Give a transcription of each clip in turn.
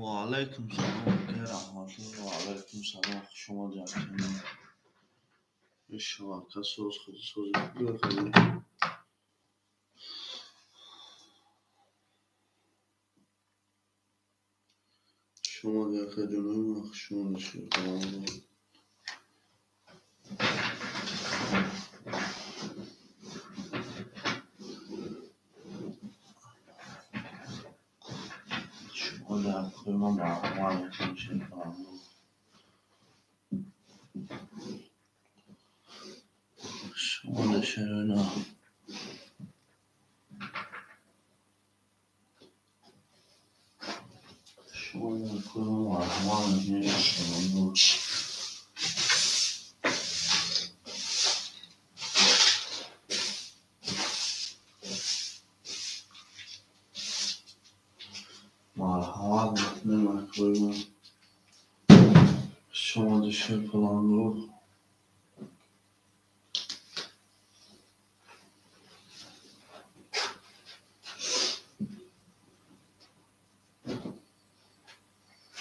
و علیکم سلام که رحمت و علیکم سلام شما جمعی شما کس سوز بخیلی شما در خجانه مخشون نشید شما در خیلی معمول نشید شما در شرنا شما در خیلی معمول نشید مرحمت نمیکنم شما داشته پلان رو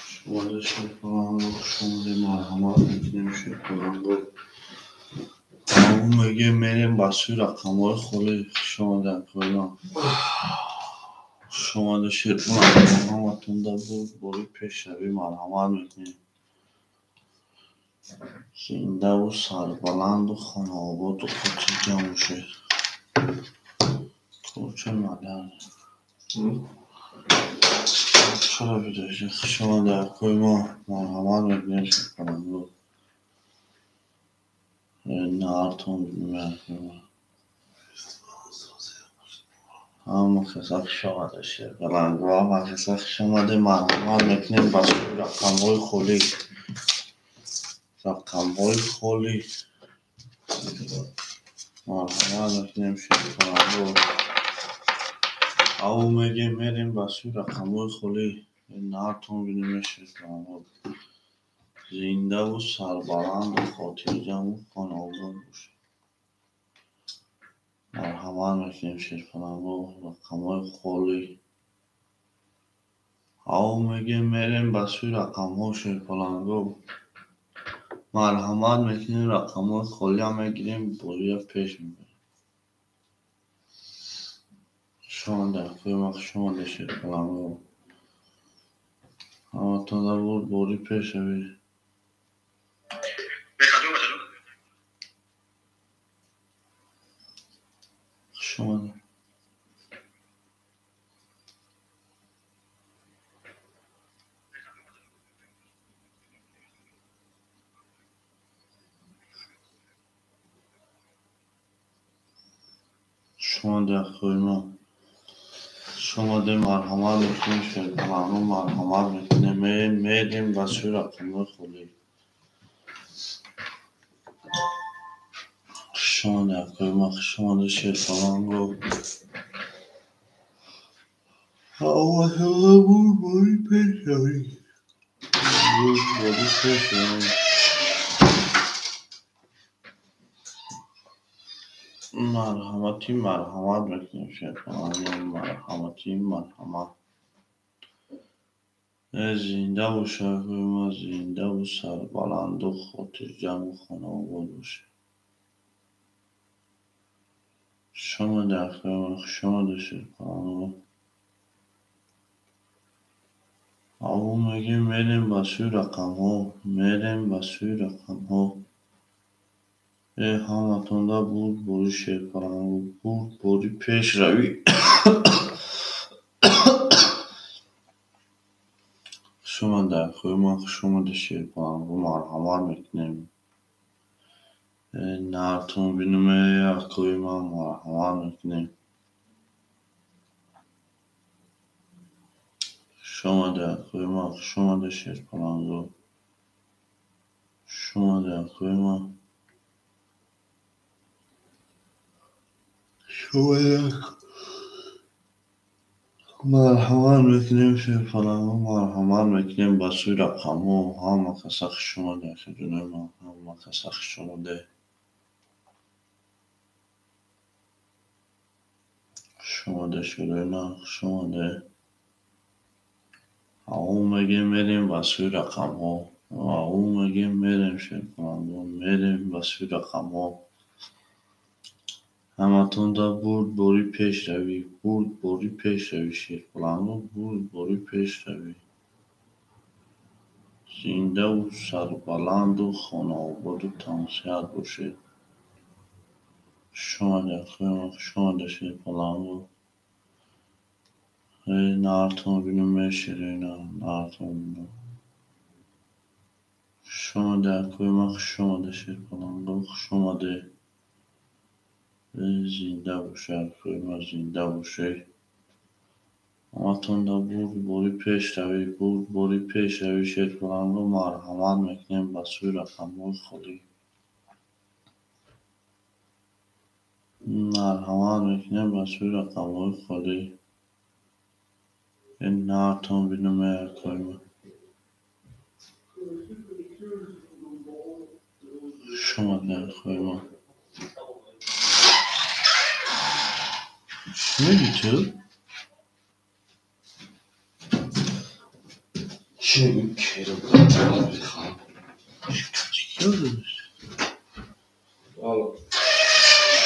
شما داشته پلان رو شما دی مرحمت نمیشه پلان رو همون میگه میریم بسوی رقم های خولی شما در پلان شما داشته مرحمتون در بود باری پیش روی مرحمت میکنیم زنده و سربلند و خانواباد و خودی جمع شد کوچه مدن چرا بیداشته شما در کوی ما مرحمت میکنیم شد کنم بود نهارتون میکنیم همه خساق شما داشته بلند و همه خساق شما ده مرحمت میکنیم بس رقم های خولی رقم های خولی مرحمت میکنیم شد کنم بود او میگه میریم بسوی رقم های خولی نهارتون بینیم شد کنم بود زنده و سربلند و خاطر جمع و خانوادان باشه مرحمت میکنیم شد کنم بود رقم های خولی او میگه میریم بسوی رقم ها شیرپلنگو مرحمت میکنیم رقم های خولی هم میگیریم بوری پیش میبریم شما در قیمت شما در شیرپلنگو همه تا در بود بوری پیش بید شما در شما در قیمت شما در مرحمت میکنیم شیرپلنگو مرحمت میکنیم میریم بسوی رقم های خولی شما در قیمت شما در شیرپلنگو همه تا در بود بوری پیش بید بوری پیش بید مرحمت میکنیم شیرپلنگو مرحمت زنده و شهر ما زنده و سربلند و خاطر جمع و خانوادان باشه شما در خیمه شما در شیرپلنگو او میگه میریم بسوی رقم ها میریم بسوی رقم ها همه تونده بود بوری شیرپلنگو بود بوری پیش روی شما در خیمه شما در شیرپلنگو مرحمت میکنیم نهارتون بینیم اکوی ما مرحمت میکنیم شما در خیمه شما در شیرپلنگو شما در خیمه شما در مرحمت میکنیم شیرپلنگو مرحمت میکنیم بسوی رقم ها همه خساق شما در خجونه ما همه خساق شما در شما در شرنا شما در او میگه میریم واسه رقم ها. او میگه میریم شیرپلنگو میریم واسه رقم ها. همتون دا بود باری پیش روی بود باری پیش روی شیرپلنگو بود باری پیش روی. زنده و سربلند و خانه آباد و تنسیت باشید. شما در خیلی شما در شیرپلنگو نارتون بینو میشیرینا نارتون بینو. شما در کوی شما در شیرپلنگو شما در زنده باشه کوی زنده باشه. همتون دا بود باری پیش روی بود باری پیش روی شیرپلنگو مرحمت میکنیم به سوی رقم خالی. مرحمت میکنیم به سوی رقم خالی. این نارتون بینو میکنیم. شما در کوی چی میگی تو؟ چی میگی رو بطور بخوام چی داشت؟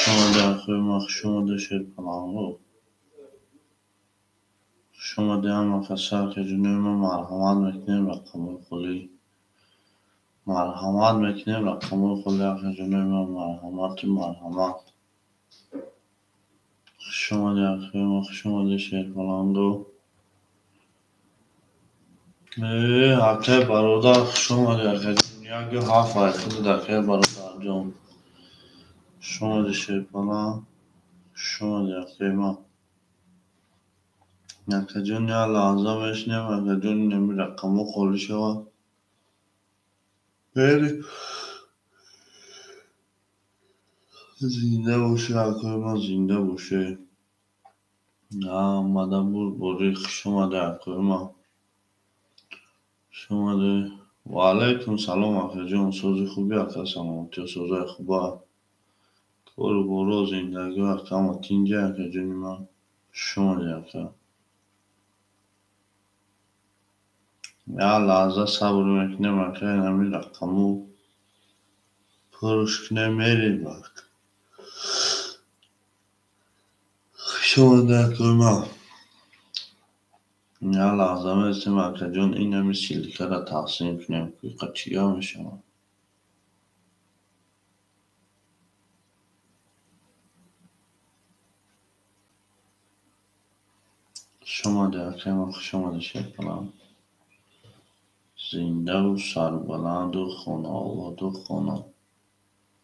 شما در کوی شما در شیرپلنگو شما در همه فسر که جنوی ما مرحمت میکنیم رقم خالی. مرحمت میکنیم رقم خالی اخی جنوی ما مرحمت. شما در کوی شما در شیرپلنگو حتی برادر شما در یک و هفت خود در که برادر جان شما در شیرپلنگ شما در قیمه یک جون یا لحظه میشنیم یک جون نمی رقم خالی شود. بری زنده باشه اکای ما زنده باشه. نه آمده بود باری شما در اکای ما شما در و علیکم سلام اکای جان سوزی خوبی اکای سلامتی و سوزای خوبه کار برو زندگی اکای ما تینجه اکای جانی ما شما در اکای یا لحظه صبر میکنیم اکای نمی رقمو پرش کنه میریم اکای شما در اکای ما یا لحظه میستیم اکای جان این همی سیلیکه را تقسیم کنیم که قچی ها میشم. شما در اکای شما در شیرپلنگ زنده و سربلند و خانه آباد و خانه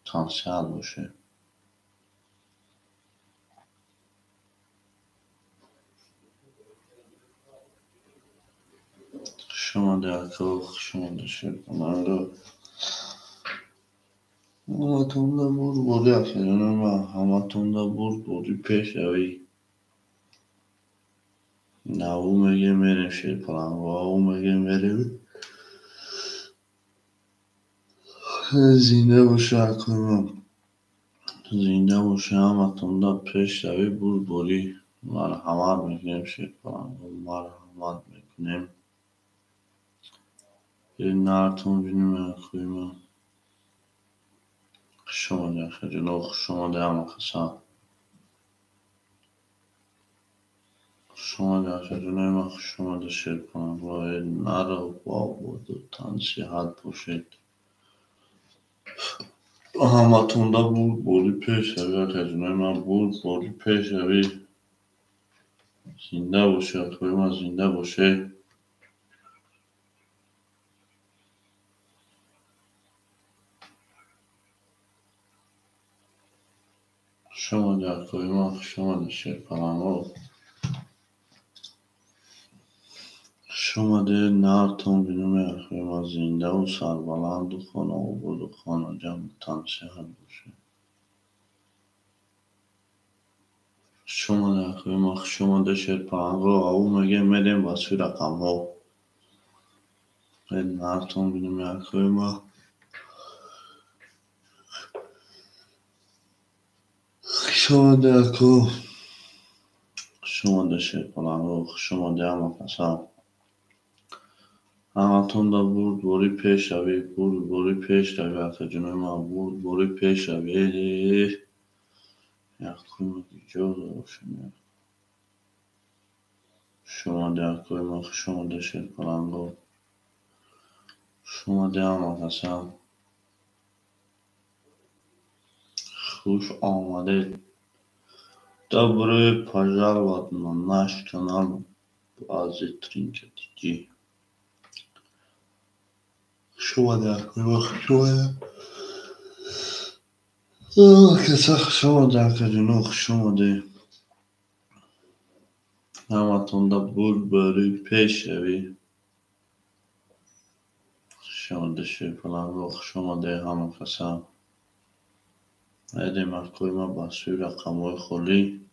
تنسیت باشه. شما در اکای شما در شیرپلنگ همتون دا بود بودی اکای جان ما همتون دا بود بودی پیش روی. نه او میگه میریم شیرپلنگ و او میگه میریم زنده باشه اکای ما زنده باشه. همتون دا پیش روی بود بودی مرحمت میکنیم شیرپلنگ مرحمت میکنیم. این نارتون بینیم اکای ما شما در خجلو شما در همه قصه شما در خجلوی ما شما در شیرپلنگ باید نرو با بود و تنسیحت باشید. همتون دا بود بولی پیش روی خجلوی ما بود بولی پیش روی زنده باشه اکوی ما زنده باشه. شما در اکوی ما شما در شیرپلنگ شما در نارتون بینیم اکوی ما زنده و سربلند و خانه آباد و خانه جمع تنسیحت باشه. شما در اکوی ما شما در شیرپلنگ او میگه میریم واسه رقم ها. این نارتون بینیم اکوی ما شما در اکوی شما در شیرپلنگ شما در همه قصه همتون دا برد باری پیش روی برد باری پیش روی آقا جون ما برد باری پیش روی یک کوی جا روشن شما در کوی ما شما در شیر پلنگو شما در هم قسم خوش آمده добро пожаловать на наш канал базы Trinket. شما در کوی شما در کجنوخ شما در همتون دا بود باری پیش روی شما در شیر پلنگو شما در همه قسم ایده مرکوی ما بسوی رقموی خولی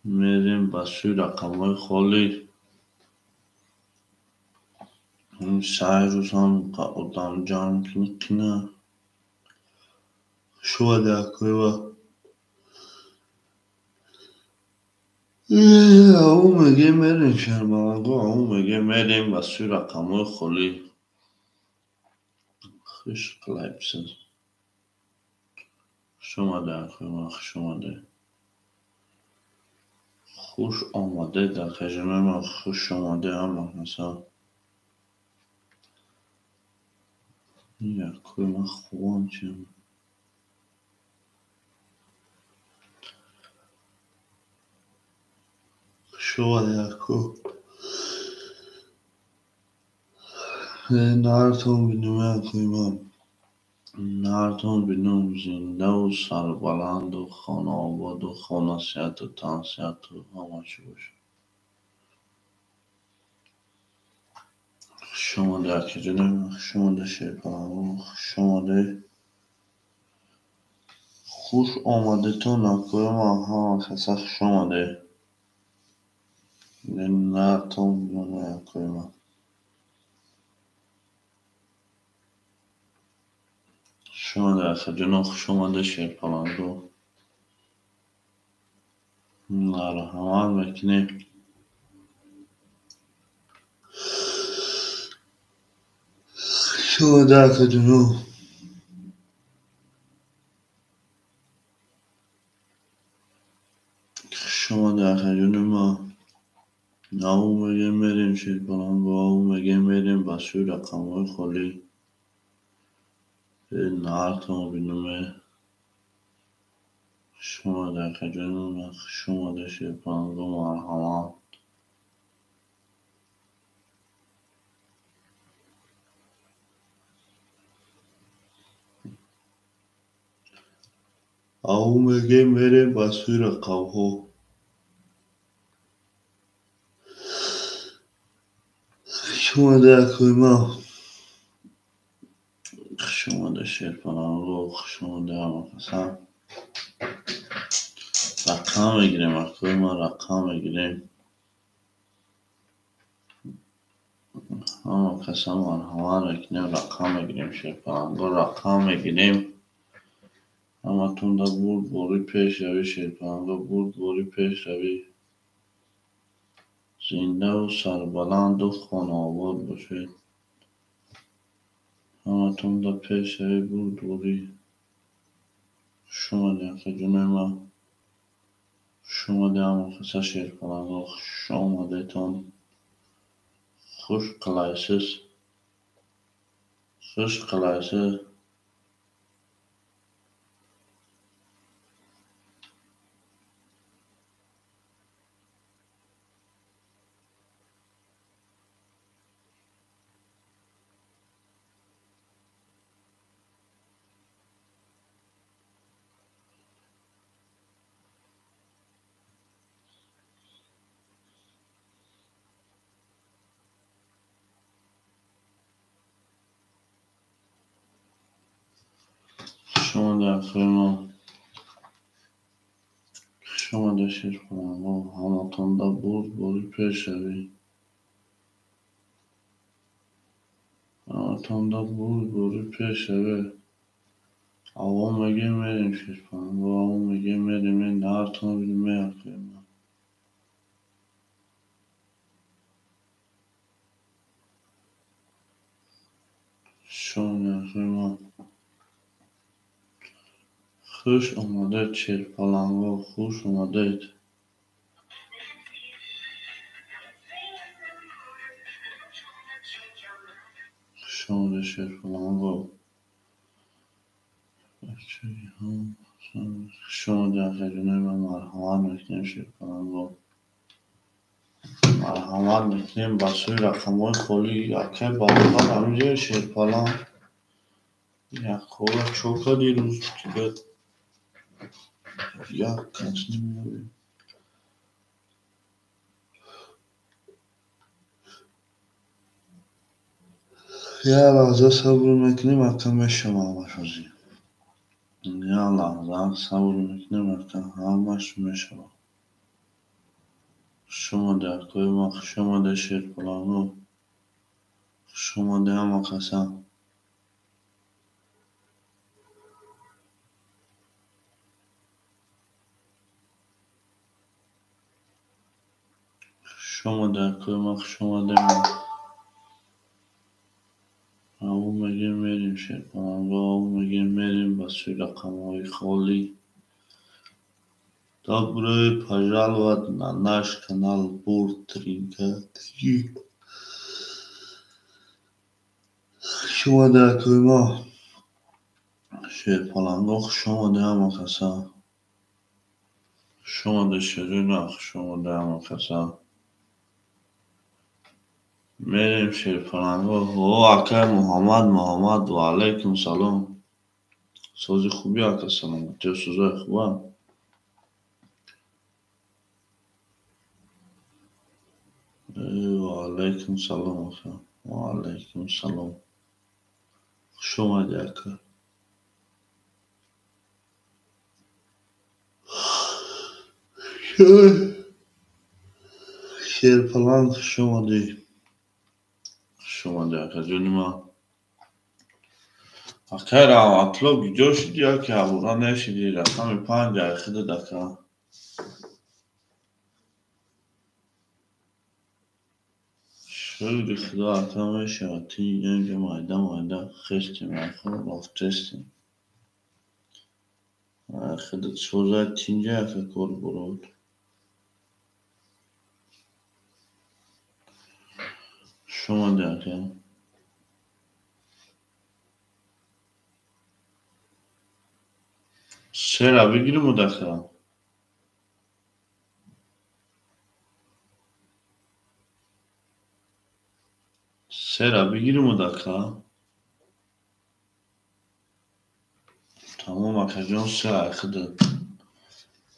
میریم بسوی رقموی خولی این سعی روز هم قدام جان کنه شما در کوی ما او میگه میریم شیر پلنگو او میگه میریم بسوی رقموی خولی خوش قلعبسن شما در کوی ما شما در خوش آمده در خجمه ما خوش آمده اما مثلا یک کوی ما خوان چیم شما در کوی نارتون بینوم کوی ما نارتون بینوم زنده و سربلند و خانه آباد و خانه سیت و تنسیت و همه چی باشه شما در کجنه شما در شیپان شما در خوش آمده تو نکوی ما ها خسخ شما در نارتون بینوم کوی ما شما در خجنوخ شما در شیپانگو ناره همان بکنه شما در خجنوخ شما در خجون ما او میگه میریم شیپانگو او میگه میریم بسوی رقموی خولی نارتون بینومه شما در خجون شما در شیپانگو مرحمت او میگه میریم بسوی رقمو شما در کوی ما شما در شیپانگو شما در مقصم رقم میگیریم اکوی ما رقم میگیریم همه قسم همه رکنیم رقم میگیریم شیپانگو رقم میگیریم همه تون دا بود باری پیش روی شیپانگو بود باری پیش روی زنده و سربلند و خانه آباد باشید همه تون دا پیش روی بود باری شما در خجونه ما شما در همه قصه شیپانگو شما دیتون خوش قلایسیز خوش قلایسیز شما در خیلی شما در شیپانگو همه تون دا بود باری پیش روی همه تون دا بود باری پیش روی آقا میگه میریم شیپانگو آقا میگه میریم این نارتون بیدیم میرکوی ما خوش اومدید شیرپلنگا، خوش اومدید. خوش اومدید شیرپلنگا. خوش اومدید خیلی من مرحمت میکنیم شیرپلنگا. مرحمت میکنیم بسوی رقمای خالی یکی باقیدار همینجا شیرپلنگ. یک خواه چوکا دیروز دیگه یک کس نمیدونیم. یه لحظه صبر میکنیم اکم شما مشازی. یه لحظه صبر میکنیم اکم همش میشما. شما در کوی ما شما در شیرپلنگا. شما در همه قسم. شما در کوی ما شما در ما. او میگیم میریم شیرپلنگا، او میگیم میریم بسوی رقمهای خالی. Добрый пожаловать на наш канал Буртринка. شما در کوی ما شیرپلنگا شما در همه قسم. شما در شیرینخ شما در همه قسم. میریم شیرپلنگا. او اکه محمد و علیکم سلام. سوزی خوبی اکه سلام. تو سوزای خوبم. و علیکم سلام اکه. و علیکم سلام. شما در اکه. شیرپلنگ شما دی. شما دی اکه جونی ما. اکه را اطلاق بیجا شدی اکه عبورا نشدی رقم 5 اخیده دکه. شوی خدا اکه میشه اتی اینجا مایده خستیم اکه رافتستیم. اخیده سوزای تینجا اکه کار برود. شما دی اکه. سرا بگیریم و دکه. سرا بگیریم و دکه. تمام اکه جان سرا اخیده.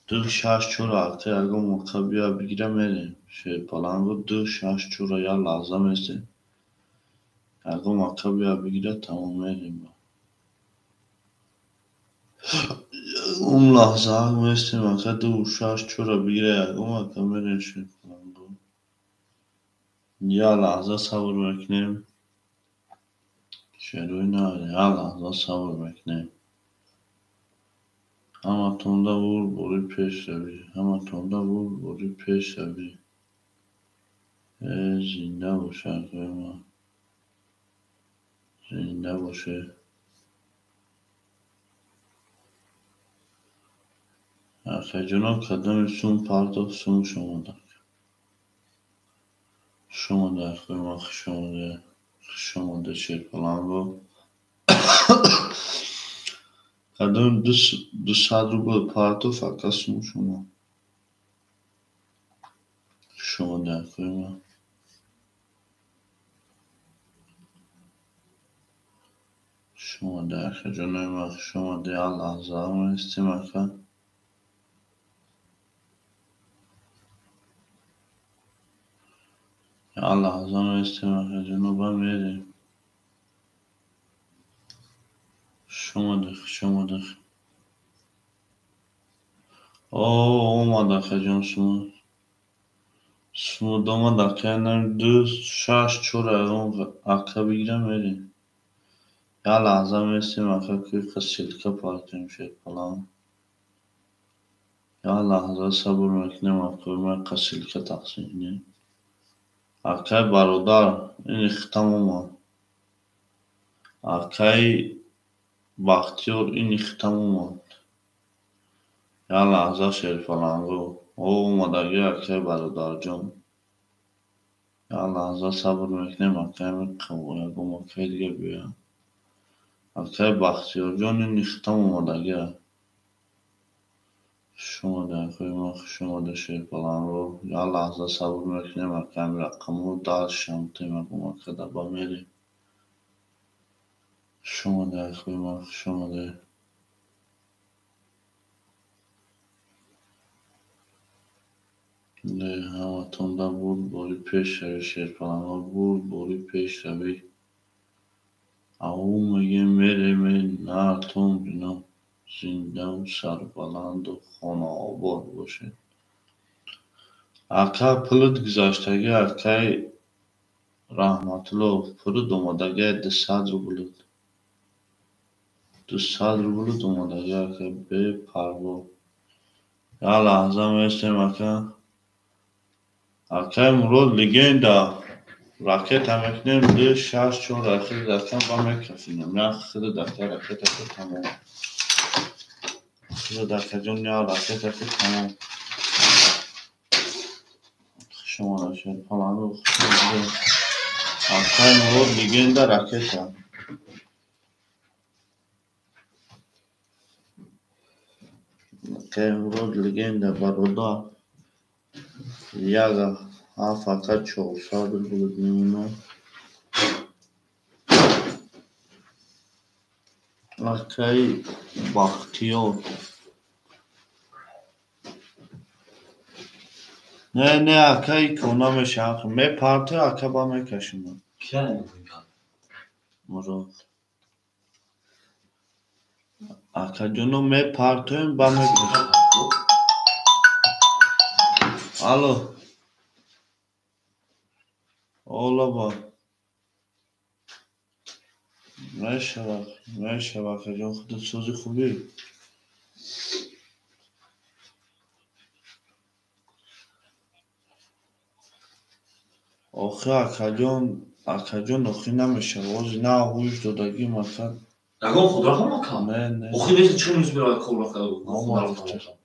دو شش چورا اکه اگه موقع بیا بگیرم میریم. شیرپلنگا دو شش چورا یا لحظه میسته. اگه موقع بیا بگیره تمام میریم. اون لحظه اگه میستیم اکه دو شش چورا بگیره اگه موقع میریم شیرپلنگا. یا لحظه صبر میکنیم. شروع نهاری یا لحظه صبر میکنیم. همه تونده بوری پیش روی. همه تونده بوری پیش روی. زنده باشه اکه ما. زنده باشه. اکه جناب قدم سون پرداخت سون شما در. شما در کوی ما شما در شیرپلنگا. قدم 200 روبل پرداخت اکه سون شما. شما در کوی ما. شما در اکه جناب ما شما در لحظه میستیم اکه. یا لحظه میستیم اکه جناب میریم. شما در. اومد اکه جان سمود. سمود اومد اکه نم دو شش چورا اکه بگیرم میریم. یا لحظه میستیم اکه کوی قسیلکه پارکیم شیرپلنگ. یا لحظه صبر میکنیم اکه ما قسیلکه تقسیم کنیم. اکه برادر این ختم اومد. اکه بختیار این ختم اومد. یا لحظه شیر فلانگو او اومدگی اکه برادر جان یا لحظه صبر میکنیم اکه میکنم یکم اکه دیگه بیام اکه بختیار جان نیختم اومدگی شما در خیلی شما در شیر فلانگو یا لحظه صبر میکنیم اکه رقمو داشتم تیم اکم اکه دبا میریم شما در خیلی شما در نه همه تونده بود باری پیش روی شیر فلانگو بود باری پیش روی او میگه میره نرتون بینم زنده و سربلند و خانه آباد باشه اکه پلت گذاشتگی اکه رحمت الله پرد اومدگی 200 روبل 200 روبل اومدگی اکه به پروا یا لحظه میستیم اکه مراد لگنده راکت هم اکنیم ده 6 راکت دکتن با میکفینم نه خیلی دکتر راکت اکنیم تمام خیلی دکتر جون یا راکت اکنیم تمام شما راشد فلانو اکه مراد لگنده راکت هم اکه مراد لگنده برادر یاگا فقط 400 بود میمونه اکه بختیار نه اکه کنه میشه می پرته اکه با میکشونم مراد اکه جونو می پرتویم با میکشونم الو اولا با میشه اکه جون خودت سوزی خوبی آخه اکه جون اخی نمیشه وزی نه هویش دادگی مثلا نگاه خود را هم نکن نه اخی بیشتر چون نیز برای کول رفته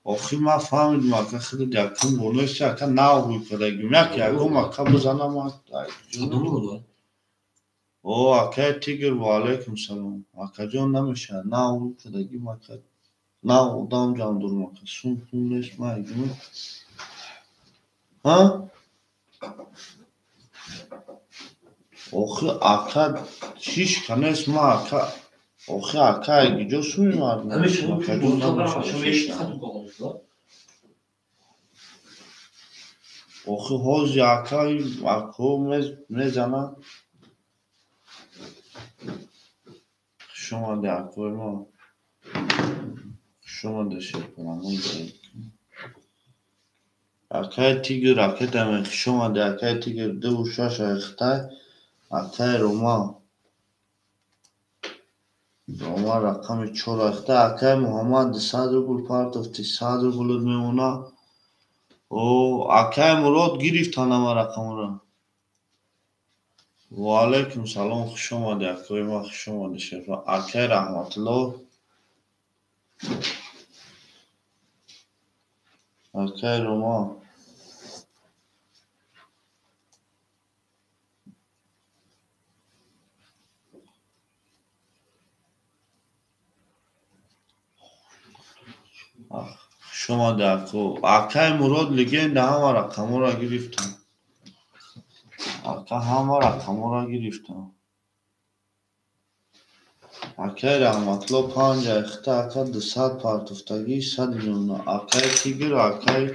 آخی ما فهمیدم اکه خیلی دکتون بونویسته اکه نه هوی کدگیم یکی اگم اکه بزنم خودمون رو او اکه تیگر و علیکم سلام اکه جون نمیشه نه هوی کدگیم اکه نه دام جان دورم اکه سون نیست ما ایگم ها آخه اکه چیش کنیست ما اکه آخه اکه ایگی جو سوی مردم همیشه اکه جون نمیشه شما چیش یکی کنم خطور کنم آخه حوزی اکه میزنم شما در اکوی ما شما در شیر کنم اکه تیگر اکه دمه شما در اکه تیگر 2 و 6 اخته اکه روما رقم 4 اخته اکه محمد 200 روبل پارت افتی 100 روبل میمونه او اکه مراد گرفتن همه رقم را و علیکم سلام خوش آمده اکوی ما خوش آمده شیر اکه رحمت الله اکه روما شما در کو اکه مراد لگنده همه رقم را گرفتن اکه همه رقم را گرفتن اکه رحمت الله 5 اخته اکه 200 پارتفتگی 100 میمونه اکه تیگر اکه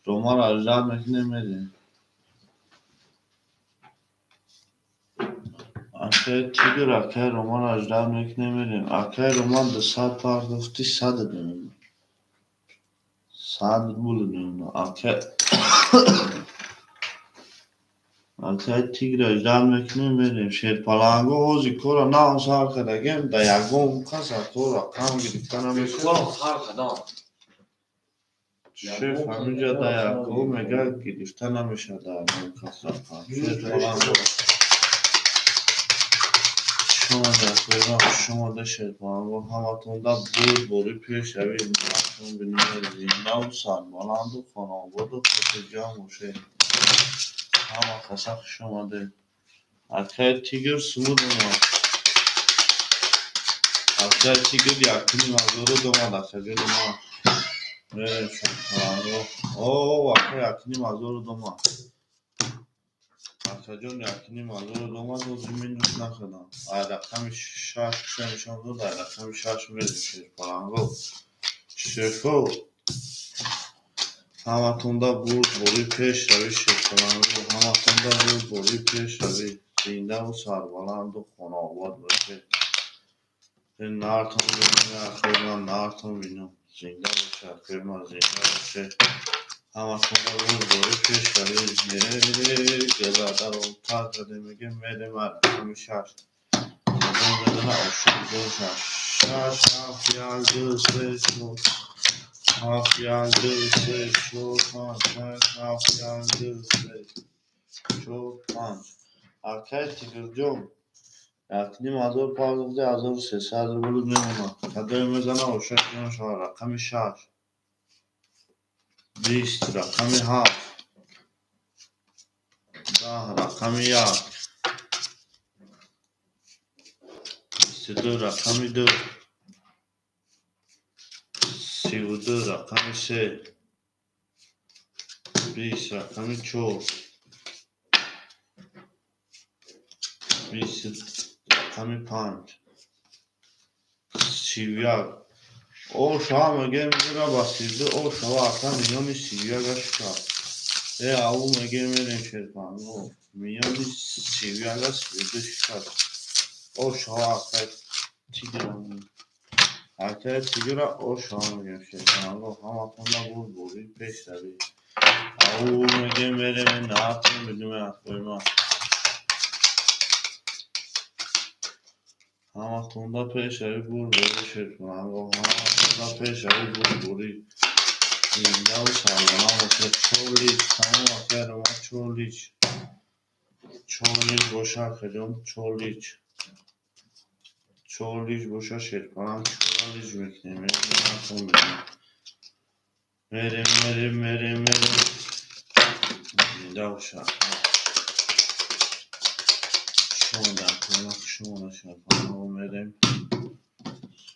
روما را اجرا میکنه میده اکه تیگر اکه روما را اجرا میکنه میده اکه روما 200 پارتفتی 100 میمونه 100 روبل میمونه اکه تیگر اجرا میکنه میده شیر پلنگو حوزی کورا نه سال کدگیم در یکم کسا کورا کم گرفتن همیشه کورا خار کدام شیف همینجا در یکم میگه گرفتن همیشه در کسا شیر پلنگو شما در خیلی شما داشته کنم و همتون دا بود بوری پیش روید نهارتون بینید زینده و سربلند و خانواده و خوش جا موشه همه خسخ شما ده اکه تیگر سمود اومد اکه تیگر یکنی مزارو دومد اکه جلو ما بریم شد اوه اکه یکنی مزارو دومد اکه جون یکنی مزارو دومد و زمین دوست نخدم رقم شش میشم دو در رقم شش میرزیم شیر پرانگو شفو همتون دا بود بوری پیش روی شیر پرانگو همتون دا بود بوری پیش روی زینده و سربلند و خانواد باشه این نارتون بینیم اخیر من نارتون بینم زنده باشه اخیر من زنده باشه همتون دا بود بوری پیش روی گزاده رو تا زده میگه میده من همیشه زدن بدن آشون دو شش هفت یک دو سه چهار هفت یک دو سه چهار پنج شش هفت یک دو سه چهار پنج اکه تیگر جون یکنیم 1015 1300 رو بود میمونم کده میزنه و شش میشه رقم 6 20 رقم 7 10 رقم 1 22 رقم 2 32 رقم 3 20 رقم 4 20 رقم 5 31 او شما میگه میره با 32 او شما اصلا میانی 31 شد او میگه میریم شرکان میانی 31 شد او شما اصلا تیگرم اکه تیگر او شما میگیم شرکان همه کنده بود بوری پیش روی او میگه میریم نهارتون بدیم اخوی ما همه کنده پیش روی بود بوری شرکان همه کنده پیش روی بود بوری زنده و سربلند باشه چولیچ تمام اخیر ما چولیچ باشه خیلیون چولیچ باشه شرکانم چولیچ میکنیم نهارتون بدیم میریم زنده و شرکان شما در کنم شما شرکان میریم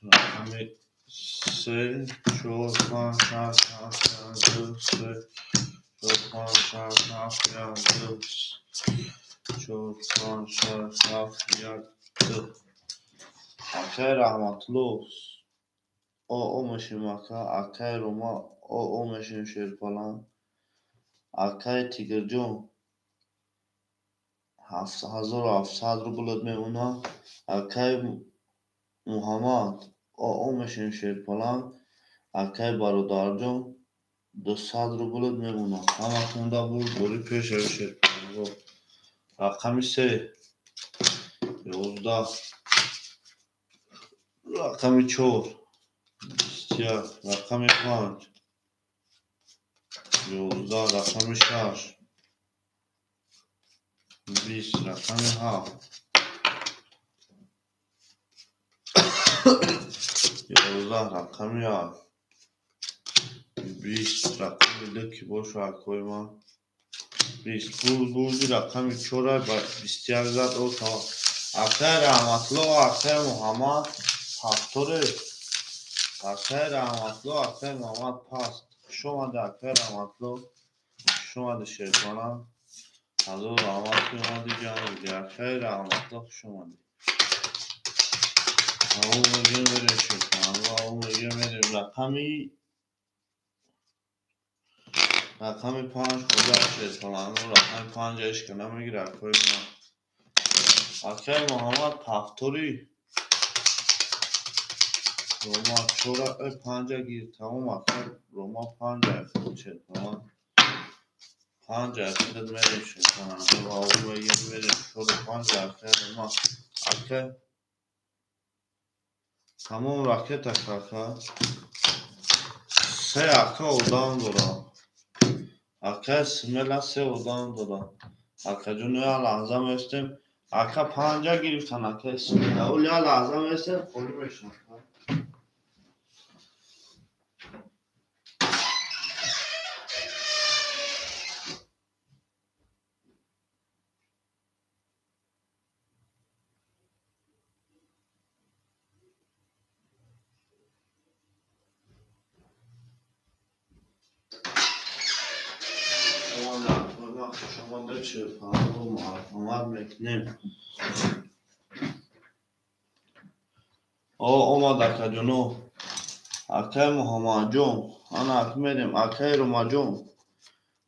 رقم 3 4 5 6 7 2 3 4 5 6 7 2 4 5 6 7 2 اکه رحمتلو او میشیم اکه روما او میشیم شیرپلان اکه تیگر جون 7700 رو بلد میمونه اکه محمد او میشیم شیرپلان اکه برادر جون 200 رو بلد میمونه همه کنده بود بوری پیش روی شیرپلان رقم 3 11 رقم 4 21 رقم 5 11 رقم 6 20 رقم 7 11 رقم 1 20 رقم 2 که باشه اکوی ما 20 بودی رقم 4 21 زد او تا اکه رحمتلو اکه محمد پاستوره اکه رحمتلو اکه محمد پاست شما ده اکه رحمتلو شما ده شیطانم از او رحمت که اومدی جان بودی اکه رحمتلو شما ده او میگه میره شیطان او میگه میره رقم 5 خدا شیطان رقم 5 عشق نمیگیره اکوی ما اکه محمد پاستوری روما چورا 5 گیر تمام اکه روما 5 شیطان 5 اکه میره شیطان او میگه میره چورا 5 اکه روما اکه تمام راکت اکه 3 اکه اودان داره اکه سمیل 3 اودان داره اکه جون یا لحظه میستیم اکا 50 گرفتن اکا اسمیده اولیا لازم است خوری بشن شما در چه پاهو معرفمات میکنیم او اومد اکا جنو اکای محمد جون انا اک میریم اکای روما جون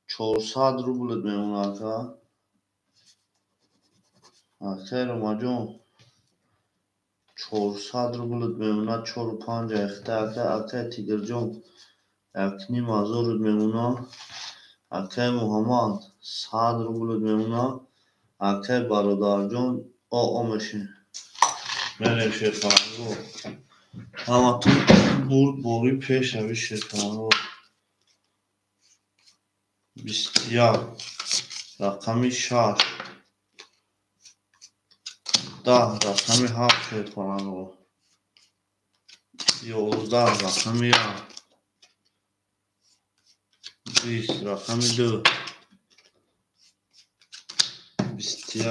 400 روبلت میمونه اکا اکای روما جون 400 روبلت میمونه 4 و 5 اخته اکای تیگر جون یک نیم هزار میمونه اکای محمد 100 روبلت میمونه اکای برادر جون او ماشین میریم شیرخانگو اما تو برد باری پیش اوی شیرخانگو 21 رقمی 6 10 رقمی 7 شیرخانگو 11 رقمی 1 20 رقمی 2 21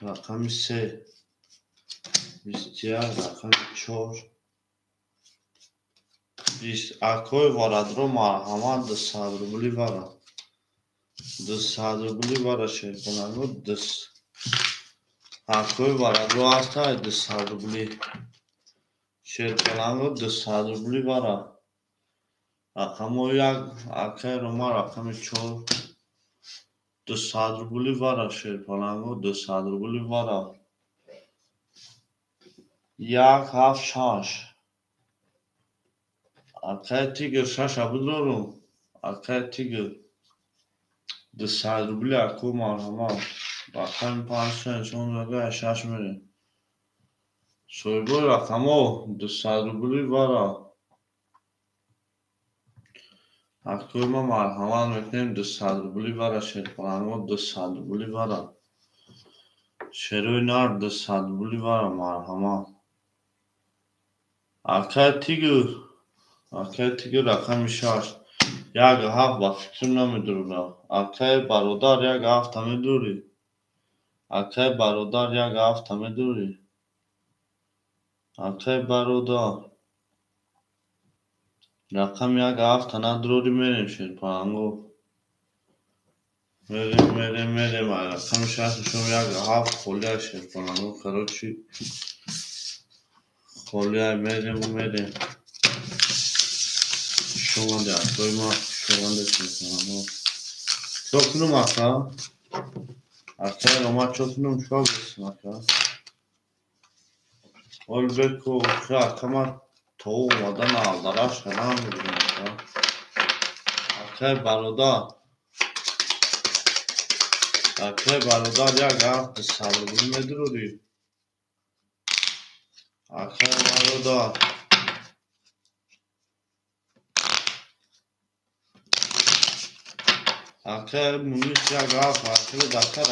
رقمی 3 21 رقمی 4 20 اکوی وارد رو مرحمت 200 روبلی وارد 200 روبلی وارد شیرخانگو 200 اکوی وارد رو هسته 200 روبلی شیرخانگو 200 روبلی وارد رقم یک اکای روما رقم 4 200 روبلی وارد شیرخانگو 200 روبلی وارد 176 اکای تیگر 6 بدارم اکای تیگر 200 روبلی اکو مرحمت رقم 5 شون 6 میریم سویبو رقم 200 روبلی وارد اکوی ما مرحمت میکنیم 200 روبلی وارد شیرخانگو 200 روبلی وارد شروع نار 200 روبلی وارد مرحمت اکای تیگر رقم 6 یک هفت با فکر نمیدونه اکای برادر یک هفت همه دوری اکای برادر یک هفت همه دوری اکای برادر رقم یک هفت ندروری میریم شیرخانگو میریم رقم 6 شما یک هفت خولیه شیرخانگو خروچی خولیه میریم شما در توی ما شما در شیرخانگو چکنم اکا اکای روما چکنم شا بسیم اکا اول بکو که اکا ما تو اومدن آلدراش خنام بگیم اکا اکای برادر یک هفت سالگونی میدروری اکای برادر اکای مونیش یک هفت اکای دکا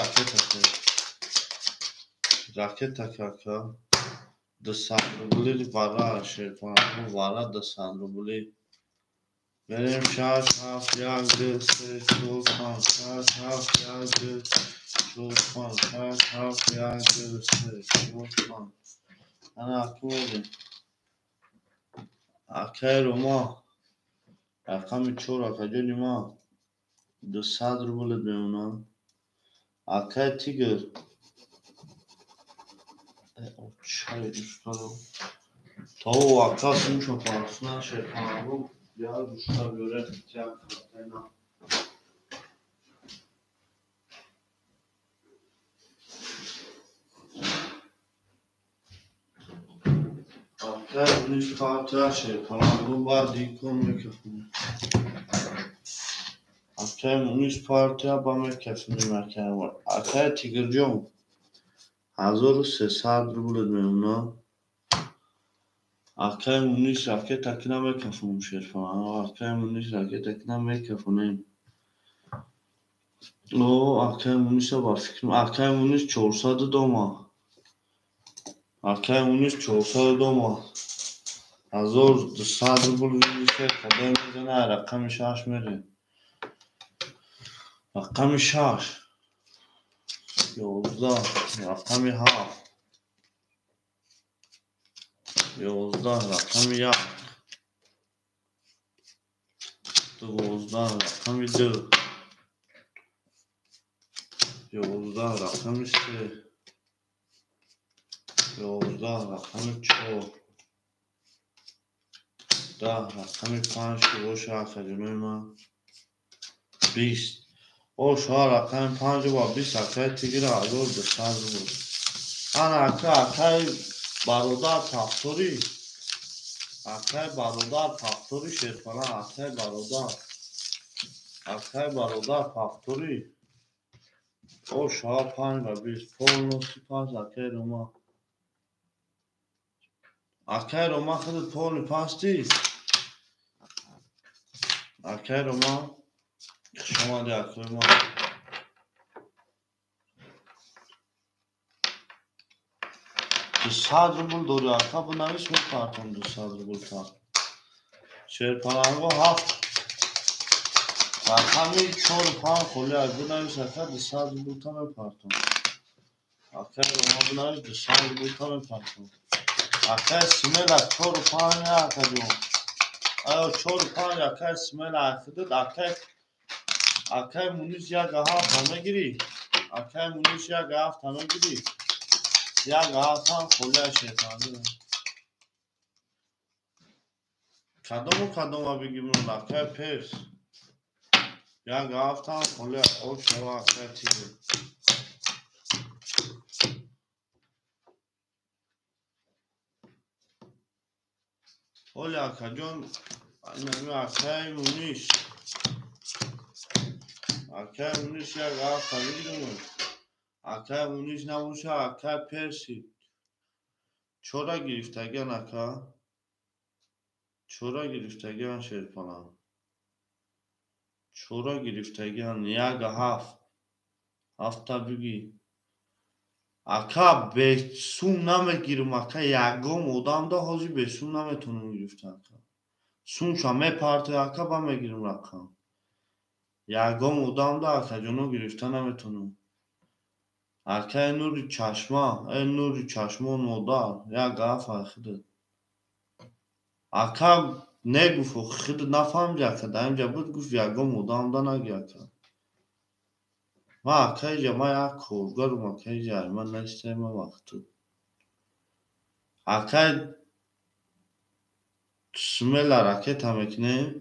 راکت اکا 200 روبلی وارد شیرخانگو وارد 200 روبلی بریم 6 7 1 2 3 4 5 6 7 1 2 4 5 6 7 1 2 3 4 5 انا اکو میریم اکای روما رقم 4 اکا جونی ما 200 روبلت میمونه اکای تیگر چای دوستارو تا او اکا سمشو پارسنا شیرخانگو بیا دوستار بیاره احتیاق کتاینا اکای بونیش پارتیا شیرخانگو با دیکن میکفونه اکای مونیش پارتیا با میکفونه مکرم اکای تیگر جون 1300 روبلت میمونه اکای مونیش اکای تکینا میکفونه شیرخانگو اکای مونیش اکای تکینا میکفونه Akaymuniş'e var fikrim. Akaymuniş 400 doma. Akaymuniş 400 doma. 1200 rubl که قدم میزنه رقم 6 میره. رقم 6 11 رقم 7 11 رقم 1 12 رقم 2 11 رقم 3 11 رقم 4 10 رقم 5 که باشه آخرینوی من 20 شما رقم 5 با 20 اکای تیگیر آگور بسر بود انا اکای برادر تفتوری اکای برادر تفتوری شیرپناه اکای برادر تفتوری شما 5 و 20 پول نوسی پاس اکای روما خودت پول پاستی اکای روما شما دی اکای ما 200 روبل دوری اکا bu نویش میپارتم 200 روبل تا شیرپناه و 7 رقمی 4 و 5 خولی از bu نویش اکا 200 روبل تا میپارتم اکای روما bu نویش 200 روبل تا میپارتم اکای سمیل از 4 و 5 نه اکا جون 4 و 5 اکای سمیل اکدد اکای مونیش یک هفت همه گیری اکای مونیش یک هفت همه گیری یک هفت هم خوله شیطانه کدوم بگیم اون اکای پیرس یک هفت هم خوله شما اکای تیگه اولی اکا جون اکای مونیش یک هفت همه گیریم اکای مونیش نموشه اکای پیرسی چورا گرفتگیان اکا چورا گرفتگیان شیرپناه چورا گرفتگیان یک هفت تا بگی اکا به سون نمیگیرم اکا یکم ادام دا حاجی به سون نمیتونم گرفت اکا سون شامه پارتی اکا با میگیرم رقم یکم ادام دا اکا جنو گرفته نمیتونم اکا نوری چشما نودار یک هفت اخده اکا نگفت خود نفهم جا که دا اینجا بود گفت یکم ادام دا نگی اکا ما اکا اینجا ما یک کورگرم اکا اینجا من نشته ما وقتو اکا سمیل راکت همکنه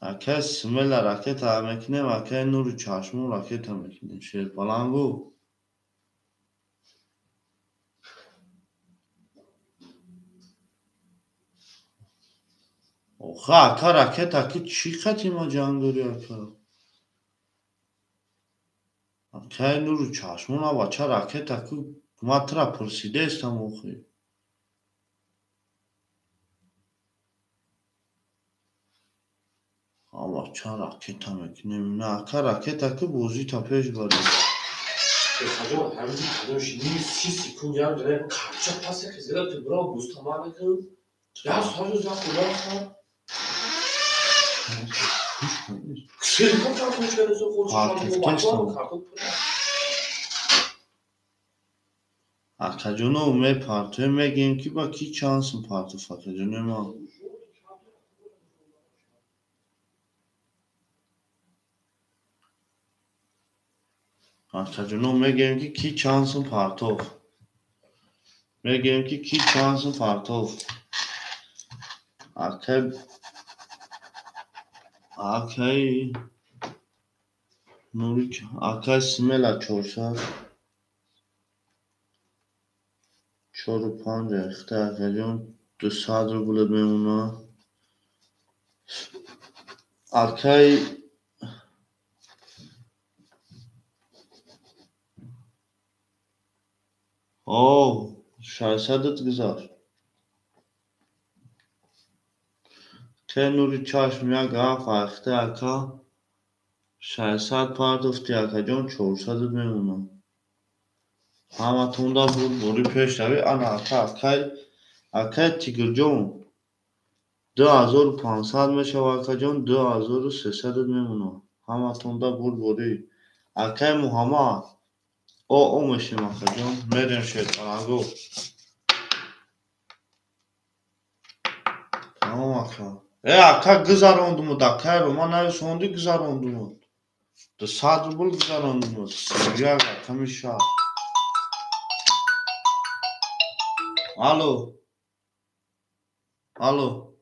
اکا سمیل راکت همکنه و اکا نور چشمون راکت همکنه شیرپلنگو اکا راکت اکا چی خطی ما جنگ داری اکا نور چشمون و چه راکت اکا ما ترا پرسیده استم اوخی اما چه راکت همکنه نه اکا راکت اکا بوزی تا پیش باری 가져 다르지 가져시 니 시시쿵이랑 전에 갑자기 파스 그새가 들어 무스타마는 야 사주 자꾸 올라가 그새 깜짝 놀라서 고치고 맞고 가고 اکا جونو می پارتو میگیم که با کی چانسم پارتو فکر جونو ما اکا جونو میگیم که کی چانسم پارتو میگیم که کی چانسم پارتو اکای نوری اکای سمیلا 400 4 و 5 اخته اکا جون 200 رو بلد میمونه اکای شایستت گذار که نوری چشم یک هفت اخته اکا 600 پرداختی اکا جان 400 میمونه. همتون دا بود بوری پیش روی انا اکا تیگر جان 2500 میشه و اکا جان 2300 میمونه. همتون دا بود بوری اکا محمد او میشیم اکا جان میریم شیر پرنگو. تمام اکا اکا گذاروندمود اکا رو ما نویسوندی گذاروندمود 100 روبل گذاروندمود سیوی اکا کمیشا. الو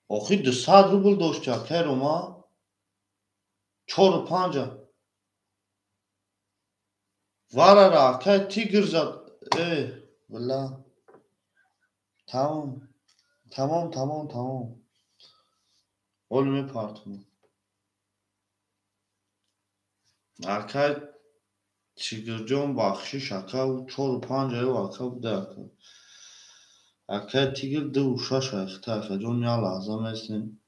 آخی 100 روبل داشتی اکا رو ما 4 و 5 وارا اکا تیگر زد والله تمام علمی پارتمون اکا تیگر جان بخشیش اکا 4 و 5 اکا بوده اکا تیگر دو و 6 اخته اکا جان یا لحظه میسین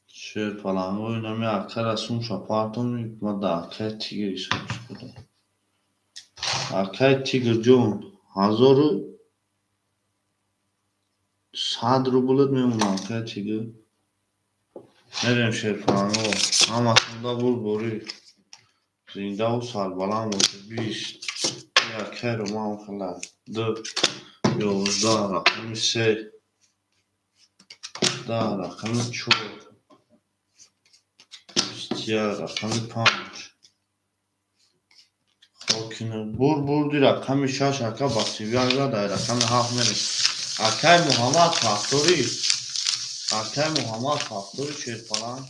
شیر پلنگو اینمی اکا رسون شپارتون ما دا اکا تیگر ایسانش بوده اکا تیگر جان 1100 روبلت میمونه اکا تیگر میریم شیر پلنگو همه تونده بوری زنده و سربلند باشه 20 اکا رو ما خلا 2 11 رقم 3 10 رقم 4 20 رقم 5 خاکینه بردی رقم 6 اکا بسیوی اگه در رقم 7 میریم اکای محمد فاکتوری شیر پلنگ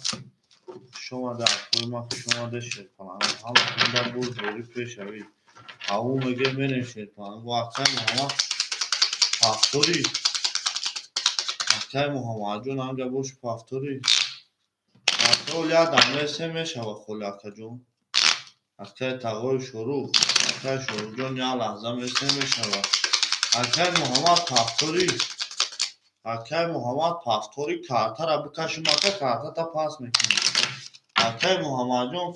شما در اکوی ما شما ده شیر پلنگ همه کنده بردی پیش اوی او مگه میریم شیر پلنگ و اکای محمد فاکتوری اکای محمد جون همگه بوش فاکتوری اکای دمه سه میشه و خولی اکا جون اکای تقوی شروع اکای شروع جون یا لحظه میشه و اکای محمد فاکتوری کارتا را بکشیم اکا کارتا تا پاس میکنیم اکای محمد جون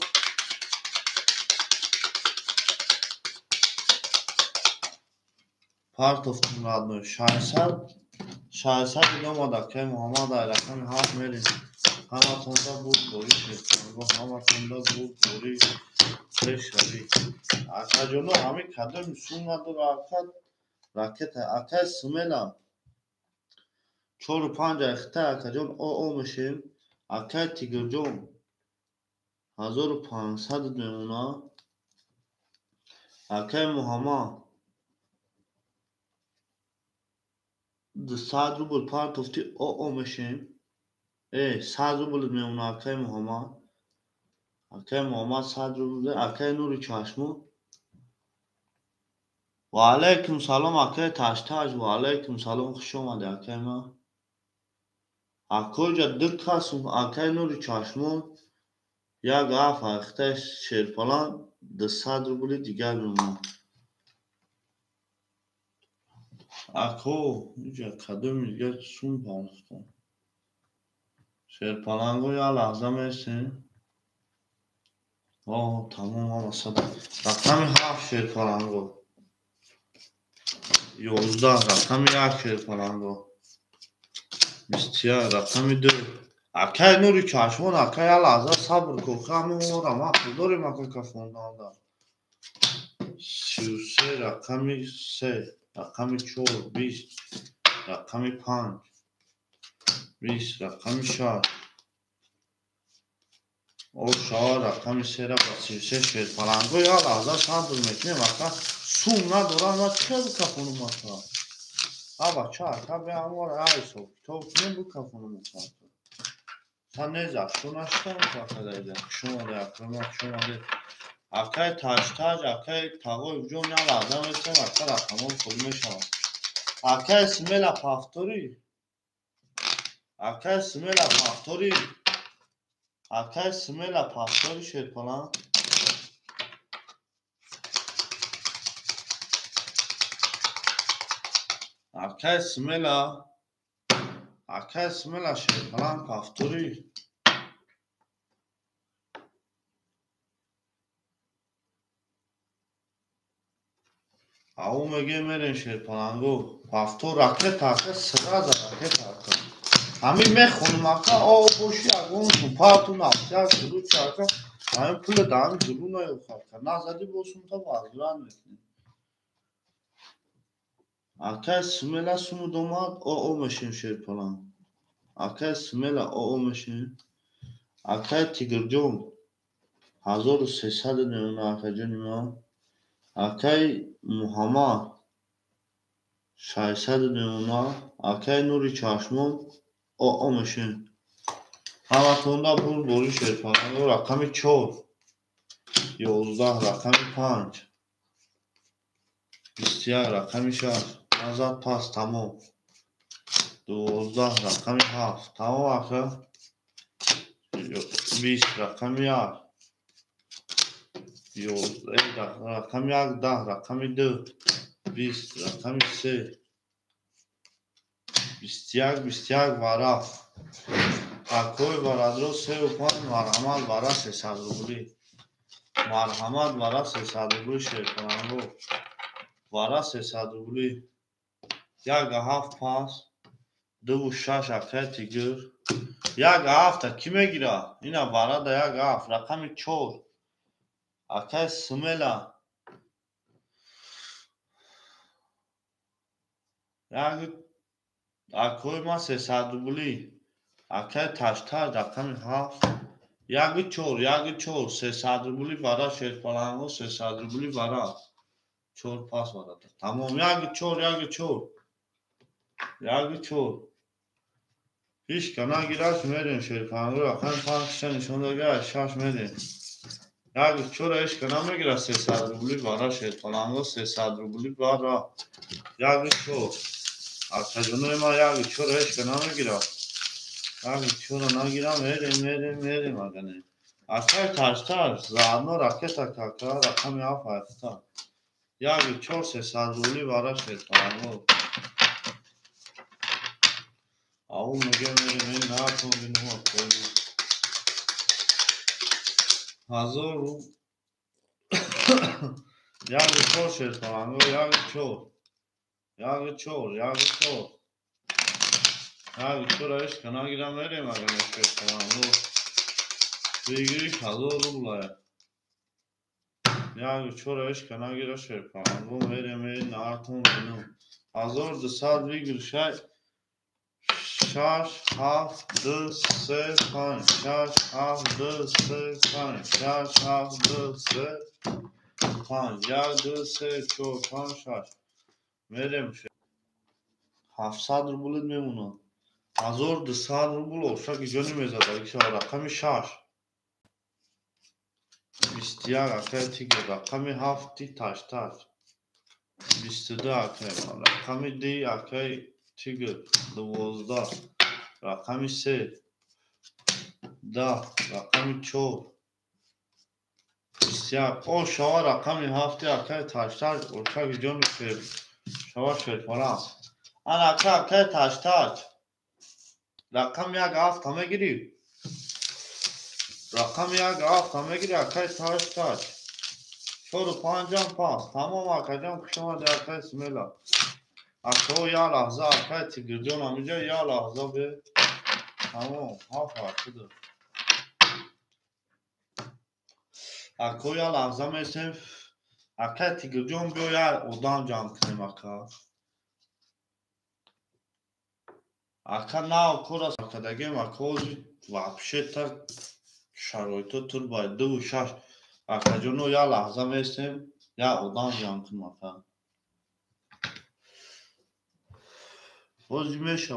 پارت of مراد 600 دیگه ما اکای محمد در رقم 7 میریم همه تونده بود بوری شد همه تونده بود بوری پیش روی اکا جونو همه کدام سون نداره اکا راکت اکا سمیلا 4 و 5 اخته اکا جون او میشیم اکا تیگر جون 1500 میمونه اکای محمد 100 روبل پارت افتی او میشیم 100 روبل میمونه اکای محمد 100 روبل اکای نوری چشمو و علیکم سلام اکای تاج و علیکم سلام خوش اومده اکای ما اکای جا دک هستم اکای نوری چشمو یک هفت اخته شیرپلان 200 روبل دیگر میمونه اکو اینجا کدوم دیگه سون پرداختم شیرپلنگو یا لحظه میسین تمام هم اصلا رقم 7 شیرپلنگو 11 رقم 1 شیرپلنگو 20 رقم 2 اکای نوری چشمون اکای یا لحظه صبر کو خمو رما داریم اکای کفوندان دا 33 رقم 3 رقم 4 20 رقم 5 20 رقم 6 او 4 رقم 3 را با 33 شیرپلنگو یا لحظه صبر میکنیم اکا سون ندارم و چه بکفونم اکا بچه اکا به امور عیسو تو کنیم بکفونم اکا sen ne zaten açtın kakadaydı şuna da yapmak şuna da akay taş akay tago jo ne lazım etse akar akamon kulmuş ama akay smela paftori şey falan Aka Smela Şerpalan Pafturi. Au mege merin Şerpalango. Paftur raket aka sıraza raket aka. Hami me khunmaka o boşi agon supatun apya zulu çaka. Hami pula dami zulu na yok aka. Nazadi bosun ta vazran metin. Aka Smela sumu domat o meşin Şerpalan. Aka Smela o meşin. Aka Tigirjon. 1300 نمونه آکاجونیما آکای محمد 600 نمونه آکای نوری چشمون آمشین همتوندا بوری شرپانه رقمی 4 11 رقمی 5 21 رقمی 6 نزد پس تمام 12 رقمی 7 تمام آکا 20 رقمی 8 رقم 11 رقم 2 20 رقم 3 21 ورق اکوی برادرو 3 و 5 مرحمت ورق 300 روبلی مرحمت ورق 300 روبلی شرکنانگو ورق 300 روبلی یک هفت پاس 2 و 6 اکای تیگر یک هفت کی میگیره اینا ورق دا یک هفت رقم 4 اکای سملا یک اکوی ما 300 روبلی اکای تشتر رقم 7 یک چور 300 روبلی برا شرپالانگو 300 روبلی برا چور پاس برا تمام یک چور هیچ کنه گیرش میرین شرپالانگو رقم 5 نشون داده 6 میرین یک چور هیچ کنه میگیره 300 روبلی برا شرپالانگو 300 روبلی برا یک چور اکاجونوی ما یک چور هیچ کنه میگیره یک چور نگیرم میریم اگنه اکای تشتر زرنا راکت اکاکا رقم 7 یک چور 300 روبلی برا شرپالانگو او میگه میریم این نهتون بینیم کنیم 1000 رو یک چور شرپالانگو یک چور هیچ کنه گیرم میریم اگنه شرپالانگو بگیریش 1000 روبله یک چور هیچ کنه گیره شرپالانگو میریم این نهتون بینیم 1200 بگیر 6 7 2 3 5 6 7 2 3 5 6 7 2 3 5 1 2 3 4 5 6 میریم 700 روبل میمونه 1200 روبل افشا که جانی میزده که رقم 6 21 اکای تیگر رقم 7 تشتر 22 اکای رقم دی اکای تیگر 12 رقم 3 10 رقم 4 21 او شما رقم 7 اکای تشتر افشا که جانی شما شرپالا آن اکای تشتر رقم 1 7 همه گیری رقم 1 7 همه گیری اکای تشتر 4 و 5 هم پاس تمام اکای جان شما در اکای سمیلا اکو یا لحظه اکای تیگر جان همیجا یا لحظه به تمام هفت شده اکو یا لحظه میسیم اکای تیگر جان بیا یا ادام جام کنیم اکا نه کور است اکدگیم اکوزی وابشه تا شرایطو تر باید 2 و 6 اکا جانو یا لحظه میسیم یا ادام جام کنیم بازی میشه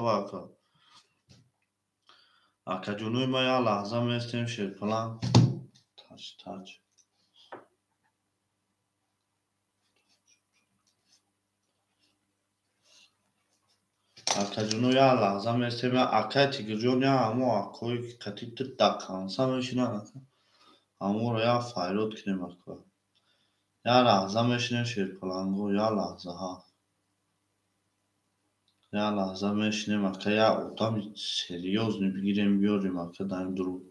اکا جانوی ما یا لحظه میستیم شرپلان تاچ اکا جانوی یا لحظه میستیم اکا تیگر جان یا همو اکوی کتیت دکانسا میشینه همو رو یا فایروت کنیم اکا یا لحظه میشینه شرپلانگو یا لحظه ها Я лаҳза мешинем ака як одами серьёзный бигирем биёрем ака дар ин дуруд.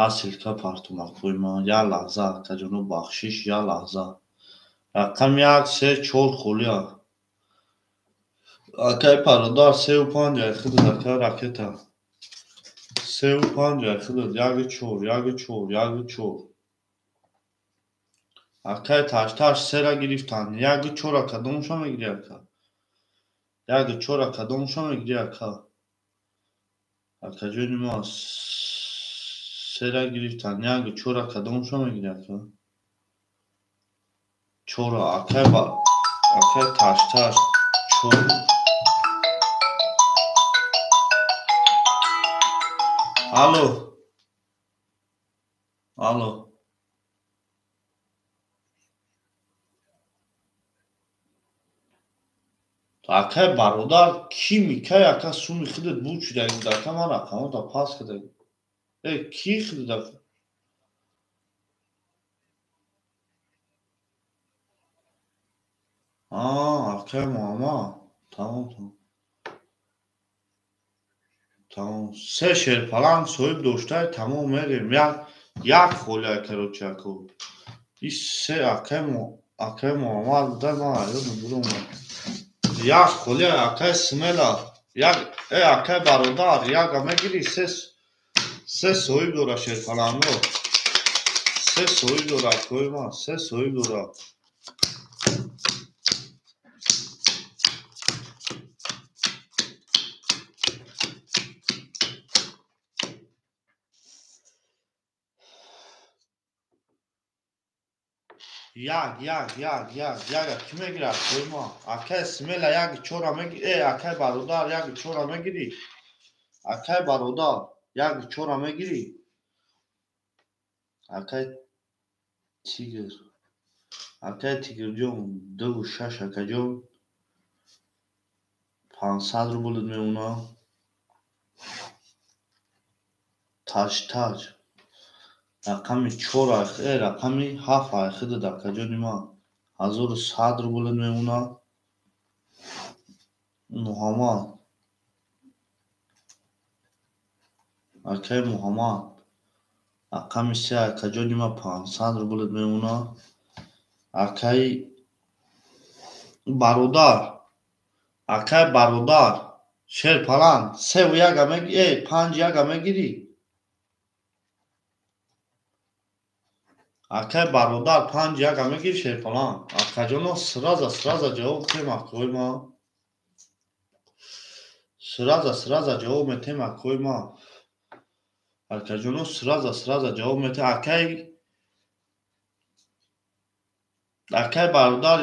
Асилка партумакҳои ман як лаҳза ака ҷоноб бахшиш як лаҳза. Рақам 1 3 4 холия. Акай пародар 3 5 яхидад ака ракета. 3 5 яхидад 1 4 1 4 1 4. Акай ташташ 3 гирифтанд 1 4 ака домуша мегири ака. 1 4 ака домуша мегири ака. Акаҷони мо 3 гирифтанд 1 4 ака домуша мегири ака. 4 акай ташташ 4. Алло. Акай бародар ки микай ака суми хидат буд шудаги дака ман рақамота пас кадаги. Ки хидат ака? Акай Муҳаммад. Тамом. 3 шерпаланг соҳиб доштаи тамом мерем. Як холия акаро чако. И 3 акай Муҳаммад буда ман ёдам буром. Як холия акай Смела. Акай бародар яга мегири 3 соҳиб дора шерпаланго. 3 соҳиб дора акои ман 3 соҳиб дора. Як ки мегирад акои ман. Акай Смела 1 4 мегири. Акай бародар 1 4 мегири. Акай бародар 1 4 мегири. Акай Тигр. Акай Тигрҷон 2 6 акаҷон 500 рублет меона. Таҷ. Рақами 4 рақами 7 айхидад акаҷони ман 1100 рублет меона. Муҳаммад. Акай Муҳаммад. Рақами 3 акаҷони ман 500 рублет меона. Акай бародар шерпаланг 3 1 мегири. 5 1 мегири. Акай бародар 5 1 мегири шерпаланг. Акаҷоно сраза ҷавоб тем акои ман. Сраза ҷавоб метем акои ман. Акаҷоно сраза ҷавоб метем. Акай бародар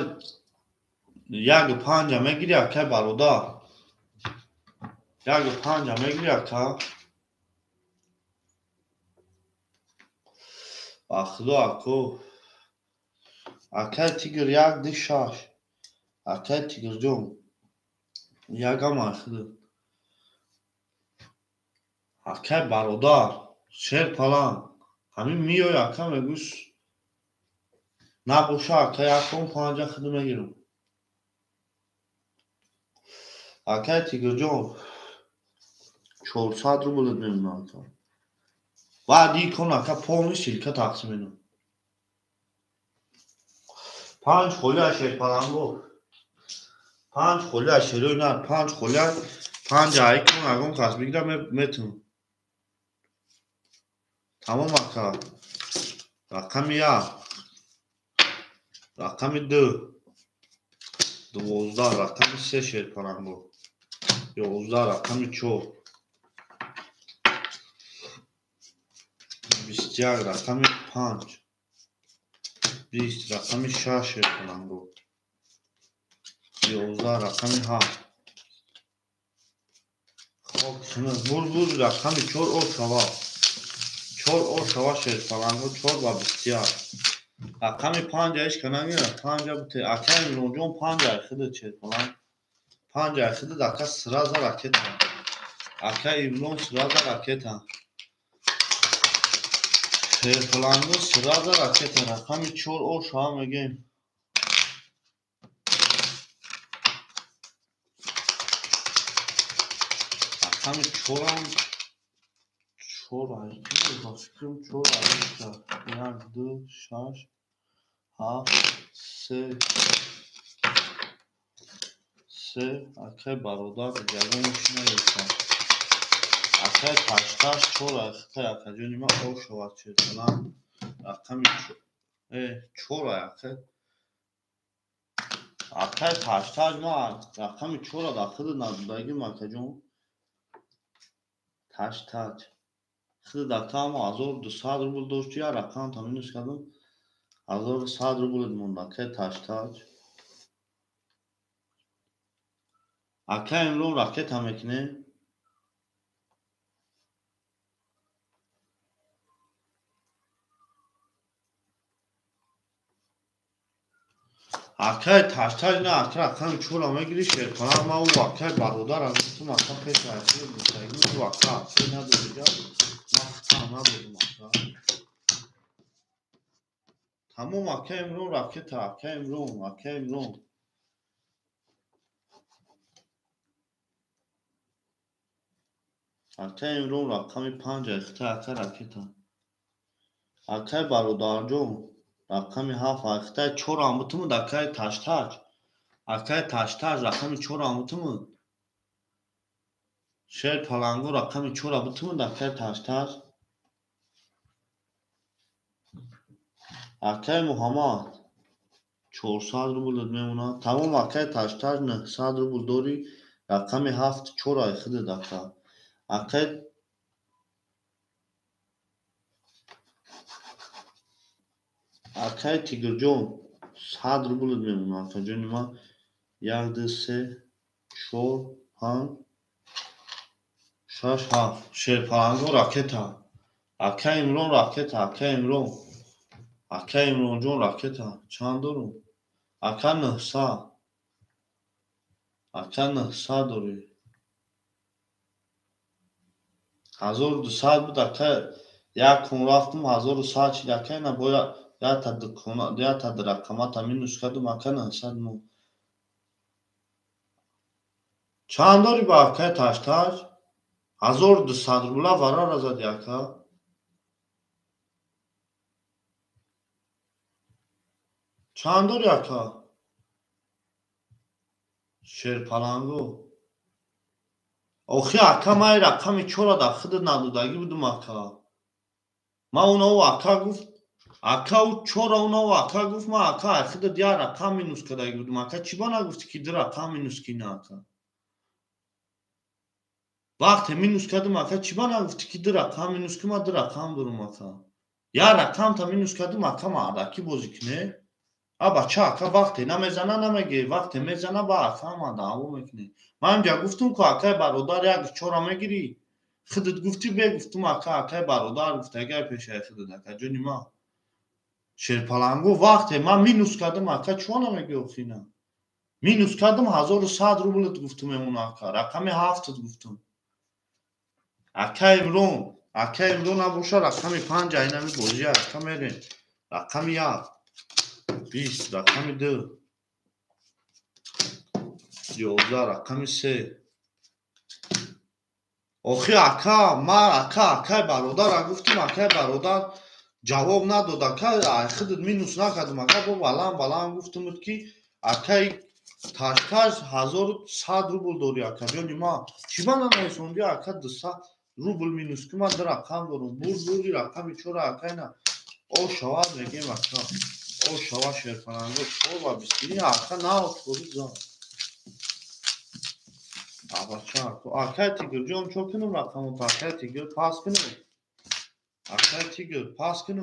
1 5 мегири акай бародар. 1 5 мегири ака. Бахудо ако. Акай Тигр 1 2 6. Акай Тигрҷон ягам айхидад. Акай бародар шерпаланг ҳамин миёй ака мегӯш набоша ака 1 5 хидо мегирам. Акай Тигрҷон 400 рублет меона ака. Баъди кон ака полни силка тақсим менам. 5 холия шерпаланго. 5 холия шерои нар 5 холия 5 айкон агон кас бигирам метавонам. Тамом ака. Рақами 1. Рақами 2. 12 рақами 3 шерпаланго. 11 рақами 4. 21 рақами 5. 20 рақами 6 шерпаланго. 11 рақами 7. Хоб бур рақами 4 шава. 4 шава шерпаланго 4 ва 21. Рақами 5 ешка нагира 5 бute. Акай Имронҷон 5 айхидад шерпаланг. 5 айхидад ака сраза ракета. Акай Имрон сраза ракета. Шерпаланго сраза ракета. Рақами 4 шава мегем. رقم 4 هم 4 که با فکرم 4 1 2 6 7 3 اکه برادر جوان ماشین ایستم اکه تاش 4 اکه جونی ما او شوات چه کنم رقم 4 اکه تاش ما رقم 4 داخل ندادگی ما که جون تاش خود دکترم 1200 روبل داشت یا رقم تامینش کردم 1100 روبل مونده که تاش اکه امرو راکت هم میکنه اکه تاش نه اکه رقم 4 هم میگیری شیر کنم ما او اکه برادر هم تو اکه پیش رایتی بودیم او اکه نداری جا ما نبودیم اکه تمام اکه امرو راکت اکه امرو اکه امرو رقم 5 اخته اکه راکت اکه برادر جو رقم 7 اخته 4 هم بتمود اکه تاش اکه تاش رقم 4 هم بتمود شیر پلنگو رقم 4 هم بتمود اکه تاش اکه محمد 400 روبل میمونه تمام اکه تاش 900 روبل داری رقم 7 4 اخده دکتر اکه تیگر جون 100 روبل میمونه اکه جونی ما 1 2 3 4 5 6 7 شیر پلنگو راکت اکه امرون راکت اکه امرون جون راکت چند دارم اکه 900 داری 1200 بود اکه یک کن رفتم 1100 چید اکه نه باید یا تا در رقمات مینوس کردم اکه 900 مو چند داری با اکه تاش 1200 روبله ورا رزدی اکه چند داری اکه شیر پلنگو آخی اکه ما رقم 4 داخل ندادگی بودم اکه ما اونا و اکه گفت اکه او 4 اونا و اکه گفت ما اکه اخیر دیا رقم مینوس کردگی بودم اکه چی با نگفتی که در رقم مینوس کنی اکه وقتی مینوس کردم اکه چی با نگفتی که در رقم مینوس کنی ما در رقم دارم اکه یا رقم تا مینوس کردم اکه ما عدکی بازی کنه بچه اکه وقتی نمیزنه نمیگه وقتی میزنه با اکه ما دعوا میکنه من اینجا گفتم که اکه برادر یک 4 میگیری خودت گفتی بگفتم اکه برادر گفت اگه پیشه خودت اکه جونی ما شیر پلنگو وقتی من مینوس کردم اکه چون نمیگه اخی نه مینوس کردم 1100 روبلت گفتم امون اکه رقم 7 گفتم اکه امرون نباشه رقم 5 اینمی بازی اکه میرین رقم 1 20 رقم 2 11 رقم 3 آخی اکه ما اکه برادر گفتم اکه برادر جواب نداد اکه خودت مینوس نکردم اکه با بلند گفتم بود که اکه تاش 1100 روبل داری اکه جانی ما چی من نمیسوندی اکه 200 روبل مینوس که من در رقم دارم بوری رقم 4 اکه نه او شواد میگیم اکه او شواد شیر پلنگو 4 و 20 اکه نه توری زاد اکه تیگر جون چو کنم رقم اکه تیگر پاس کنم اکه تیگر پاس کنم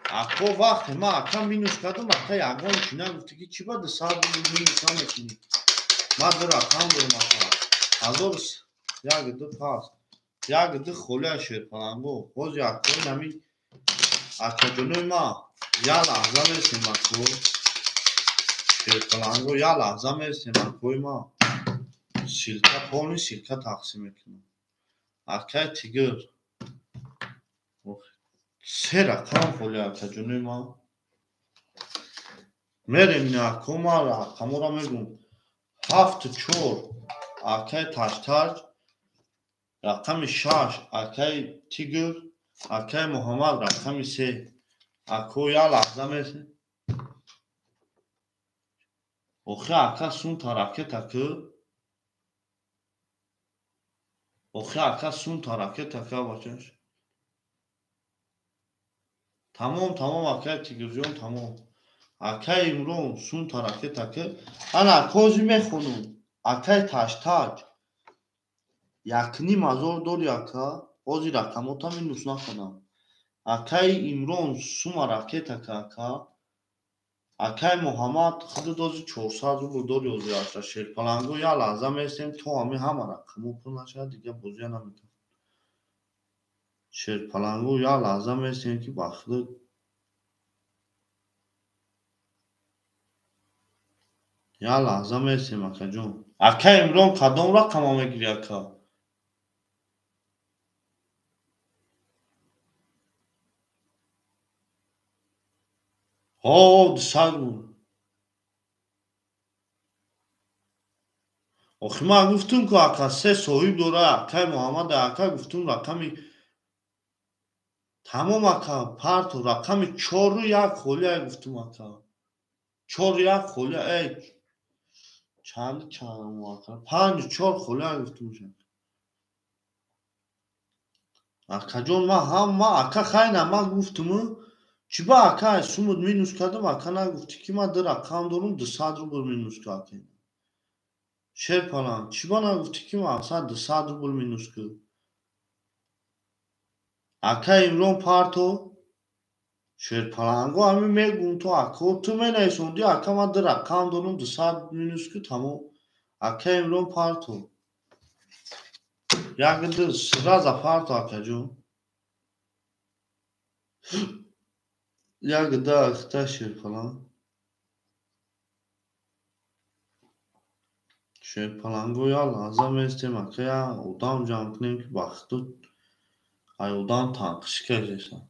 اکه وقت ما اکه مینوس کردم اکه یگان چینه گفتی که چی باید 100 روبل مینوس نمیکنی ما در رقم دارم اکه 1000 یک دو پاس یک دو خوله شیر پلنگو باز اکه نمی اکه جنوی ما یا لحظه میرسیم اکه شیر پلنگو یا لحظه میرسیم اکه ما سیلکه پانی سیلکه تقسیم میکنم اکه تیگر 3 رقم خوله اکه جنوی ما میریم این اکه ما رقم را میگم 7 4 اکه تاش رقم 6 اکای تیگر اکای محمد رقم 3 اکو یا لحظه میشه اوخی اکا سون ترکه تکه اوخی اکا سون ترکه تکه بچش تمام اکای تیگر جون تمام اکای امرون سون ترکه تکه انا اکوزی میخونم اکای تاشتاج یکنی مزار داری اکا بازی رقماتا می نوش نکنم اکای امرون سوم رکه تکه اکا اکای محمد خود دوزی 400 رو داری اوزی اشتا شیرپلنگو یا لحظه میستیم تو همه رقمو پر نشد دیگه بازی نمیتون شیرپلنگو یا لحظه میستیم که بخده یا لحظه میستیم اکا جون اکای امرون کدام رقم ها میگیری اکا دسال بود آخی ما گفتم که اکا 3 صاحب داره اکای محمد اکا گفتم رقمی تمام اکا پارتو رقمی 4 رو یک خولیه گفتم اکا 4 رو یک خولیه ای چند اکا 5 4 خولیه گفتم شد اکا جون ما اکا خیلی ما گفتم چی با اکا سومد مینوس کردم اکا نگفتی که ما در اکام دارم 200 روبل مینوس کردم شیر پلان چی با نگفتی که ما اصلا 200 روبل مینوس کردم اکا امرون پارتو شیرپلنگو همه میگون تو اکا تو می نیسوندی اکا ما در اکام دارم 200 مینوس که تمام اکا امرون پارتو یک ده سرازا پارتو اکا جون یک ده اختا شیرپلنگو یا لازم استیم اکا یا اودام جمع کنیم که بختو ای اودام تنقش کردیسن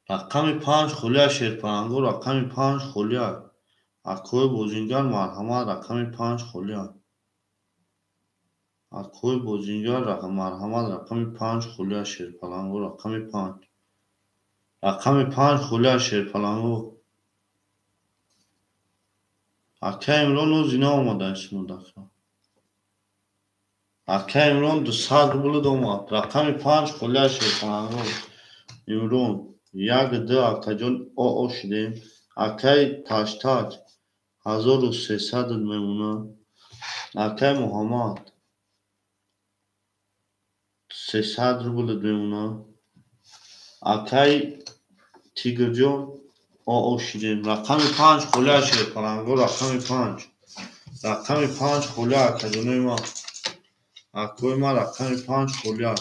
رقم 5 خلیه شیرپلنگو رقم 5 خلیه اکوی بوزینگر مرحمت رقم 5 خلیه اکوی بوزینگر رقم مرحمت رقم 5 خلیه شیرپلنگو رقم 5 رقم 5 خلیه شیرپلنگو اکا امرون او زینا اومده اسمو دکتر اکا امرون 200 روبل دومد رقم 5 خلیه شیرپلنگو امرون یک ده اکا جون او شدیم اکای تاشتاج 1300 میمونه اکای محمد 300 روبل میمونه اکای تیگر جون او شدیم رقم 5 خلیه شیرپلنگو رقم 5 رقم 5 خلیه اکا جونای ما اکوی ما رقم 5 خلیه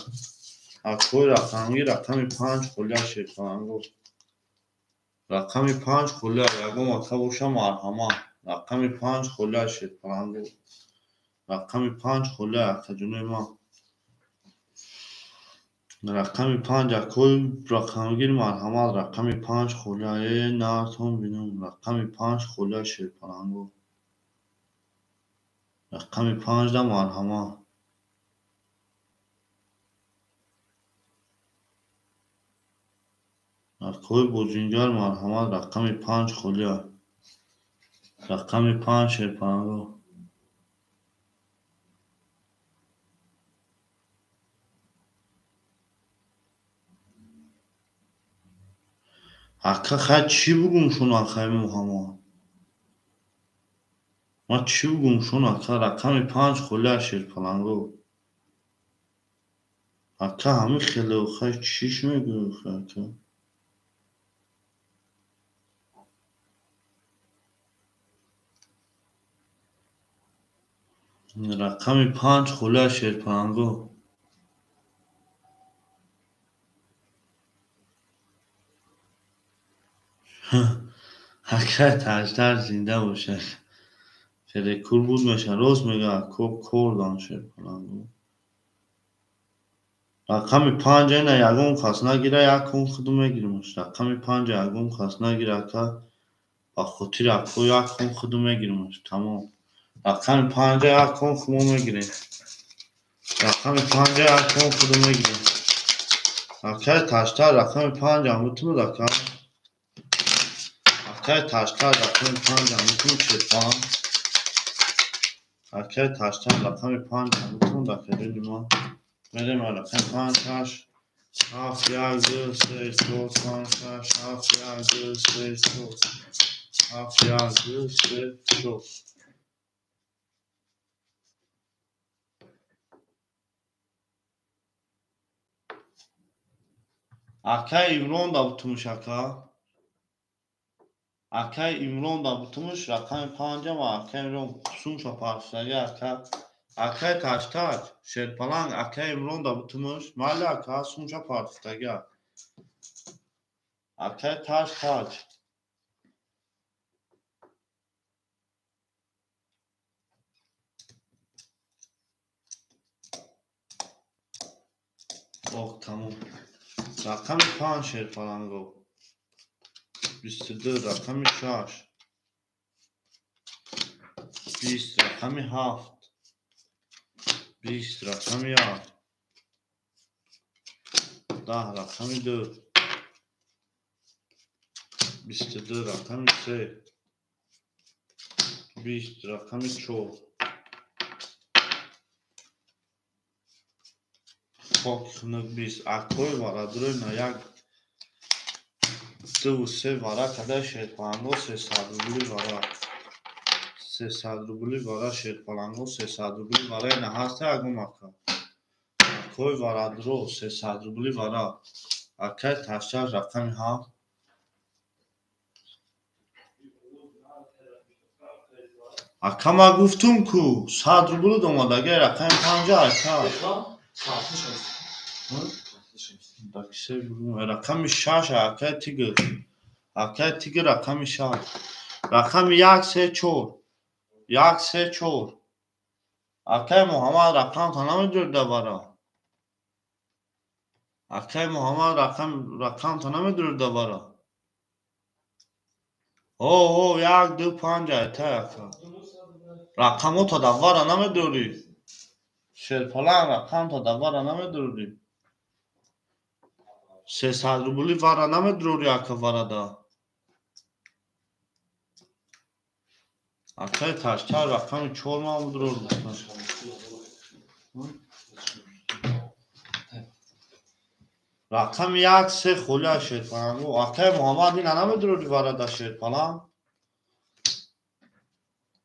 اکوی رقمی رقم 5 خلیه شیرپلنگو رقم 5 خلیه یکم اکا باشه مرحمت رقم 5 خلیه شیرپلنگو رقم 5 خلیه اکا جونای ما رقم 5 اکوی رقمگیر مرحمت رقم 5 خلیه نارتون بینم رقم 5 خلیه شیرپلنگو رقم 5 ده مرحمت اکوی بوزینگر مرحمت رقم 5 خلیه رقم 5 شیرپلنگو اکا خیلی چی بگم شون اکای محمد ما چی بگم شون اکا رقم 5 خلیه شیرپلنگو اکا همه خیلی و خیلی چیش میگه اکا رقم 5 خلیه شیرپلنگو اکا تاجدار زنده باشه خیلی کور بود میشه روز میگه اکا کردان شیرپلنگو رقم 5 اینه یکم کس نگیره یکم خودو میگیریمش رقم 5 یکم کس نگیره اکا با خاطر اکو یک کن خودو میگیرمش تمام. رقم 5 یک کن خودو میگیریم. رقم 5 یک کن خودو میگیریم. اکای تاشتر رقم 5 هم بتونو دکا. اکای تاشتر رقم 5 هم بتونو چیپان. اکای تاشتر رقم 5 هم بتونو دکا دیما. میریم رقم 5 تاش. هفت یک دو سه چهار پنج شش هفت یک دو سه چهار هفت یک دو سه چهار. اکای ایمران دا بتونش اکا. اکای ایمران دا بتونش رقم 5 و اکای ایمران قسم شو پارسایی اکا. اکای تاش تاج شیرپلنگ اکای ایمران دا بتونش مالی اکا سم شو پارسایی اکای تاش تاج. اوه تمام. رقم 5 شیرپلنگو 22 رقم 6 20 رقم 7 20 رقم 8 10 رقم 2 22 رقم 3 20 رقم 4 پاک خنک 20 اکوی وارا دروی نا یک دو سه وارا کده شیرپلنگو 300 روبلی وارا 300 روبلی وارا شیرپلنگو 300 روبلی وارا نه هسته اگم اکا اکوی وارا درو 300 روبلی وارا اکای تاشتر رقم 7 اکا ما گفتم کو 100 روبلی دومادگه رقم 5 اکا داکسه رقم 6 اکای تیگر اکای تیگر رقم 6 رقم 1 3 4 1 3 4 اکای محمد رقم تا نمیدور دوباره اکای محمد رقم تا نمیدور دوباره اوه 1 2 5 ایتا اکا رقمو تا دوباره نمیدوری شیرپلنگ رقم تا دوباره نمیدوری 300 روبلی وارا نمیدوری اکا وارا دا اکای تاشتر رقم 4 ما بدرور بکنم رقم 1 3 خولیا شیرپلنگو اکای محمد این نمیدوری وارا دا شیرپلنگ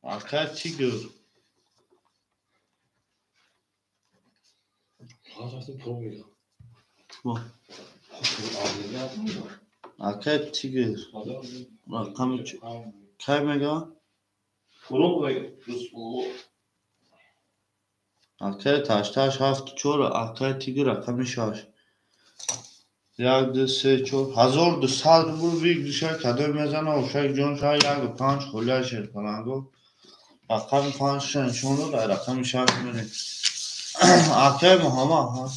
اکای تیگر اکای تیگر رقم کی میگه اکای تاشتاش 7 4 اکای تیگر رقم 6 1 2 3 4 1200 روبل بیگشه کده میزنه و شای جون شای 1 و 5 خولیا شیرپلنگو رقم 5 نشون در رقم 6 میریم اکای محمد ها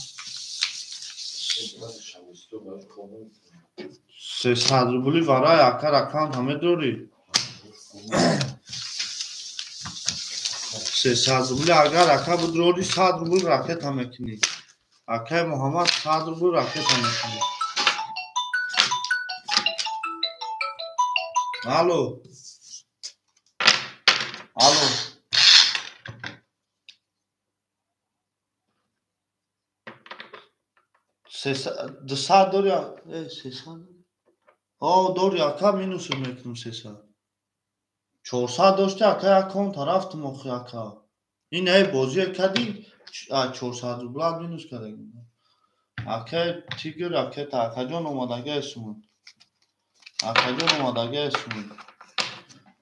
300 روبلی وارای اکا رقم همه دوری 300 روبلی اگر اکا بدروری 100 روبل راکت همه کنی اکای محمد 100 روبل راکت همه کنی الو الو 200 دوری 300 آه دوری اکا مینوس میکنم 300 400 داشته اکا اکاونت رفتم اخی اکا این ای بازی کدی 400 روبل مینوس کرده اکای تیگر اکای تا اکا جان اومدگه اسمون اکا جان اومدگه اسمون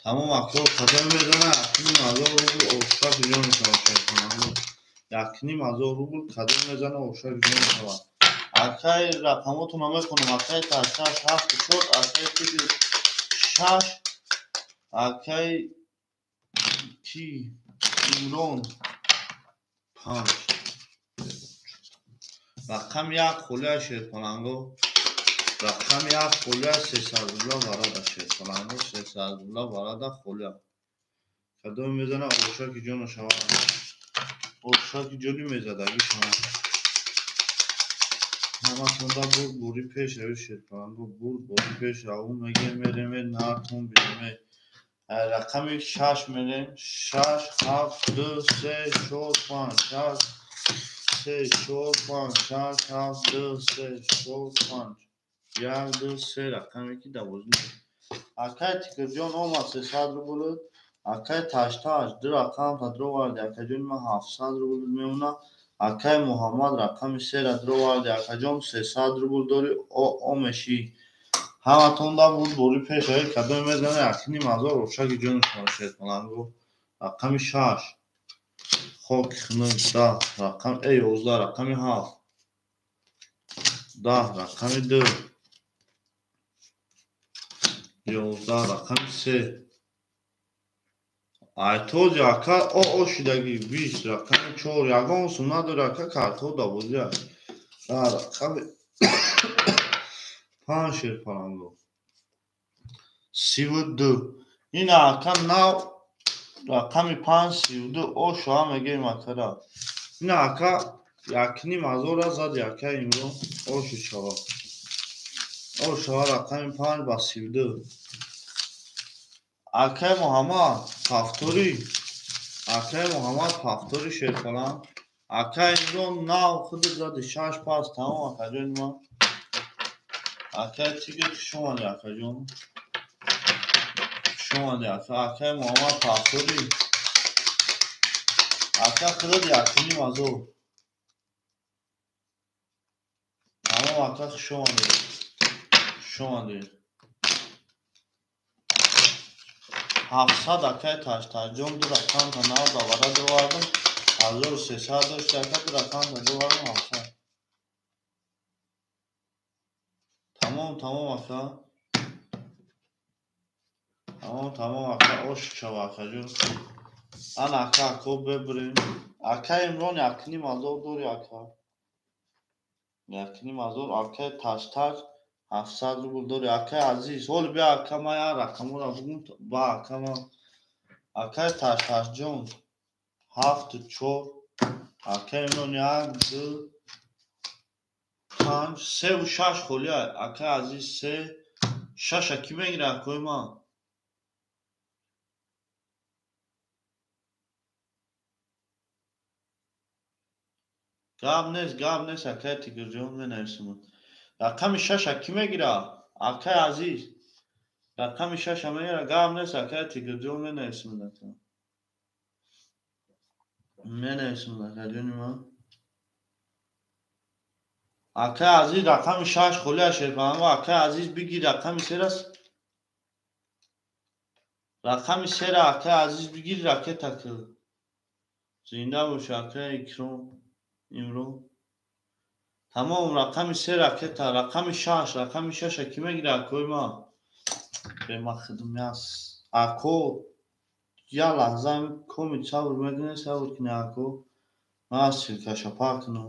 تمام اکا قدم میزنه اکنیم 1000 روبل اوشتاک جان شما یکنیم 1000 روبل قدم میزنه اوشتاک جان شما اکای رقماتون همه کنم اکای تاشتاش 7 4 اکای تیگر 6 اکای کی ایمران 5 رقم 1 خولیا شیرپلنگو رقم یک خولیا 300 دلار وارد شد فلانگو 300 دلار وارد خولیا کدوم میزنه اوشاکی جونو شما اوشاکی جونی میزد اگه شما همه بود بوری پیش روی شد فلانگو بود بوری پیش رو میگه میریم نارتون بیرمه رقم 6 میریم 6 7 2 3 4 5 6 3 4 5 6 7 2 3 4 5 1 2 3 رقم یکی 12 اکای تیکر جان اومد 300 رو بود اکای تاشتاش در رقم تا درو وارد اکای جان ما 700 رو بود میمونه اکای محمد رقم 3 را درو وارد اکای جان 300 رو بود داری او مشی همه تون دا بود بوری پیش های کدوم میزنه اکنی مزار روشاکی جان شما شد ملنگو رقم 6 خوک خنوی 10 رقم 11 رقم 7 10 رقم 2 11 رقم 3 айто яка ошидагӣ 20 рақами 4 ягон сум надора ка картҳо 12 рақами 5 ширпаранго 32 ин ака нав рақами 5 32 ошу ҳамагем акара ин ака якним ҳазора зад яка имро ошу шава рақами 5 ба 32 акай муҳаммад пафтори акай муҳаммад пафтори шерфалан акай имрон нав худи зади 6 пас тамом акаҷон ма акай тигр шумали акаҷон шумали акай муҳаммад пафтори акай худи якним азор тамом акай шумали 700 акай таштаҷон ду рақам та нав давара дувардим 1300 дошти акай ду рақам та дувардим 700 тамом ака тамом ака ошик шава акаҷон ан ака ако бебирем акай имрон якним азор дори ака якним азор акай таштаҷ 700 рубл дори акай азиз ҳол бия ака ма як рақамора бугум ба ака ма акай таштаҷон 7 4 акай имрон 1 2 5 3 6 холия акай азиз 3 6 ки мегира акои ма гап нест акай тигрҷон менависам рақами 6 ки мегира акай азиз рақами 6 мегира гап нест акай тигрҷон менависам акаҷони ма акай азиз рақами 6 холия шерпаранго акай азиз бигир рақами 3 раст рақами 3 ра акай азиз бигир ракета кӣ зинда бош акай икром имро тамом рақами 3 ракета рақами 6 ки мегира акои ма бема хидмат ако я лаҳза коми сабр мекунед сабр кунед ако ман силкаша пакну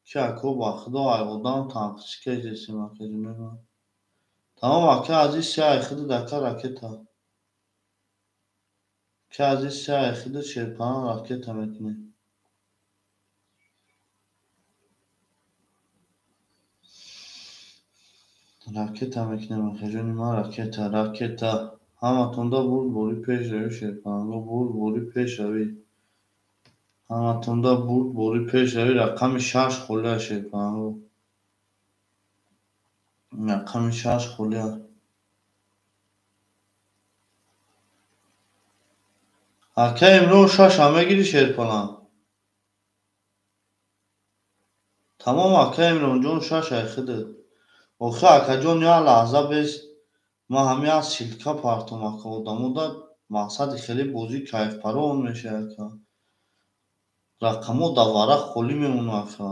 ки ако ба худо айводан танқичи кезесим акаҷони ма тамом акай азиз се айхиди дака ракета ки азиз се айхиди шерпаран ракета мекунед ракета мекунем акаҷони ма ракета ҳаматонда бурд бори пеш равӣ шерпаранго бурд бори пеш равӣ ҳаматонда бурд бори пеш равӣ рақами 6 холия шерпаранго рақами 6 холия акай имрон 6 мегири шерпалан тамом акай имронҷон 6 айхиди охир акаҷон як лаҳза бест ман ҳам як силка партом ака одамода мақсади хеле бозӣ кайфпароон мешавад ака рақамо дар варақ холӣ мемонад ака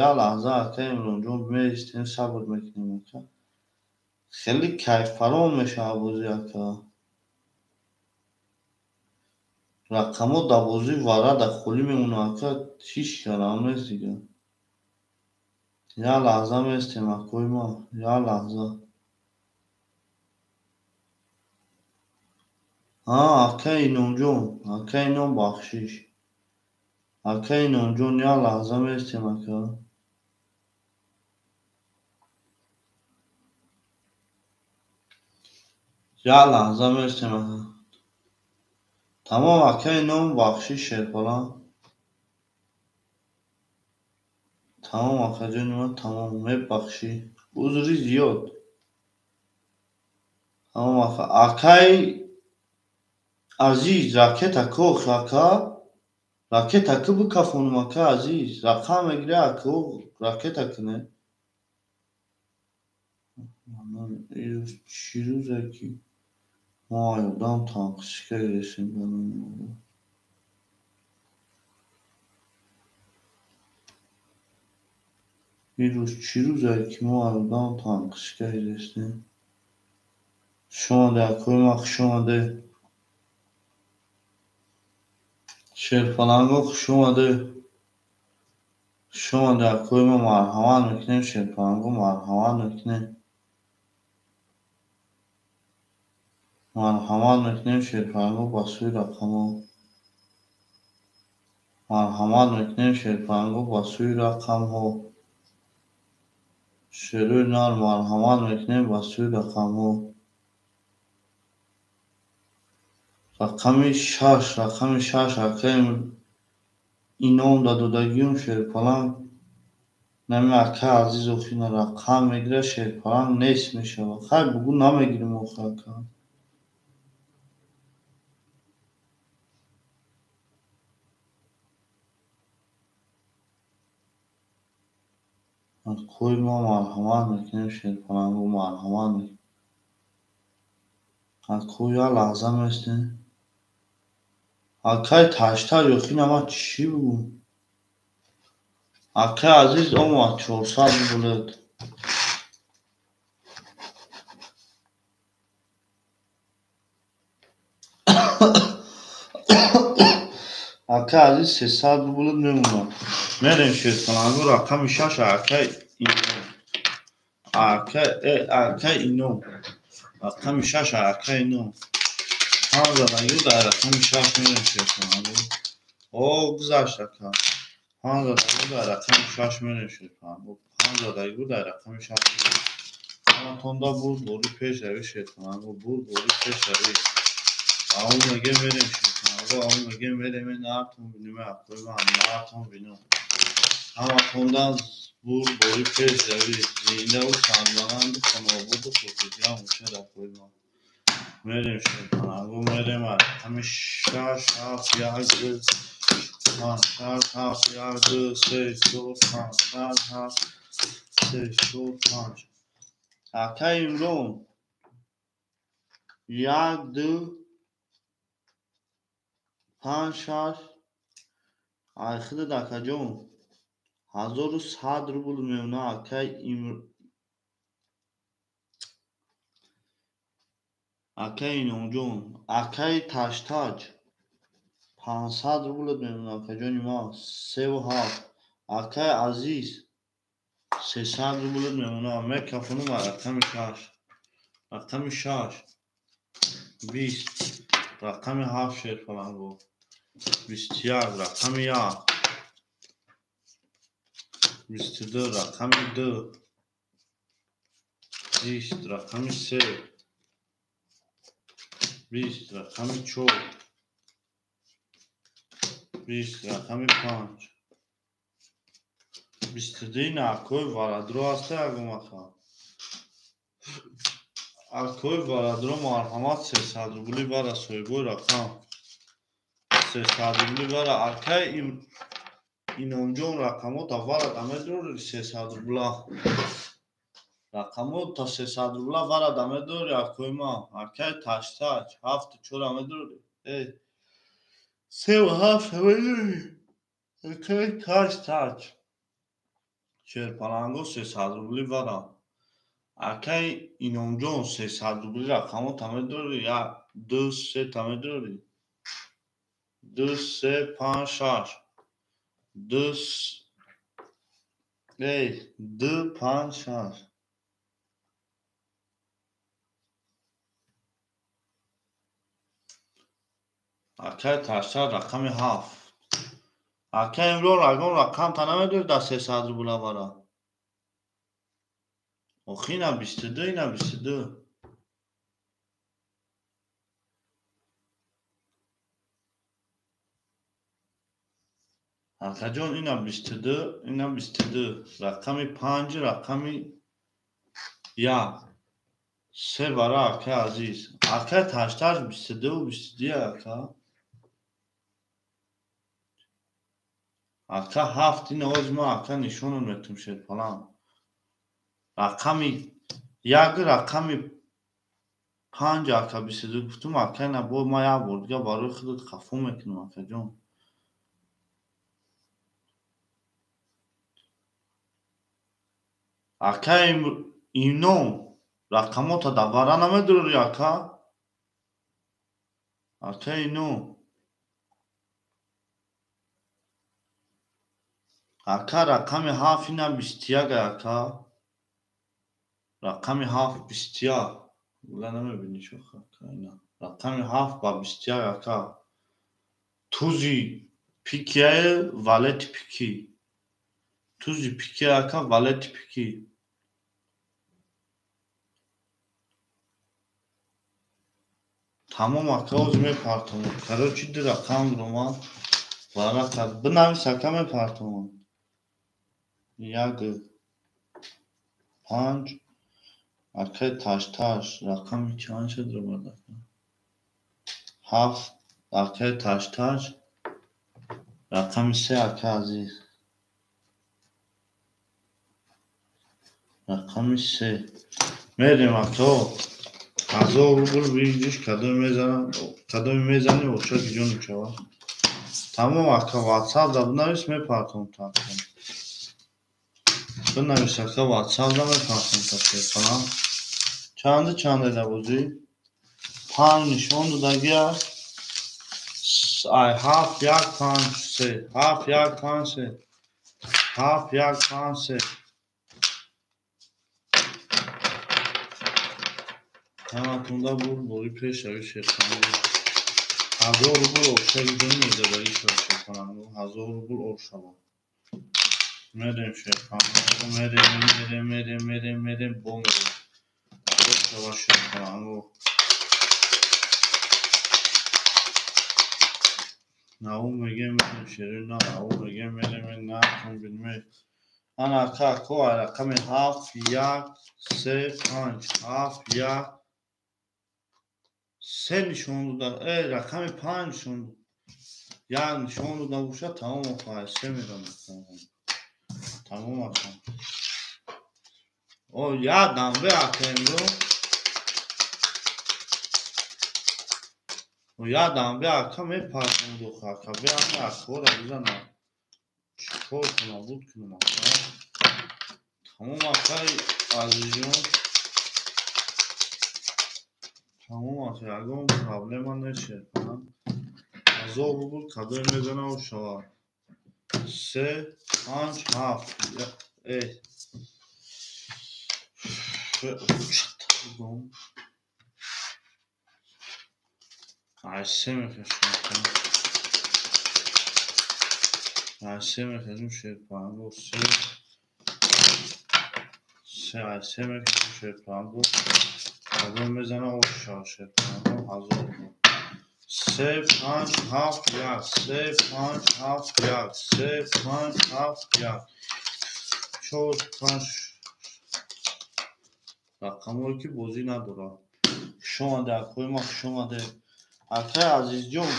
як лаҳза акай имронҷон меистем сабр мекунем ака хеле кайфпароон мешавад бозӣ ака рақамо дар бозӣ варақ дар холӣ мемонад ака ҳеч карам нест дига یا لحظه میستیم اکوی ما یا لحظه اکه اینون جون اکه اینون بخشیش اکه اینون جون یا لحظه میستیم اکه یا لحظه میستیم اکه تمام اکه اینون بخشیش شیرپلا تمام اکه جون من تمام میبخشی بزرگی زیاد تمام اکه عزیز راکت اکو خاکا راکت اکو بکفونم اکه عزیز رقم میگیره اکو راکت اکنه چی روزه کی ما یادم تانقشکه رسیم بانم چی روزه کی ما یادم تانقشکه رسیم شما ده اکوی ما شما ده شیرپلنگو شما ده شما ده اکوی ما مرحمان میکنیم شیرپلنگو مرحمان میکنیم مرحمان میکنیم شیرپلنگو باسوی رقمو مرحمان میکنیم شیرپلنگو باسوی رقم ها شروع نار مرحمان میکنیم باسوی رقم ها رقم شش اکه اینام دادگیم شیرپلنگ نمی اکه عزیز و خیلی رقم میگیره شیرپلنگ نیست میشه خیلی بگو نمیگیریم اخه اکه اکوی ما مرحمان میکنیم شیرپلنگو مرحمان میکنیم اکوی یا لحظه میستیم اکه تشتر یخی نما چی بگو اکه عزیز اومد 400 بولد اکه عزیز 300 بولد میمونه میریم شیرپلنگو رقم شش اکه اینو رقم شش اکه اینو هم زدگی در رقم شش میریم شیرپلنگو گذشت اکه هم زدگی در رقم شش میریم شیرپلنگو هم زدگی در رقم شش میریم اما توندا بود بوری پیش روی شیرپلنگو بود بوری پیش روی اون میگه میریم شیرپلنگو اون میگه میریم نرتون بینیم اکوی من نرتون بینیم اما توندا بود بوری پیش روی زینده و سندانند کنه بود و خودی هم میشه اکوی من میریم شیرپلنگو میریم همه شش هفت یک دو پنج شش هفت یک دو سه چهار پنج شش هفت سه چهار پنج اکه امرون یک دو پنج شش айхида дакаҷон 1100 рубл меона акаи инонҷон акаи таштаҷ 500 рублат меона акаҷони ма 37 акаи азиз 300 рублат меона мекафонум рақами 6 рақами 6 20 рақами 7 шерпаланго 21 рақами 1 22 рақами 2 20 рақами 3 20 рақами 4 20 рақами 5 22 акои варадро аста ягумаха акои варадро марҳамат 300 рубли бара соҳибои рақам 300 рубли бара акаи иномҷон рақамота варада медорӣ 300 рубла рақамота 300 рубла варада медорӣ акои ма акаи таштаҷ 74 медорӣ 37 медорӣ акаи таштаҷ шерпаланго 300 рубли бара акаи иномҷон 300 рубли рақамота медорӣ 1 2 3 та медорӣ 2 3 5 6 2 ای دو پنج شش اکه تاشتار رقم 7 اکه امرو رقم تا نمیدونی در 300 رو بولا برا اخی اینا 22 اینا 22 اکه جون اینا 22 اینا 22 رقم 5 رقم یا سه برا اکه عزیز اکه تاشتار 22 و 22 اکه اکه 7 این آز ما اکه نشونم میتونم شد پلان رقمی یک رقمی 5 اکه 22 گفتم اکه نبود ما یا بردگه برای خودت خفو میکنم اکه جون اکه اینو رقمات دوباره نمیدونی اکه اکه اینو اکه رقم 7 اینا 21 اکه رقم 7 21 بولا نمیبینی شو اکه اینا رقم 7 با 21 اکه توزی پیکیه والت پیکی توزی پیکی اکه والت پیکی تمام اکه اوز میپرتم کرو چی دی رقم رو ما برا کرد بنویس اکه میپرتم یک 5 اکه تاش رقمی چند شد رو برده 7 اکه تاش رقمی 3 اکه عزیز رقمی 3 میریم اکه 1000 روبل بیجوش کدوم میزنی و چه جون شود تمام اکه واتساپ دا بنویس میپرتم تا بنویس اکه واتساپ دا میپرتم تا کنم چنده دا بودی 5 نشون دادگی I have یک 5 3 have یک 5 3 have یک 5 3 همه تونده بود بوری پیش روی شیطانی 1000 روبل اوشتر جون میده بایی شد کنم 1000 روبل اوشتر میریم شیطانی میریم بو میریم اوشتر شد کنم نه میگه میریم شیرین نه او میگه میریم نه کن بینیم انا اکه رقم 7 یک 3 5 7 یک 3 نشون داد ای رقم 5 نشون یک نشون دادم باشه تمام خواهد 3 میدم تمام اکه او یادم به اکه امرو او یادم به اکه میپرسم دو اکه به همه اکه را بزنم چکار کنم بود کنم اکه تمام اکه عزیزیون تمام اکه اگه اون پرابلم نشه 1000 روبل کدوم میزنم و شوار 3 5 7 ای ay 3 میکشم شیر پانگو 3 میکشم شیر پانگو کدوم میزنم و شیر پانگو 1000 روبل 3 5 7 یک 3 5 7 یک 3 5 7 یک 4 5 رقمایی که بازی نداره شما در کوی ما شما در اکه عزیز جون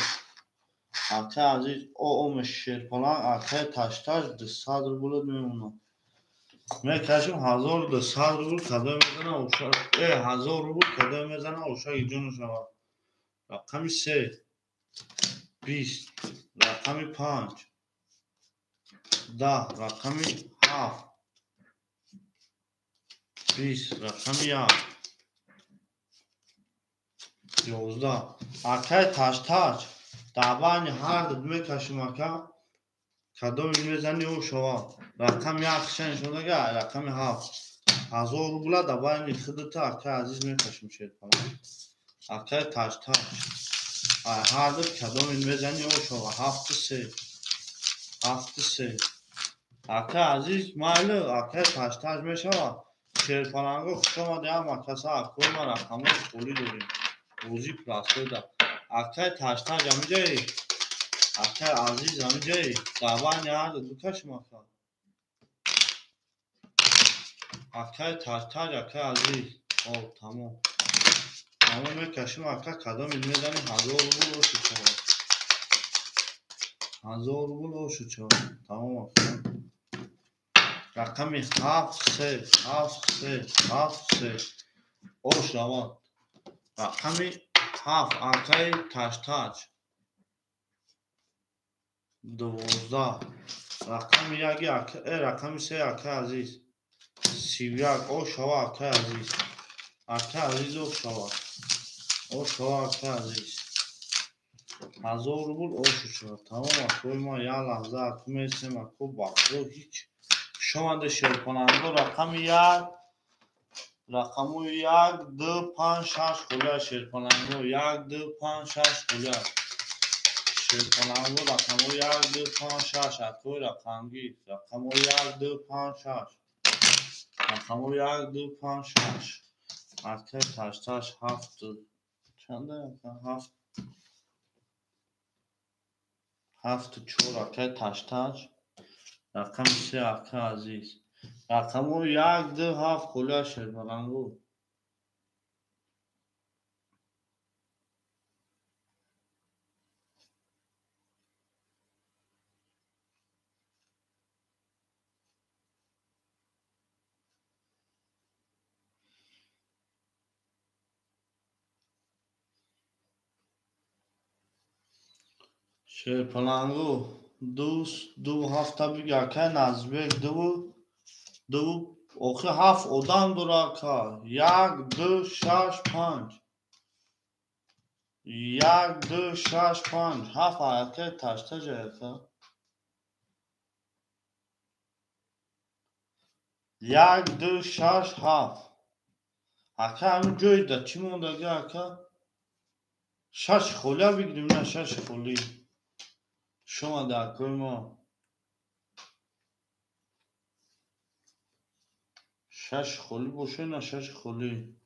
اکه عزیز او شیرپلان اکه تاشتاش 200 روبل میمونه میکشم 1200 روبل کدوم میزنه اوشا ای 1000 روبل کدوم میزنه اوشا جون شما رقم 3 20 رقم 5 10 رقم 7 20 رقم 1 11 اکه تاشتاش دابانی هر دو میکشم اکه کدام میزنی او شما رقم یخشن شده گه رقم 7 1000 روبله در بین خودت اکه عزیز میکشم شیر کنم اکه تاج هر دو کدام میزنی او شما 7-3 7-3 اکه عزیز مایلو اکه تاج میشود شیر کنم خوش آمده اما کسا اکوی ما رقم خولی داریم روزی پلاسو دا اکه تاج همه جایی اکه عزیز همه جایی در بین هر دو کشم اکه تاج اکه عزیز او تمام میکشم اکه کدام میزنی 1000 روبل او شد 1000 روبل او شد تمام اکه رقم 7-3 7-3 7-3 او شد رقم 7 اکه تاج 12 رقم 1 اکه رقم 3 اکه عزیز 31 او شد اکه عزیز او شد اکه عزیز 1000 روبل او شد تمام اکه ما یک لحظه اکه میسیم اکه باقی هیچ شما ده شیر کننده رقم 1 رقم 1 2 5 6 خلیه شیر کننده 1 2 5 6 خلیه شیر کننده رقم 1 2 5 6 اکه رقم گیر رقم 1 2 5 6 رقم 1 2 5 6 اکه تاج 7 چنده 7 4 اکه تاج رقم 3 اکه عزیز رقم 1 2 7 خلیه شیر کننده شیر کننده دو هفته بگه اکه نزبیک دو اوخی 7 ادام داره اکه 1 2 6 5 1 2 6 5 7 اکه تاج اکه 1 2 6 7 اکه همین جوی ده چی مونده گه اکه 6 خلیه بگیریم نه 6 خلی شما ده اکه ما 6 خلی باشه نه 6 خلی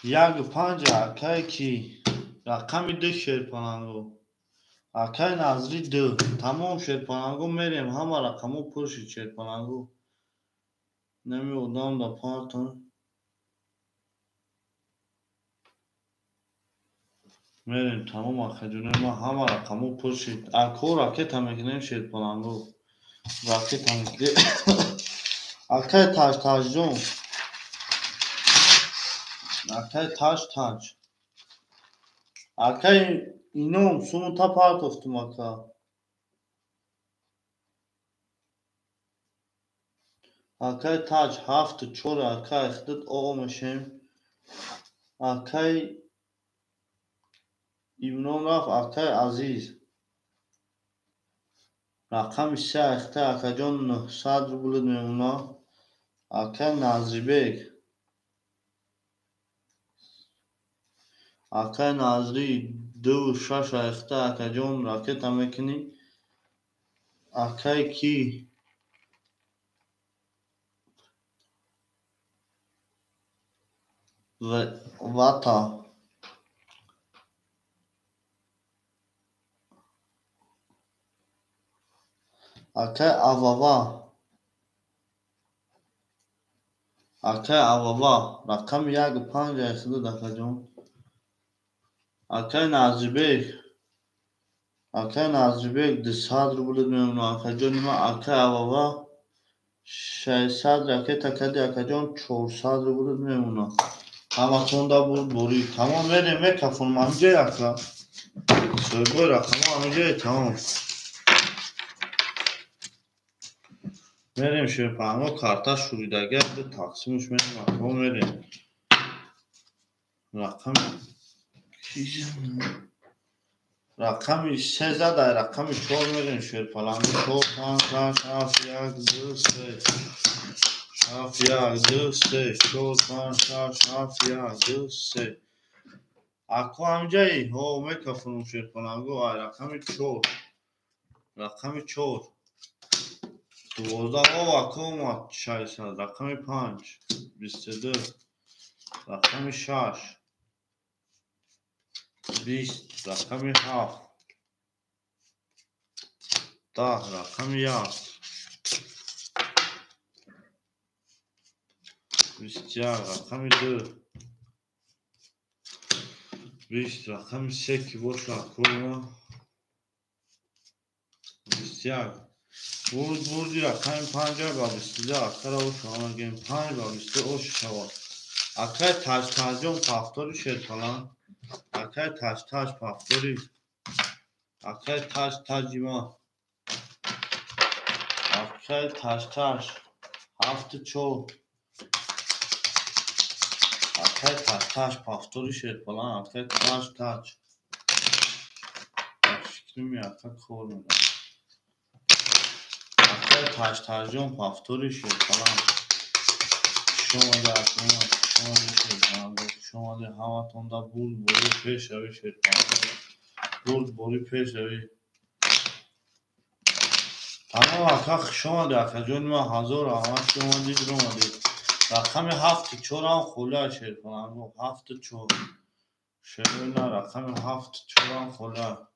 1 5 اکه کی رقم 2 شیر کننده اکه نظری 2 تمام شیر کننده میریم همه رقمو پرشید شیر کننده نمی ادام دا پارتون میریم تمام اکه جونه ما همه رقمو پرشید اکو راکت هم میکنیم شیر کننده راکت هم میکنیم اکه تاج جون اکه تاج اکه اینو سومو تا پارت افتم اکه تاج 7 4 اکه اخدت آقا میشیم اکه ایمنون رفت اکه عزیز رقم 3 اخته اکه جان 900 روبل میمونه اکه نظری بیگ اکه نظری 2 6 اخته اکه جان راکت هم میکنی اکه کی وطا اکه اووا رقم 1 5 اخده اکه جان اکه نظری بیگ 200 روبل میمونه اکه جان ما اکه اووا 600 راکت اکه جان 400 روبل میمونه همه تونده بود بوری تمام میریم میکفون همجه اکه سوگوی رقم همجه تمام میریم شیرپناه کارتا شوریدگه به تقسیمش میریم اکه میریم رقم رقمی 3 زده رقمی 4 میرین شیر پلنگو 4 5 6 7 1 2 3 7 1 2 3 4 5 6 7 1 2 3 اکو همجایی ها میکفونم شیر پلنگو رقمی 4 رقمی 4 12 اکو اومد 600 رقمی 5 22 رقمی 6 20 رقمی 7 10 رقمی 1 21 رقمی 2 20 رقمی 3 کی boş اکو 21 vurdu rakam 5 babisinde akara o şu an game 5 babiste o şava akara taş faktori şey falan akara taş faktori akara taş cima akara taş hafta çoğu akara taş faktori şey falan akara taş fikrim ya akara kornum taş tarcım pafturi şey falan şoma da havatonda bul boyu peş abi şey bul boyu peş abi tamam akak şoma da akacun ma hazır ama şoma did romadi rakami hafta çoran khola şey falan bu hafta çor şeyler rakami hafta çoran khola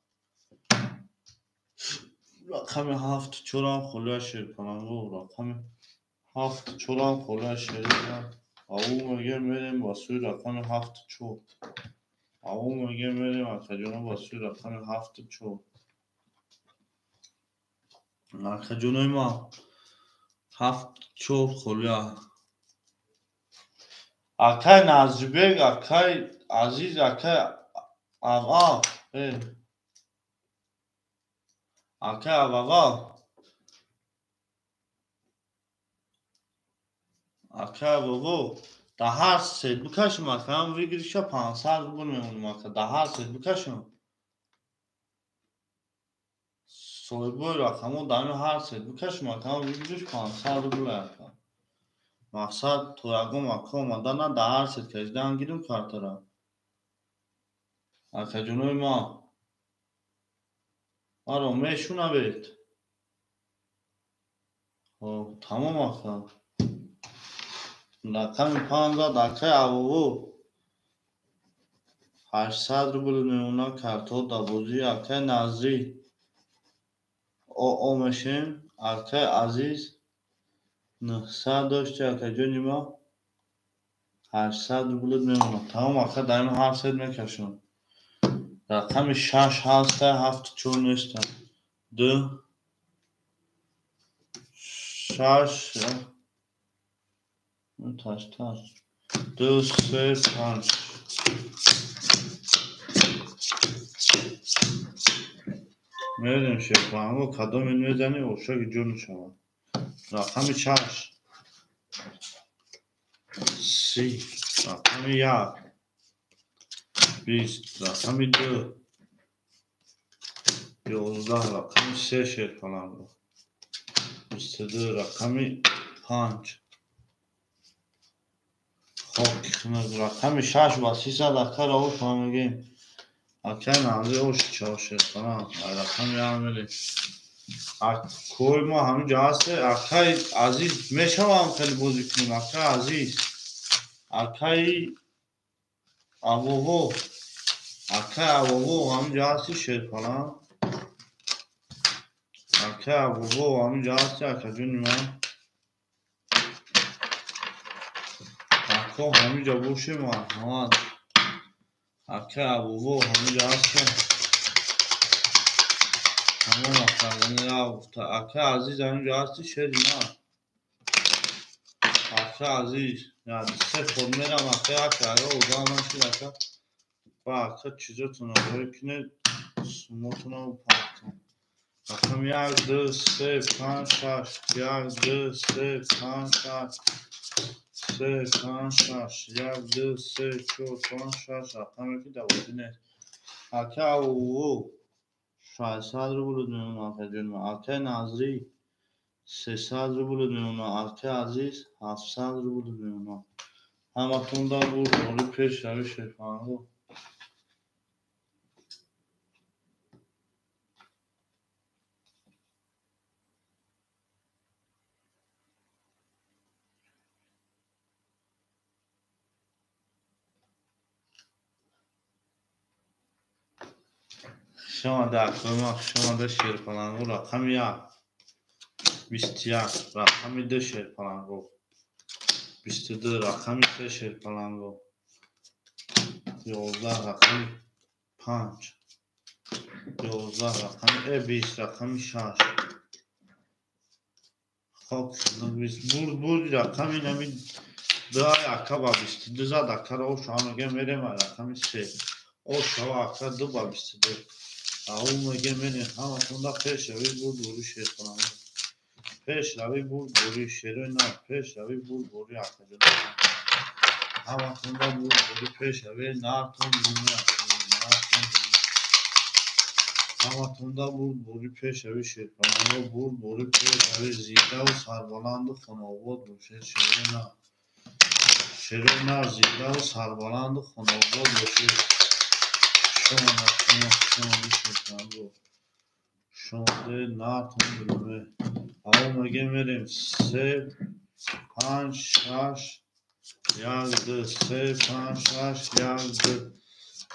rakami hafta çoran khola şey falan bu rakami هفت چوران خورده شده او مگه میریم با سوی رقم 7 چور او مگه میریم ارخجونه با سوی رقم 7 چور ارخجونه ما 7 چور خورده اکای نزدیک اکای عزیز اکای آقا اکای آقا اکای بابا ده هر سید بکشم اکایم ویگریشا 500 بونیم اکا ده هر سید بکشم soyboy rakamı dami her sed bikash makam vijdush 500 rubl aka maqsad toyagum akoma dana da her sed kajdan gidim kartara aka junoy ma aro meshuna bet o tamam aka rakam 500 aka avu 800 rubl meuna karto da bozi aka nazri o meshin aka aziz 900 داشته aka juni ma 800 rubl meuna tamam aka daim her sed mekasham رقم 6 هست 7 4 نیست 2 6 taş 2 3 5 میدونم شیخ و کدام این میزنی اوشا که جون شما رقم 6 30 رقم 1 20 رقم 2 11 رقم 3 شیخ falan 22 رقم 5 خب رقم 6 و 300 اکر آور فهمگیم اکر نمزه اوش چاشه کنم رقم یعملی کوی ما همین جا هسته اکر عزیز میشه هم خیلی بازی کنیم اکر عزیز اکر ابوهو اکر ابوهو همین جا هستی شیر کنم اکر ابوهو همین جا هستی اکر جونی من اکر همین جا بوشی ما همه اکر ابوهو همین جا هستی همون اکر یا اکر عزیز همین جا هستی شیر ما اکر عزیز yani sıfır ama akara o zaman şurada bak çizotuna böyle smutuna parto akım yardı se panşaş yardı se panşaş سه پنج شش یک دو سه چهار پنج شش رقمی که دوازده اکه او 600 رو بلد میمونه اکه جنم اکه نظری 300 رو بلد میمونه اکه عزیز 700 رو بلد میمونه همه تون در بود ولی پیش روی شیفانگو شما در کلمه شما در شیفانگو رقم یک 21 رقم دو شیفانگو 22 رقم سه شیفانگو 11 رقم 5 11 رقم 20 رقم 6 خب بود رقمی نمی دای اکا با 22 زد اکا رو شما میگه میریم رقم 3 او شما اکا دو با 22 او میگه میریم همه تونده پیش روی بود بوری شیر کنم پیش روی بود بوری شیر نه پیش روی بود بوری اکا جدا همه تونده بود بوری پیش روی نارتون بوری همه تونده بود بوری پیش روی شیر کنم بود بوری پیش روی زیده و سربلند و خانواد باشه شیر نه شیر نه زیده و سربلند و خانواد باشه شما ناتون بلومه او مگه میریم 3 5 6 یک دو 3 5 6 یک دو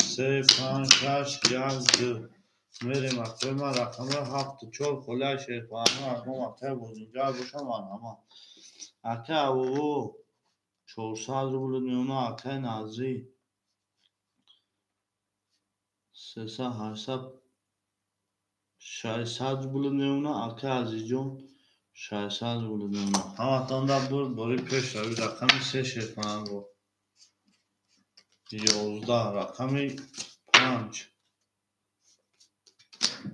3 5 6 یک دو میریم اکوی من رقم 7 4 خله شیرپانه اکوم اکه بودینجا باشم آنما اکه او 400 رو بلد میونه اکه نازی 300 800 600 بلد میونه اکه عزیزون 600 بلد میونه همه تانده بود باری پیش روی رقم 3 شیرپانه رو 11 رقم 5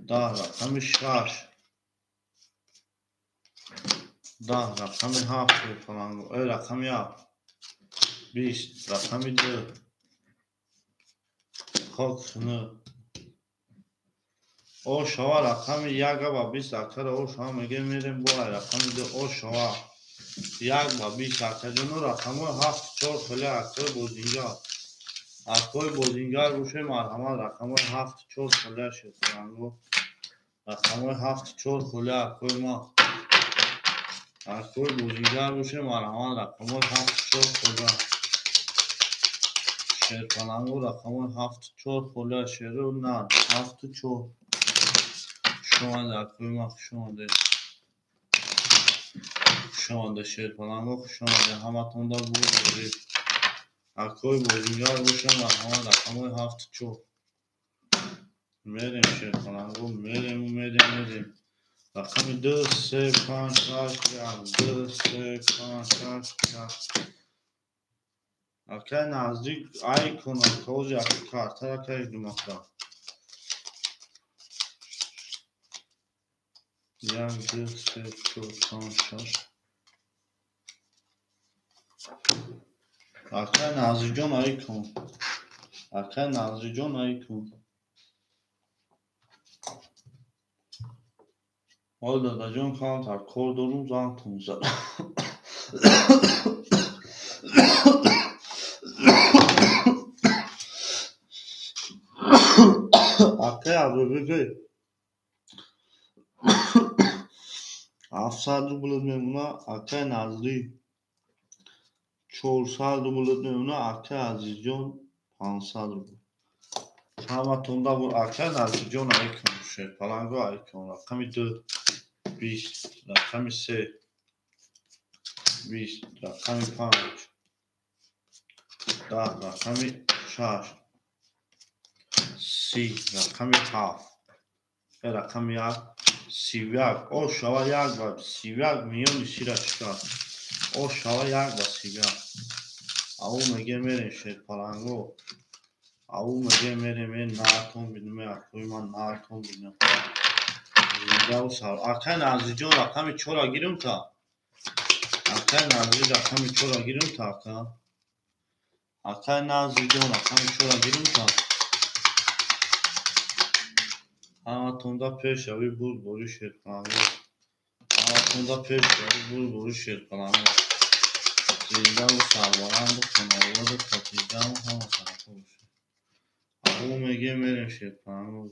10 رقم 6 10 رقم 7 شیرپانه رو رقم 1 20 رقم 2 خاک نه او شوا رقم 1 با 20 اکر او شوا میگه میریم با رقم 2 او شوا 1 با 20 اکر جنو رقم 7 4 خیلی اکر بودینجا اکوی بودینجا روشه مرحمت رقم 7 4 خیلی شیرپانه رقم 7 4 خیلی اکوی ما اکوی بودینجا روشه مرحمت رقم 7 4 خیلی شیرپانه رقم 7 4 خیلی شیرو نه 7 4 شما در اکوی ما شما در شیرپانه شما در همه تونده بود اکوی بودینجا روشه مرحمت رقم 7 4 میریم شیرپانه میریم رقم 2 3 5 6 2 3 5 6 اکه نزدیک ای کنم کوز اکه کارتر اکه ایدو مکرم 1 2 3 4 5 6 اکه نزدیجان ای کن اکه نزدیجان ای کن حال داده جان کام تر کار دارم زن تون زد اکه عبر بگه 700 رو بلد میمونه اکه نزدیک 400 رو بلد میمونه اکه عزیز جان 500 رو بلد همه تونده بود اکه نزدیک جان ای کن شیرپانگو ای کن رقم 2 20 رقم 3 20 رقم 5 10 رقم 6 30 رقم 7 رقم 1 31 او شوا 1 و 31 میون سیره چکار او شوا 1 و 31 او میگه میریم شیرپانگو او میگه میریم این نارتون بینیم اکوی من نارتون بینیم زنده و سال اکه نزدیجان رقم 4 گیرم تا Akay Nazri rakami çora girim ta ka. Akay Nazri John rakami çora girim ta. Hayatımda peşavi bul boruş et kanı. Hayatımda peşavi bul boruş et kanı. Zindan bu sarvalan bu kanalda da katılacağım ama tarafı olsun. Abu mege merim şey kanı.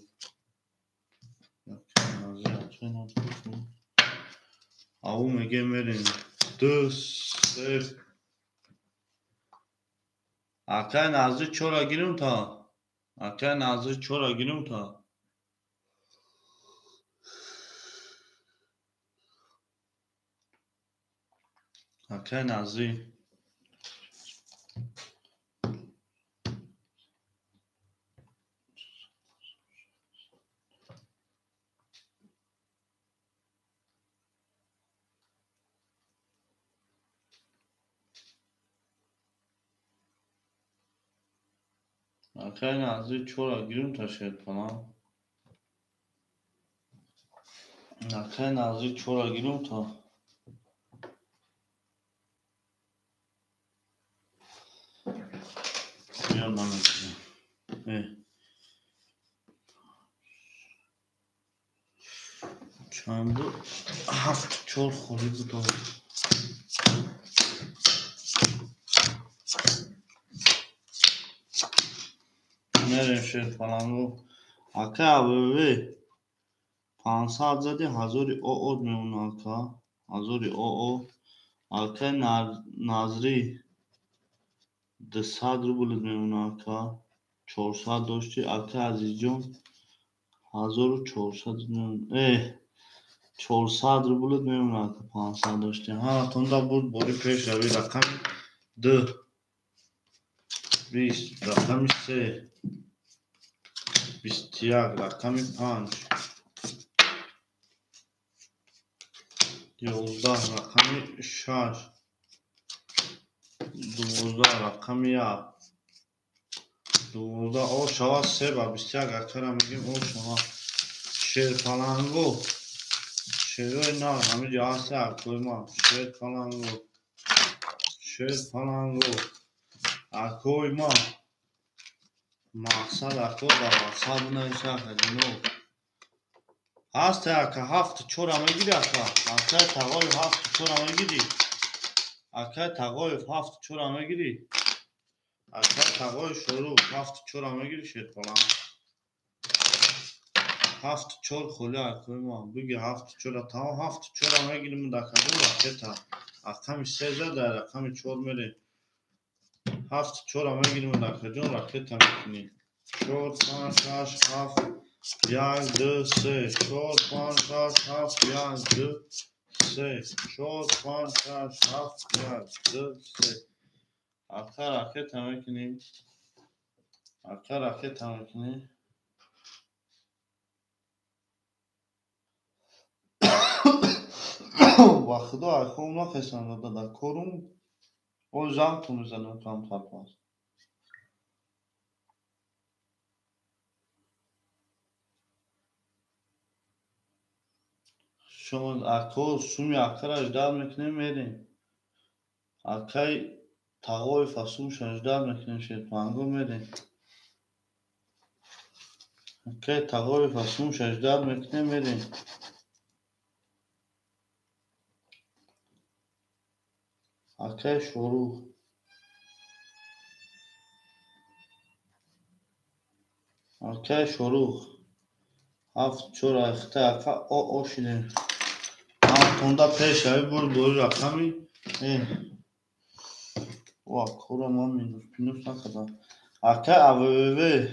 Nazri atın atın. Abu mege merim. Düz. Akay Nazri çora girim ta. Akay Nazri çora girim ta. Akay Nazri. Akay Nazri çora girim ta şey falan. Akay Nazri çora girim ta. Yandan ötürü. Çandı hafta çok holi bu da. Nereye şey falan bu. Akay abi ve Pansa zadi hazori o meun aka. Hazori o. Akay Nazri de sadr bulud meun aka. 400 داشتی Akay Aziz John 1400 میمون 400 رو میمونه که 500 داشتی ها توندا بود بوری پیش روی رقم 2 20 رقم 3 21 رقم 5 11 رقم 6 12 رقم 1 12 o şava seba 21 akara میگیم o şava şer falan go şer نه همه جا هست کوما شر falan go اکوی ما مقصد اکو با مقصد نشه هدینو هست اکا هفت چورا میگیری اکا اکا تقایف هفت چورا میگیری اکا تقایف هفت چورا میگیری اکا تقایف شروع هفت چورا میگیری شد falan هفت چور خلی اکوی ما بگی هفت چورا تمام هفت چورا میگیریم دکدو راکتا اکامی سیزه در اکامی چور میری هفت چورا میگیریم دکدو راکتا میکنی 4 5 6 7 1 2 3 4 5 6 7 1 2 3 4 5 6 7 1 2 3 arka raket hamekini arka raket hamekini با خدا اخو ما خسان دادا کروم او زام تو میزنم کام تاپاس شما اخو سومی اخراج دار میکنیم میریم اکای تقوی فاسوم شجدار میکنیم شد پانگو میریم اکای تقوی فاسوم شجدار میکنیم میریم اکای شروع اکای شروع هفت چور اخته اکا او شدیم اما توندا پیش هایی بول رقمی وا کورا ما مینوس نکدم اکای اوه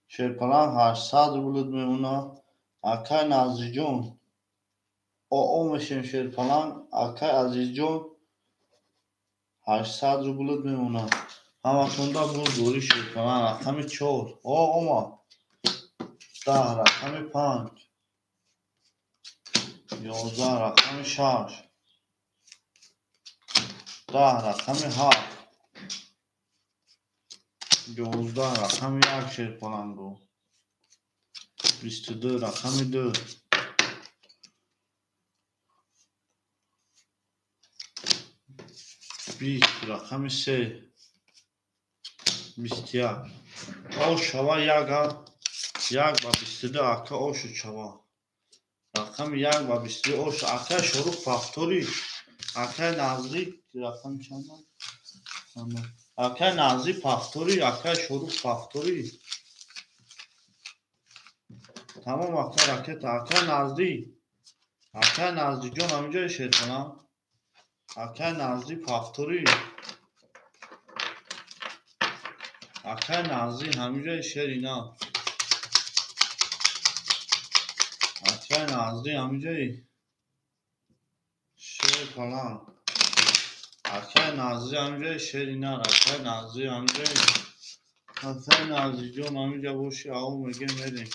شرپلان 800 بولد میمونا اکای نازی جون او میشیم شرپلان اکای عزیز جون 800 رو بولد میمونا اما توندا بول دوری شرپلان رقمی 4 ما 10 رقمی 5 11 رقمی 6 10 رقمی 7 11 رقمی 1 شرپلان رو 22 رقمی 2 20 رقم 3 21 ош шава як ба 22 ака ошу шава рақами 1 ба 22 ош акай шорух пафтори акай наздик рақами чанд акай назди пафтори акай шорух пафтори тамом акай ракета акай назди ҷон ҳаминҷое шер кунам акай назди пафтори акай назди ҳаминҷое шер ина акай назди ҳаминҷое шер палан акай назди ҳаминҷое шер ина акай назди ҳаминҷое акай назди ҷон ҳаминҷа боши ав мегем мерем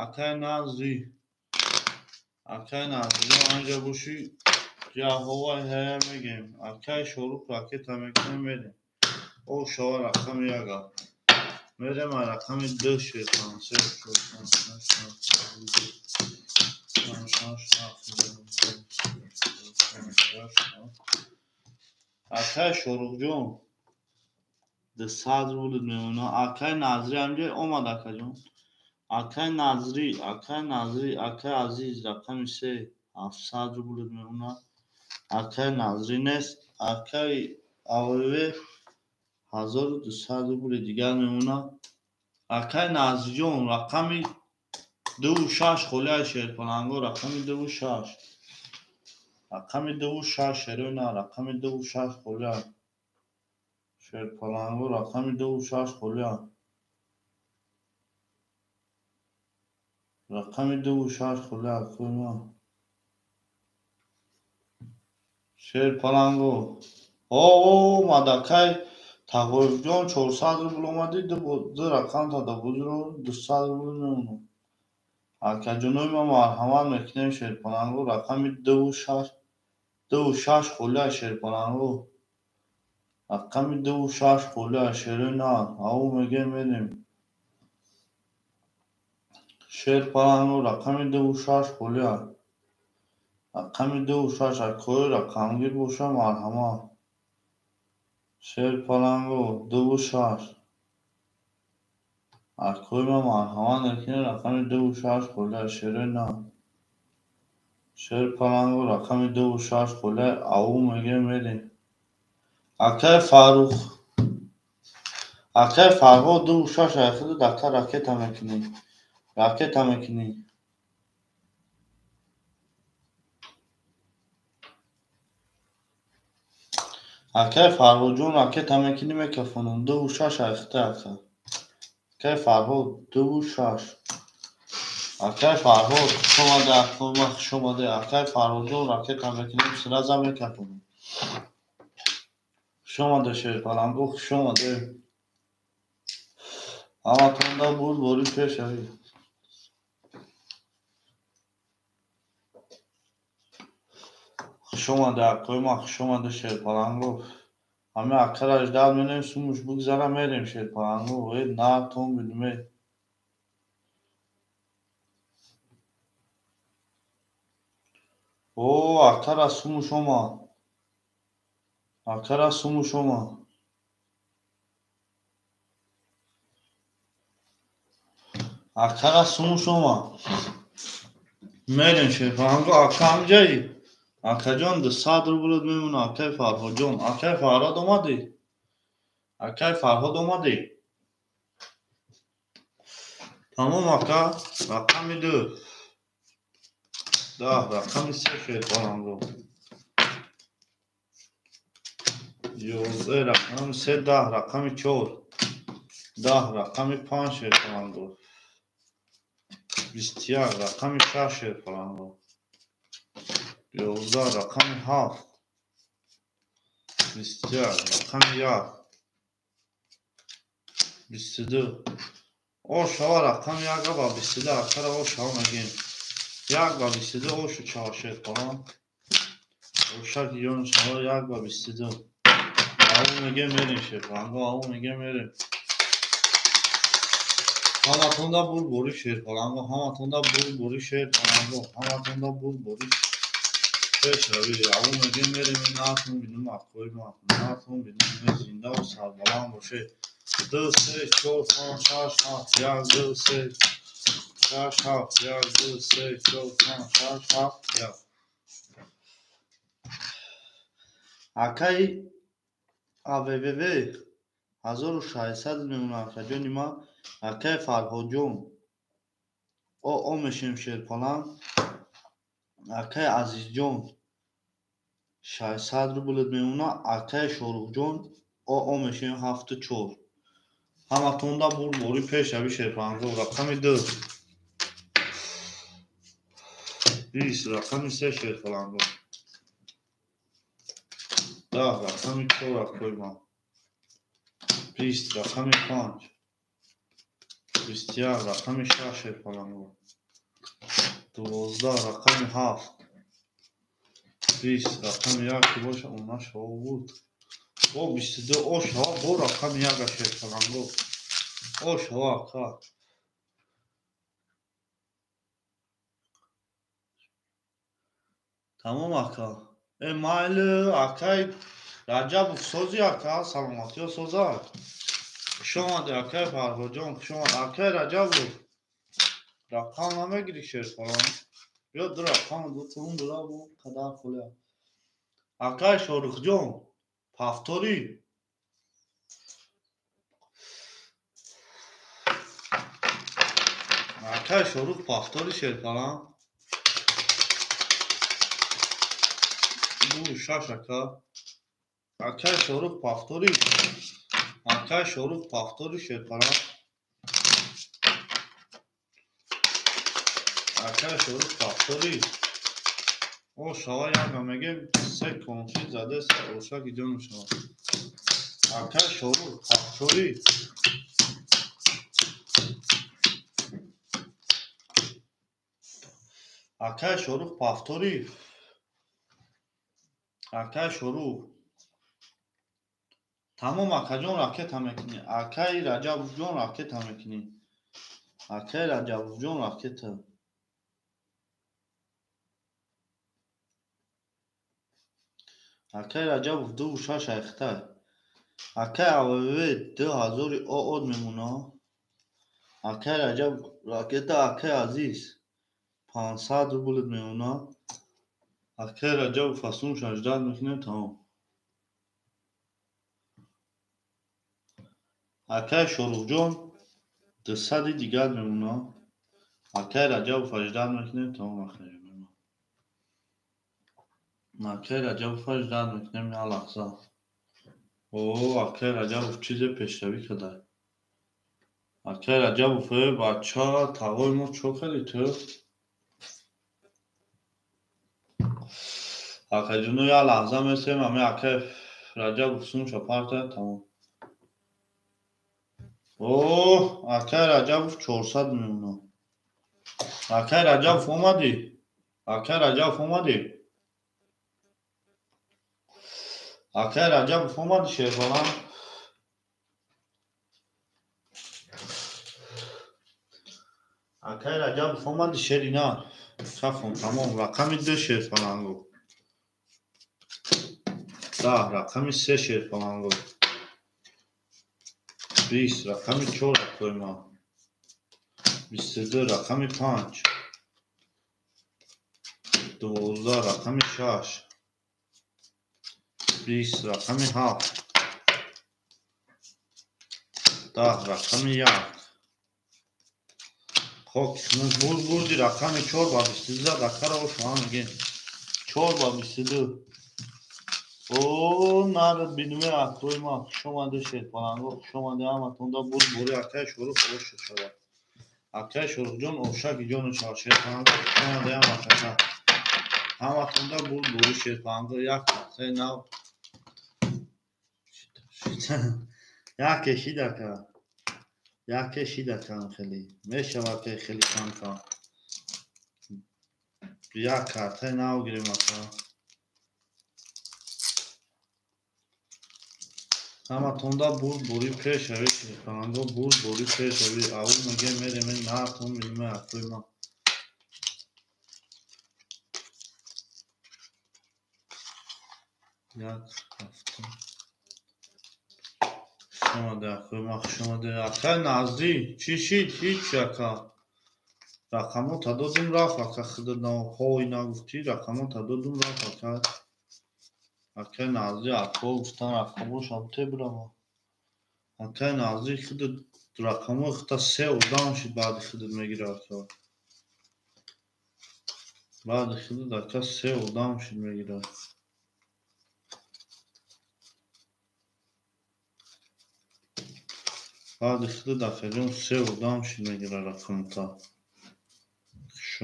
акай назди ҷон ҳаминҷа боши ҷаҳовай ҳая мегем акай шорух ракета мекунем мерем ош шава рақами 1 мерем ай рақами 2 шер кунам акай шорухҷон 200 рублит мемонад акай назри ҳаминҷое омад акаҷон акай назри акай азиз рақами 3 700 рублит мемонад акай назри нест акай авве 1200 рубли дигар мемонад акай назриҷон рақами 26 холияи шерпаланго рақами 26 шероина рақами 26 холия шерпаланго рақами 26 холия рақами 26 холия кӯма шерпаланго мадакай тағоевҷон 400 рубл омади ду рақам дада бузро 200 рубл мемонад акаҷонои ма марҳамат мекунем шерпаланго рақами 26 холия шерпаланго рақами 26 холия шерои нар ав мегем мерем шерпаланго рақами 26 холия рақами 26 акои рақамгир боша марҳамат шерпаланго 26 акои ма марҳамат мекунем рақами 26 холия шерои нар шерпаланго рақами 26 холия ав мегем мерем акай фарҳод 26 айхудуд ака ракета мекунӣ акай фарҳодҷон ракета мекунӣ мекафонам 26 айхта акай фарҳод 26 акай фарҳод хушомаде акоима хушомаде акай фарҳодҷон ракета мекунем сираза мекафонам хушомаде шерпаланго хушомаде ҳаматонда бурборӣ пешавед хушомаде акоима хушомаде шерпаланго ҳамин акара 18 миллион сумуш бугзара мерем шерпаланго нартон бидуме акара сумуш омад акара сумуш омад акара сумуш омад мерем шерпаланго ака ҳаминҷаи акаҷон 200 рублит мемонад акай фарҳодҷон акай фарҳод омадӣ тамом ака рақами 2 10 рақами 3 шерпаланго 11 рақами 3 10 рақами 4 10 рақами 5 шерпаланго 21 рақами 6 шерпаланго 11 рақами 7 21 рақами 1 22 ош шава рақами 1 ба 22 акара ош шава мегем 1 ба 22 ошу чава шерпалан ошаки ҷон шава 1 ба 22 ав мегем мерем шерпаланго ав мегем мерем ҳаматонда бурборӣ шерпаланго ҳаматонда бурборӣ шерпаланго ҳаматонда бурборӣ پیشروی اون میگه میریم ناتون بینیم اخوی ما ناتون بینیم زنده و سربلند باشه 2 3 4 5 6 7 1 2 3 6 7 1 2 3 4 5 6 7 1 акай аввв 1600 میمونه акаҷони ма акай фарҳоҷон о мешем шерпалан акай азизҷон 600 рублет мемона акай шорухҷон о мешем 74 ҳаматонда бурбори пешави шерпаланро рақами 2 20 рақами 3 шерпаланро 10 рақами 4 акойма 20 рақами 5 21 рақами 6 шерпаланро 12 рақами 7 20 рақами 1 ки боша она шоу буд бо 22 ошава бо рақами 1 шерпаланро ошава ака тамом ака майли акай раҷабов сози ака саломатиё соза хушомади акай фарҳоҷон хушомад акай раҷабов рақам намегирӣ шерпалан бё ду рақам дутун дура бу қадар фуля акай шорухҷон пафторӣ акай шорух пафторӣ шерпалан бу шаш ака акай шорух пафторӣ акай шорух пафторӣ шерпалан акай шорух пафторӣ ошава яга мегем се конши заде се ошаки ҷону шава акай шорух пафторӣ акай шорух пафторӣ акай шорух тамом акаҷон ракета мекунӣ акай раҷабовҷон ракета мекунӣ акай раҷабовҷон ракета акай раҷабов 26 айхтай акай аввв 2000 од мемона акай раҷабов ракета акай азиз 500 рублет мемона акай раҷабов фасун 18 мекунем тамом акай шорухҷон 200 дигар мемона акай раҷабов 18 мекунем тамом акаҷон акай раҷабов 18 мекунем я лаҳза акай раҷабов чизе пешравӣ кадай акай раҷабов бача тавои мо чо кардӣ ту акаҷону я лаҳза месем ами акай раҷабов сунша парта тамом акай раҷабов 400 мемона акай раҷабов омадӣ акай раҷабов омадӣ акай раҷабов омадӣ шерпалан акай раҷабов омадӣ шери на кафон тамом рақами 2 шерпаланго 10 рақами 3 шерпаланго 20 рақами 4 акойма 22 рақами 5 12 рақами 6 20 рақами 7 10 рақами 1 бурди рақами 4 ба 22 дакара ошава мегем 4 ба 22 нард бинуме акрои ма хушомаде шерпаланго хушомаде ҳаматонда бурбори акай шорух оша шавад акай шорухҷон ошаки ҷону шавад шерпаланго хушомаде ҳаматонда бурбори шерпаланго як тахтаи нав яке шидака яке шидакам хеле мешавад ки хеле камкам як картаи нав гирем ака ҳаматонда бурбори пешави шерпаланго бурбори пешави аву мегем мерем наатон бинуме акои ма یک رفتم شماده اکوی شماده اکا نزدی چی شید هیچ اکا رقمو تا دادم رفت اکا خود پای نگفتی رقمو تا دادم رفت اکا نزدی اکا گفتن رقمو شمته برم اکا نزدی خود رقمو اختا 3 و دام شد بعد خودت میگیره اکا بعد خودت اکا 3 و دام شد میگیره بعد خودت اکا 3 و دام شد میگیره رقمو تا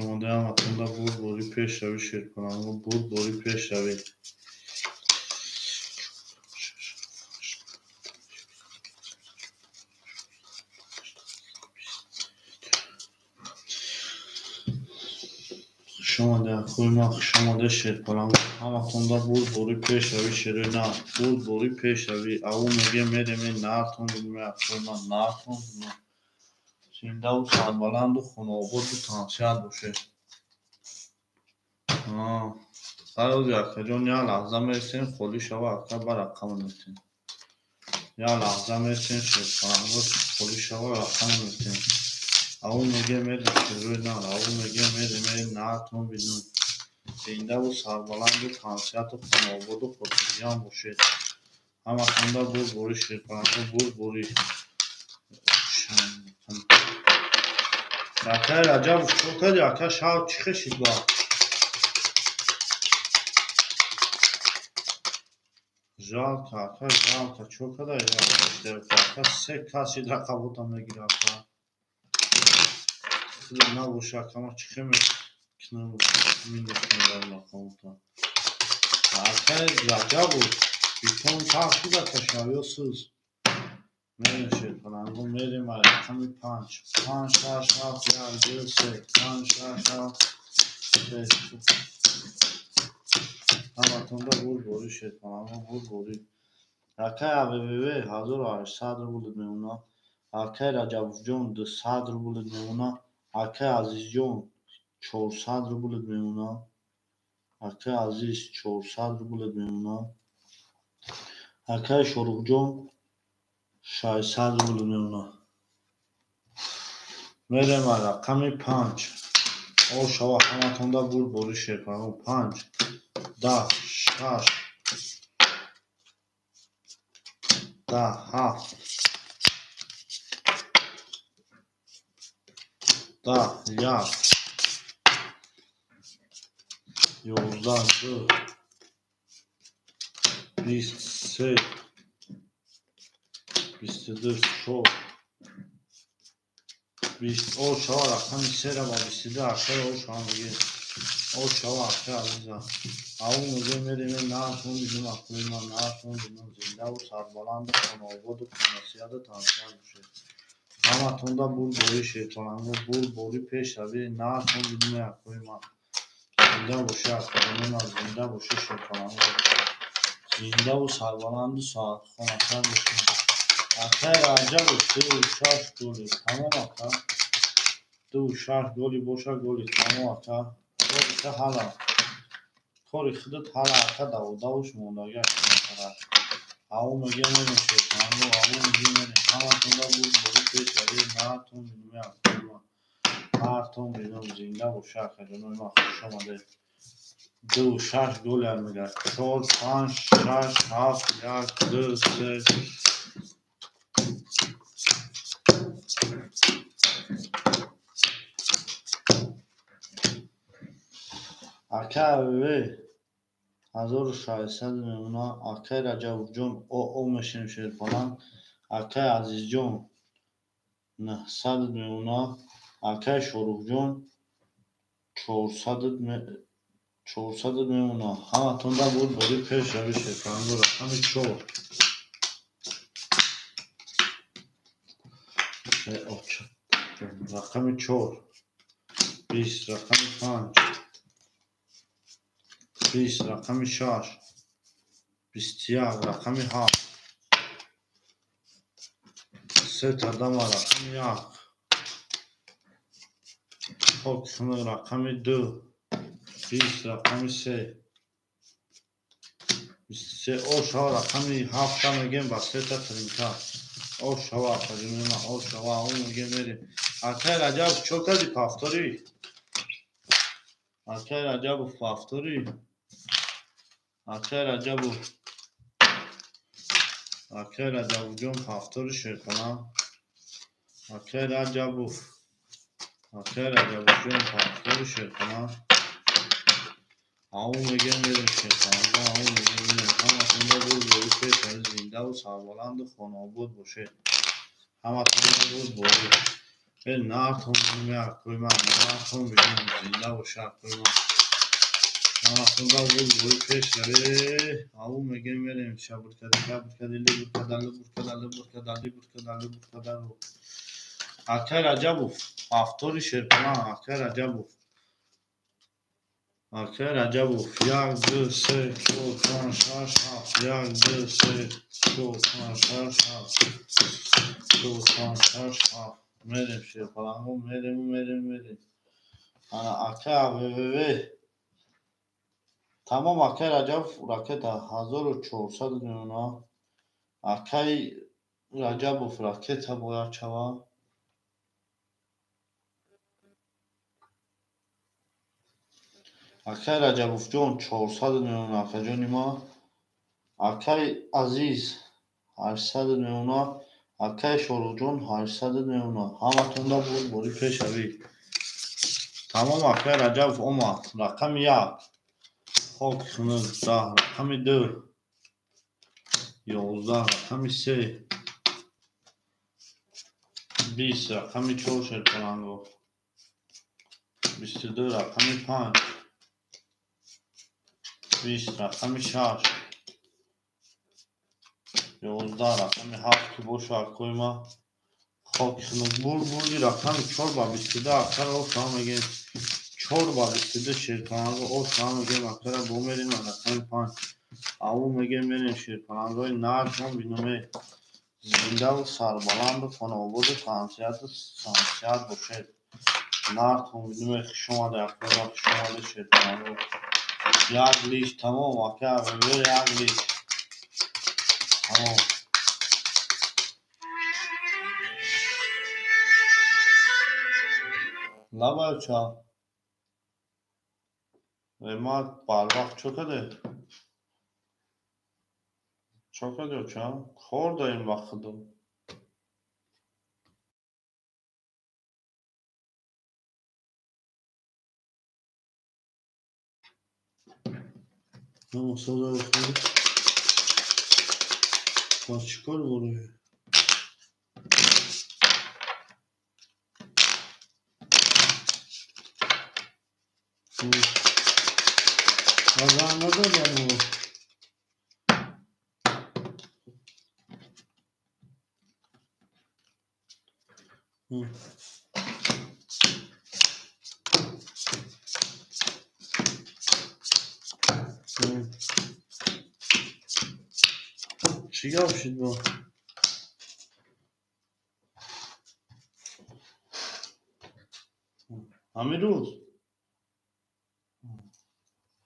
شماده هم اکنده بود بوری پیش روی شیر کنم بود بوری پیش روی شماده اکوی شماده شیر کنم هم اکنده بود بوری پیش روی شیر نه بود بوری پیش روی او میگه میره می نرتون بگیمه اکوی من نرتون بگیمه زنده و سربلند و خونابود و تانسیت باشه قرار اکا جان یا لحظه میرسین خولی شو اکا بر رقم میتین یا لحظه میرسین شیر کنم خولی شو رقم میتین او میگه میره روی نار او میگه میره نرتون بیدون زنده و سربلند و تانسیت و خونابود و خودرویان باشه هم اکنده بود بوری شیر کنم بود بوری اکا رجب شو کدی اکا شاو چی خشید با жалко ака жалко чо кадай жалко ака 3 каси рақабота мегира ака худ набоша ака ма чӣ мекунам миндохтам дар рақабота ака раҷабу битон пах шуд ака шав ё сӯз мерем ширкунанго мерем рақами 5 5 6 7 1 2 3 5 6 7 ҳаматонда буд борӣ ширкунанго буд борӣ акай аввв 1800 рубль меона акай раҷабовҷон 200 рубль меона акай азизҷон 400 рубль меона акай азиз 400 рубль меона акай шорухҷон 600 рубль меона мерем рақами 5 о шава ҳаматонда буд борӣ ширкунанго 5 10 6 10 7 10 1 11 2 23 22 4 20 о шава рақами 3 ра ба 22 акай о шава мегир о шава акай азиза аву меге мерем наатон бидум акои ман наатон бидум зиндаву сарбаланду хонободу хонасияду тансият бошед ҳаматонда буд бори шейтонанго буд бори пеш равӣ наатон бидуме акои ман зинда боша академи ман зинда боша шейтонанго зиндаву сарбаланду хонасияд бошед акай раҷабу 36 голи тамом ака 26 голи боша голи тамом ака кори ка ҳала кори худат ҳала ака даводавуш мондагӣ акара аву меге мерем шейтонанго аву меге мерем ҳаматонда буд бори пеш равӣ наатон бидуме акои ман наатон бидум зинда боша акаҷонои ман хуш омадед 26 голиам мегӯяд 4 5 6 7 1 2 3 акай авв 1600 меона акай раҷабовҷон оо мешинем ширкунам акай азизҷон 900 меона акай шорухҷон 400 меона ҳаматонда буд бори пеш равӣ ширкунанго рақами 4 рақами 4 20 рақами 5 20 рақами 6 21 рақами 7 се тадама рақами 1 ҳокихна рақами 2 20 рақами 3 23 Oshava raqami 7 میگیم با 3 تا ترینکا Oshava قدیما Oshava اون میگه میریم اکای رجب چوکادی پافتاری اکای رجب پافتاری اکای رجب جون پافتاری شرکنا اکای رجب جون پافتاری شرکنا اون میگه میریم شرکنا اون میگه میریم همه بود بوری که زنده و سربلند و خانابود باشه همه بود بوری به نارتون میگه اکوی من نارتون میگه زنده باشه اکوی من همه بود بوری پیش روی اون میگه میریم شبور کدی لیبور کدل اکای رجب پافتاری شرکنا اکای رجب اکای رجب 1 2 3 4 5 6 7 1 2 3 4 5 6 7 4 5 6 7 میریم شرپلنگو میریم انا اکای اوووو تمام اکای رجب راکت 1499 اکای رجب راکت باید چوا اکای رجب جون 499 اکای جونی ما اکای عزیز 899 اکای شروع جون 899 همه تونده بود بوری پیش روی تمام اکای رجب اومد رقم 1 خاک خونه 10 رقم 2 11 رقم 3 20 رقم 4 شرپلنگو 22 رقم 5 20 رقم 6 11 رقم 7 که باشه اکوی ما خاک خونه بوری رقم 4 با 22 اکر او میگه 4 با 22 شرپلنگو او میگه اکر بو میریم رقم 5 او میگه میریم شرپلنگوی نرد هم بینومه زنده و سربلند و فنابود و سانسیت باشه نرد هم بینومه خشم آده اکر خشم آده شرپلنگو یک لیش تمام اکر ببیر یک لیش تمام نباید چا ما بر وقت چکده چا خورده این وقت دو نه صدا خود باز چیکار بروی آزان ندادم چی گفت شد با همین روز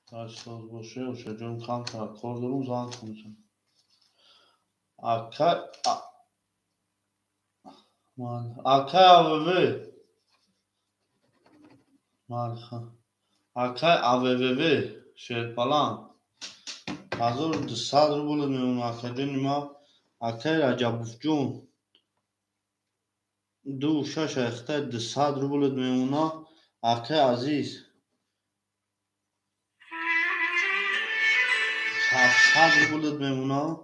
تاشتاز باشه و شجون کام کرد کار دارم زان کنم اکا اوه مالخا اکا اوه شرپلان 1200 روبل میمونه اکا جون ما اکا رجب جون 26 اخته 200 روبل میمونه اکا عزیز 700 روبل میمونه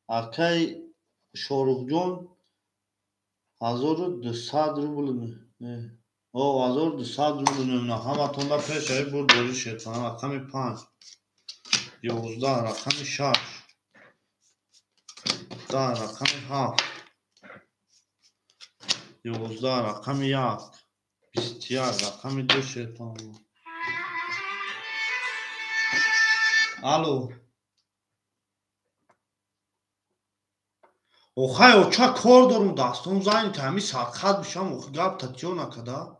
اکا شاروخ جون 1200 روبل میمونه او 1200 روبل میمونه همه تونده پیش های بود بوری شیطان رقم 5 11 رقم 6 10 رقم 7 11 رقم 1 21 رقم 2 شیطان الو اوخای او چه کار دارم دستم زنگ تمی سرخط بشم اوخی گپ تتیو نکده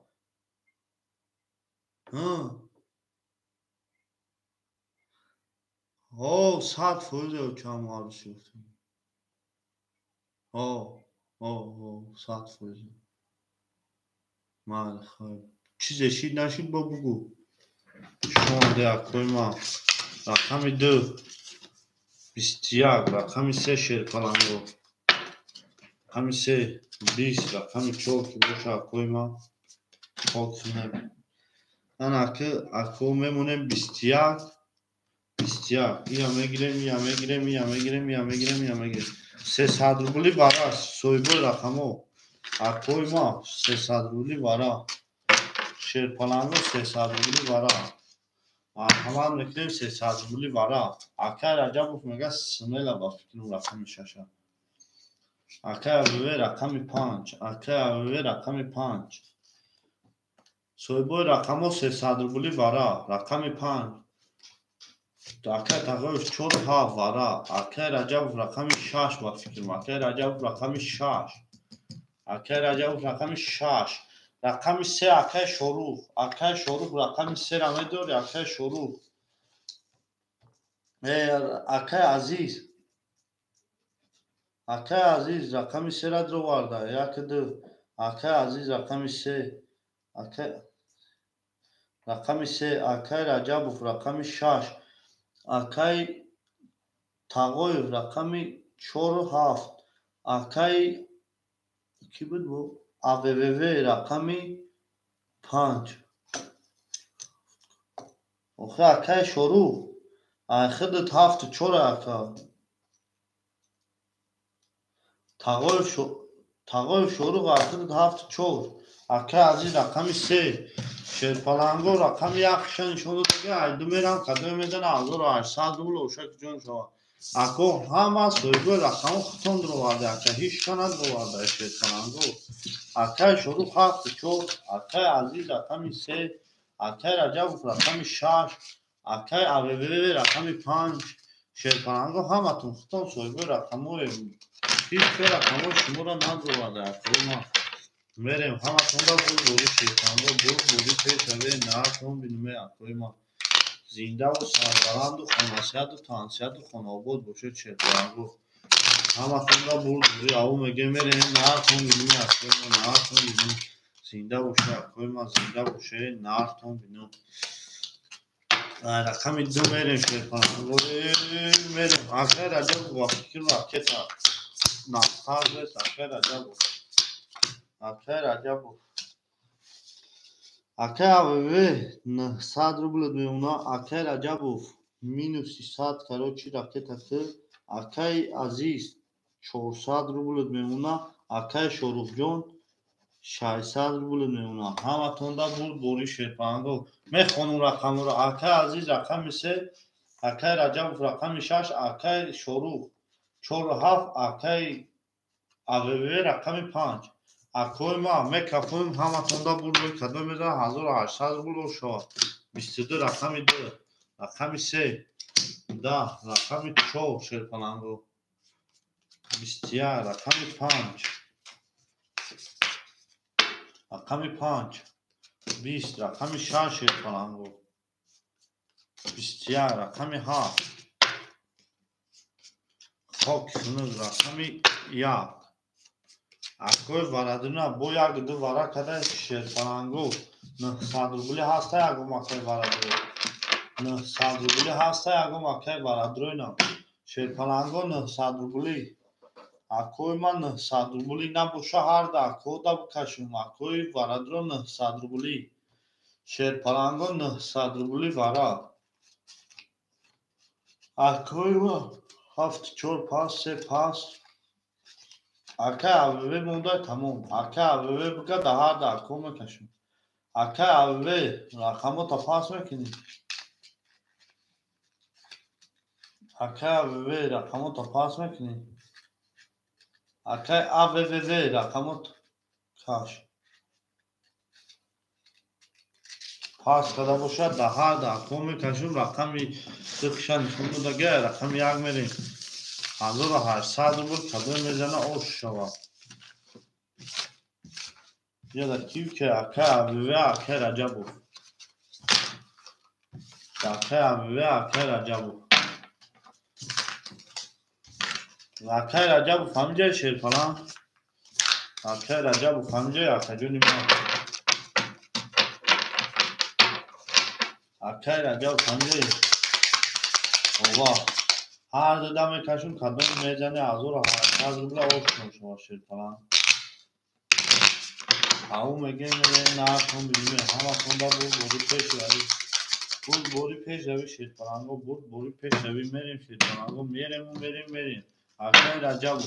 او 100% کم عروسی گفتم. او 100%. من خب چیزشی نشید با بگو شما ده کویما رقم 2 21 رقم 3 شرپلنگو رقم 3 20 رقم 4 که باشه کویما خاکونه من اکو میمونم 21 یا میگیرم 300 روبلی برا سویبو رقمو اکوی ما 300 روبلی برا شرپلنگو 300 روبلی برا همه میکنیم 300 روبلی برا اکای رجب میگه سمیلا با فکرم رقم ششه اکای اوه رقم 5 رقم 5 سویبو رقمو 300 روبلی برا رقم 5 اکای تقویش 4 ها برا اکای رجب رقم 6 با فکرم اکای رجب رقم 6 اکای رجب رقم 6 رقم 3 اکای شروع رقم 3 را میداری اکای شروع اکای عزیز رقم 3 را درو وارده 1 2 اکای عزیز رقم 3 رقم 3 اکای رجب رقم 6 اکای تقویف رقم 4 و 7 اکای کی بود بو ابوو رقم 5 آخه اکای شروع خودت 7 و 4 اکا تقویف شروع خودت 7 و 4 اکای عزیز رقم 3 شرپلنگو رقم 1 شنشونو دیگه ایدو میرم کدوم میدن 1800 روبل اوشک جون شما اکو همه سویگو رقم ختم درو وارده اکا هیچ کند درو وارده شرپلنگو اکای شروع 7 و 4 اکای عزیز رقم 3 اکای رجب رقم 6 اکای ابوو رقم 5 شرپلنگو همه تون ختم سویگو رقمو هیچ رقمو شما را ندرو وارده اکو ما میریم همه تون را بوری شرپلنگو بوری پیش نهارتون بینومه اکوی ما زنده و سربلند و خانسیت و تانسیت و خانابود باشه شرپلنگو همه تون را بوری او میگه میریم نهارتون بینومه اکوی ما نهارتون بینوم زنده باشه اکوی ما زنده باشه نهارتون بینوم رقم 2 میریم شرپلنگو میریم اکای رجب با فکر و اکتا نفتر بس اکای رجب اکای اوه 900 روبل میمونه اکای رجبوف مینوس 300 کروچی راکت که اکای عزیز 400 روبل میمونه اکای شروع جون 600 روبل میمونه همه تونده بود بوری شرپلنگو میخونم رقم رو اکای عزیز رقم 3 اکای رجبوف رقم 6 اکای شروع 4 و 7 اکای اوه رقم 5 اکوی ما میکفیم همه تونده بود روی کدوم میدن 1800 روبل شد 22 رقم 2 رقم 3 10 رقم 4 شرپلنگو 21 رقم 5 رقم 5 20 رقم 6 شرپلنگو 21 رقم 7 خاک شنوز رقم 1 اکوی وردونه بو یک دو ورد کده شرپلنگو 900 روبلی هسته یکم اکوی وردونه 900 روبلی هسته یکم اکوی وردونه شرپلنگو 900 روبلی اکوی من 900 روبلی نبوشه هر ده اکو ده بکشیم اکوی وردونه 900 روبلی شرپلنگو 900 روبلی ورد اکوی ما 7 4 5 3 5 اکای اوه مونده تموم اکای اوه بگه ده هر ده اکو میکشیم اکای اوه رقمو تپاس میکنیم اکای اوه رقمو تپاس میکنیم اکای اوه رقمو کاش پاس کده باشه ده هر ده اکو میکشیم رقمی دخشن شونو دگه رقم 1 میریم 1800 روبل کدوم میزنه اوش شود یا در کیو که اکای اوه اکای رجبو اکای اوه اکای رجبو Akay Rajab family şer falan. Akay Rajab family akajuni ma. Akay Rajab family. Ova. Her dönem kaşın kadın mezane azora her dönemle olsun şer falan. Avu megenle na kon bilme hama konda bu bori peş abi. Bu bori peş abi şer falan. Bu bori peş abi merim şer falan. Bu merim. Akay Rajab.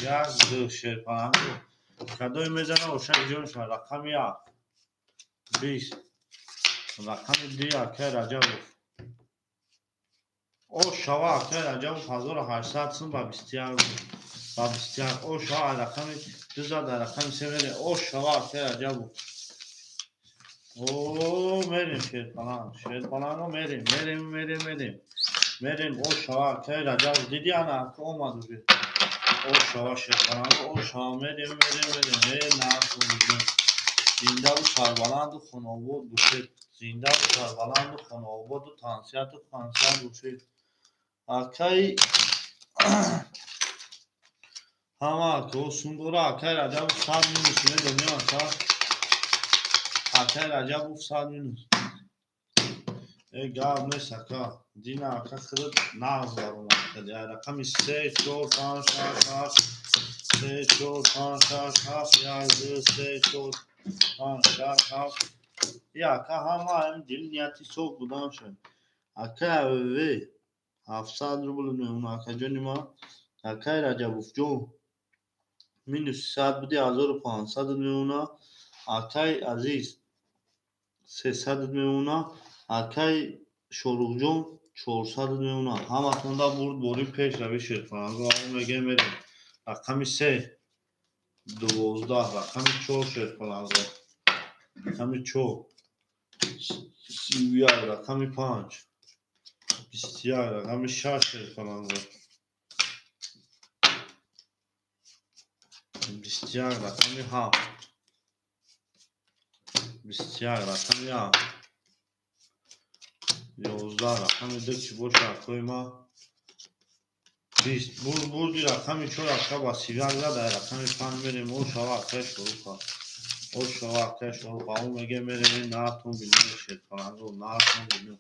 Yazdı şer falan. Kadoy mezane oşak diyorum şu an rakam ya. 20 rakam diye Akay Rajab. O şava Akay Rajab hazır 800 babistiyar o şava rakam düzad rakam severe o şava Akay Rajab. O merim şer falan o merim o şava Akay Rajab dedi ana olmadı bir. O şava şer falan o şava merim nasıl زنده و سربلند و خانواده باشه زنده و سربلند و خانواده و تنسیت و خانسیت باشه اکی همه که o sundura Akay Rajab sad minus ne dönüyor ata Akay Rajab sad minus gav ne saka dina aka kırıp nazlar ona ya rakam ise çok şaş se çok şaş yazdı se çok şaş ya kahama hem dil niyati çok budan şey Akay ve 700 ruble ne ona akajoni ma Akay Rajab jo minus 100 budi 1500 ne ona Akay aziz 300 ne ona Akay şorugjon 400 ne ona hamatunda bori peş ravi şer falan go mege merim rakam ise 12 rakam çok şer falan go rakam çok سیویار رقمی 5 بیستیار رقمی 6 falan var. بیستیار رقمی 7 بیستیار رقمی 8 11 رقمی 2 که boşa koyma 20 بردی رقمی 4 arka basiyar da رقمی 5 بریم o şava ateş olur o şava ateş olur o mege meremin naatun bilmiyor şey falan o naatun bilmiyor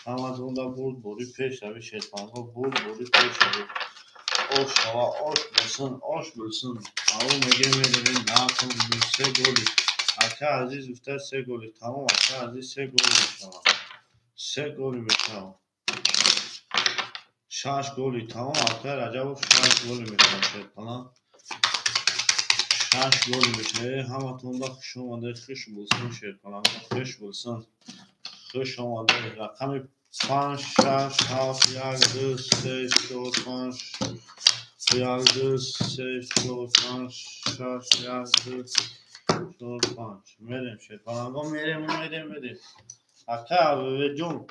Amazon'da bori peş abi şey falan bori peş abi o şava oş bulsun Avu mege meremin naatun bilmiyor se goli Akay aziz üfter se goli tamam Akay aziz se goli şava se goli meşava şaş goli tamam Akay Rajab şaş goli meşava şey falan şaş goli meşava Hamazon'da kış olmadı kış bulsun şey falan kış bulsun kış olmadı rakami 5 6 7 8 3 4 5 6 3 4 5 6 7 4 5 merim şey falan merim Akay ve John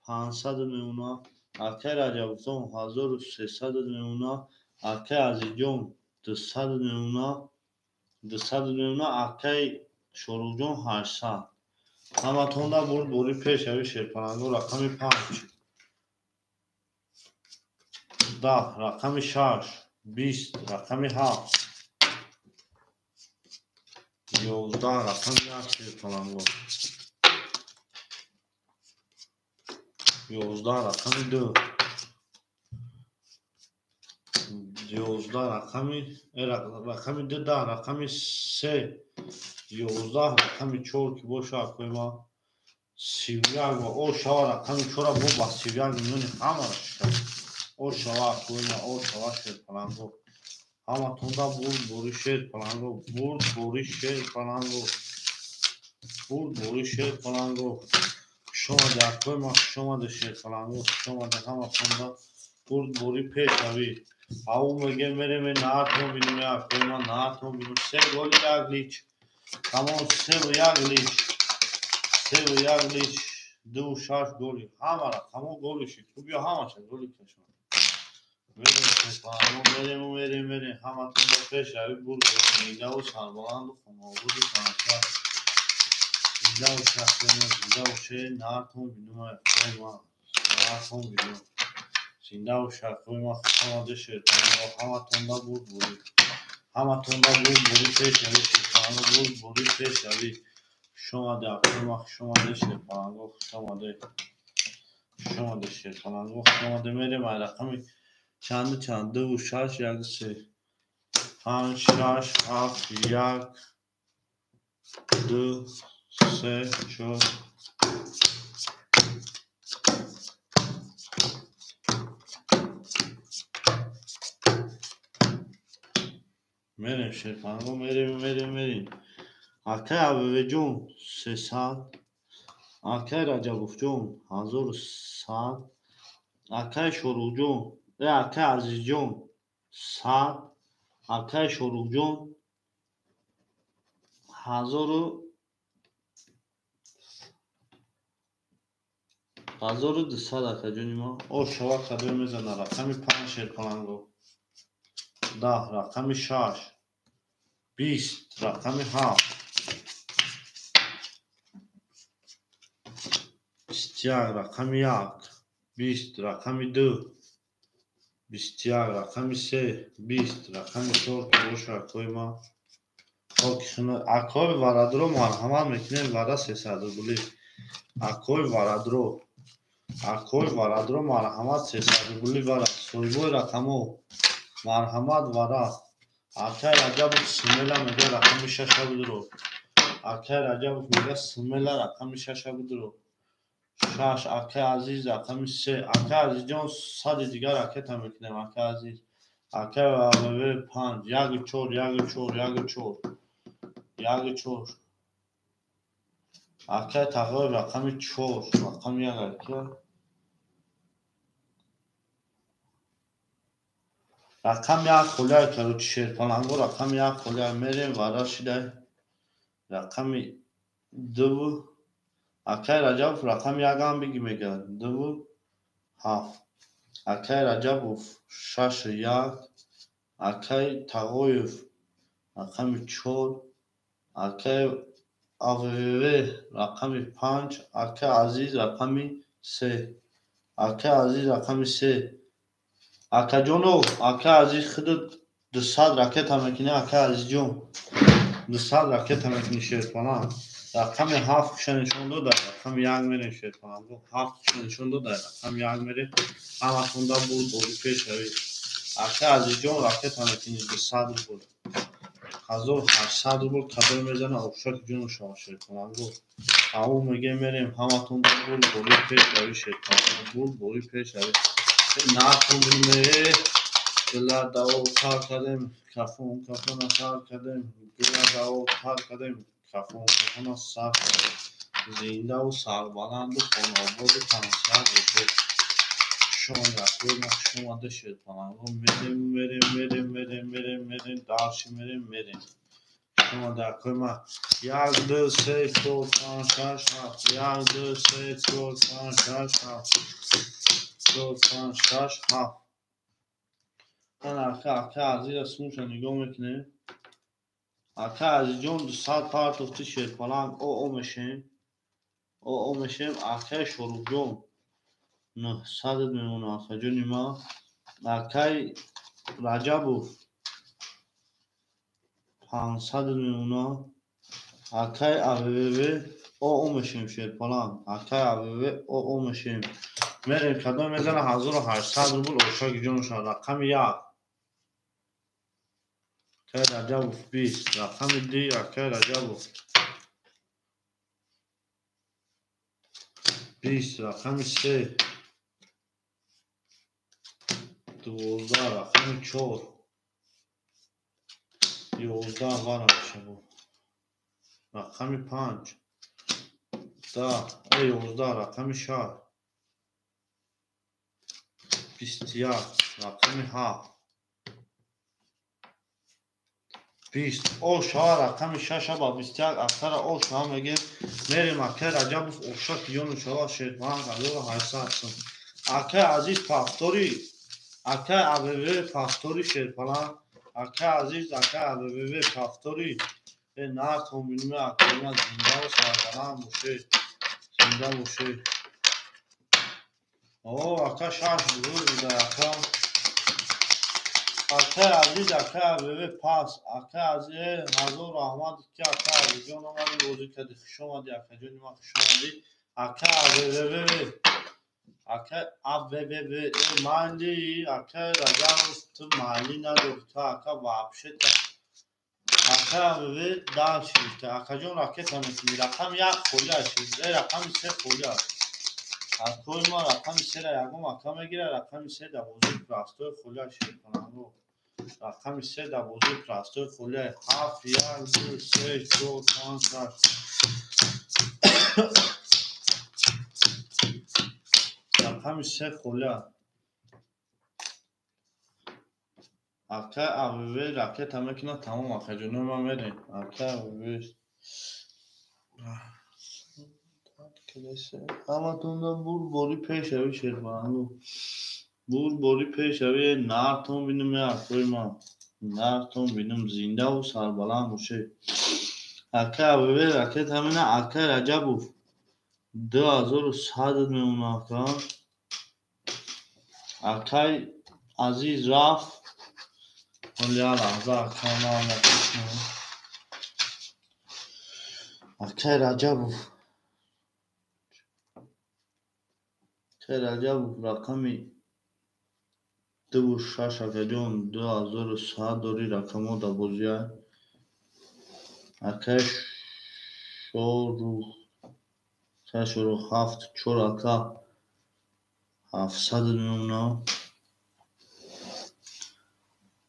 500 ne ona Akay Rajab son 1300 ne ona Akay aziz John 200 ne ona 200 ne ona Akay şorugjon 800 Hamatonda bori peş abi şer falan rakami 5 10 rakami 6 20 rakami 7 11 rakami 8 falan 11 rakami 2 11 rakami 2 rakami 3 11 rakami 4 ki boşa koyma Sivyer ve o şava rakami 4 bu bas sivyer gününü ama o şava koyma o şava şey falan bu ama tonda bori şey falan bu bori şey falan bu bori şey falan bu şoma da koyma şoma da şey falan bu şoma da ama tonda bori peş abi avu mege mereme naatmo bilime koyma naatmo bilim se gol yagliç tamam se yagliç du şaş goli hamara tamam gol işi kubiyo hamaşa gol keşma verim hamatında peş abi burada Zindavu sarbalandı konu oldu sanatça Zindavu şahsiyonu Zindavu şey naatmo bilime koyma naatmo bilim زنده و شرقوی ما خوش آمده شیرپرنگا. همتون دا بود بودید. همتون دا بود بودید پیش روی شیرپرنگا. بود بودید پیش روی. خوش آمده اکوی ما خوش آمده شیرپرنگا. خوش آمده. خوش آمده شیرپرنگا. خوش آمده. میریم رقمی چند 2 و 6 1 3 5 6 7 1 2 3 4 میریم شیرپرنگا. میریم اکه عبوه جون 300 اکه رجبوف جون 1100 اکه شروع جون اکه عزیز جون 100 اکه شروع جون 1200 اکه جونی ما. او شوا کدر میزنه. رقمی 5 شیرپرنگا. 10 رقمی 6 20 رقمی 7 21 رقمی 1 20 رقمی 2 21 رقمی 3 20 رقمی 4 که باشه اکوی ما. اکوی ورد رو مرحمت میکنیم وره 300 روبلی. اکوی ورد رو مرحمت 300 روبلی وره. سویبوی رقمو مرحمت وره. اکه رجب سمیله میگه رقمی 6 بود. اکه رجب میگه سمیله رقمی 6 بود. 6 اکه عزیز رقمی 3 اکه عزیز جان 100 دیگر اکه تا میکنیم. اکه عزیز اکه عبوه 5 1 4 1 4 1 4 1 4 اکه تقریب رقمی 4 رقم 1 اکه رقم 1 خلیه که رو شیرپرنگا. رقم 1 خلیه میریم ورا شده. رقم 2 اکه رجب رقم 1 هم بگی میگه 2 7 اکه رجب 6 1 اکه تقویف رقم 4 اکه عبوه رقم 5 اکه عزیز رقم 3 اکه عزیز رقم 3 اکه جونو اکه عزیز خودت 200 رکت هم میکنی. اکه عزیز جون 200 رکت هم میکنی شیرپرنگ. رقم 7 نشون داده. رقم 1 میره شیرپرنگ. 7 نشون داده. رقم 1 میره. همتون دا بود پیش روی. اکه عزیز جون رکت هم میکنی 200 بود. 1800 روبل کدر میزنه. افشاک جون شما شیرپرنگ. او میگه میریم همتون بول پیش روی شیرپرنگ. بول پیش روی. ناتون بینه گلا داو تار کردیم. کفون نسار کردیم. گلا داو تار کردیم. کفون نسار کردیم. زنده و سربلند و خاناباد و تنسیت بشه. شما یکوی نقش اومده شیرپرنگ. میریم دارشی میریم شما دکوی ما 1 2 3 4 5 6 7 1 2 3 4 5 6 7 4 5 6 7 من اکه عزیز اسموش رو نگاه میکنه. اکه عزیز جون 200 کارت افتی شیرپرنگ. او میشیم اکه شروع جون 900 میمونه. اکه جونی ما. اکه رجب 500 میمونه. اکه عبوه او میشیم شیرپرنگ. اکه عبوه او میشیم. میریم کدام میزنه 1800 روبل. افشاک جونش رقم 1 اکه رجب 20 رقم 2 اکه رجب 20 رقم 3 12 رقم 4 11 وارم میشه بود. رقم 5 10 11 رقم 6 21 رقم 7 20 او شا رقم 6 با 21 اکتر او شا میگه میریم اکه رجب افشاک یون شوا شیرپرنگ 1800 اکه عزیز پافتوری اکه عبوه پافتوری شیرپرنگ. اکه عزیز اکه عبوه پافتوری نه تومینی اکه ما زنده و سربلند باشه. زنده باشه. اوه اکا شاش بود اکا اکا عزیز اکا ببه پاس اکا عزیز حضور رحمت که اکا عزیز جان اومدی بازی کردی خوش اومدی اکا جان ما خوش اومدی اکا ببه اکا ببه مالی اکا رجا تو مالی نداری تو اکا واپشه اکا ببه دال شیفته اکا جان راکت همیتی رقم یک خولی شیفته رقم سه خولی اکوی ما رقم سه را یکم اکا میگیره رقم سه در بازی پراستوی خولی شیفت کنم رقم سه در بازی پراستوی خولی هفت یک دو سه چهار پنج شش رقم سه خولی اکا اوه راکت همه کنه تمام اکا جانو ما میریم اکا اوه اما تون بور بوری پیش اوی شیرمانو بور بوری پیش اوی نارتون بینم اکوی ما نارتون بینم زنده و سربلند باشه اکا اوه راکت همینه اکا رجبوف 2100 میمونه اکا اکای عزیز رفت ولی لحظه اکا ما نکنم اکای رجبوف رجب رقمی 26 اکا جان 2100 داری رقمو در بازیه اکای شروع هفت چور اکا 700 میمونه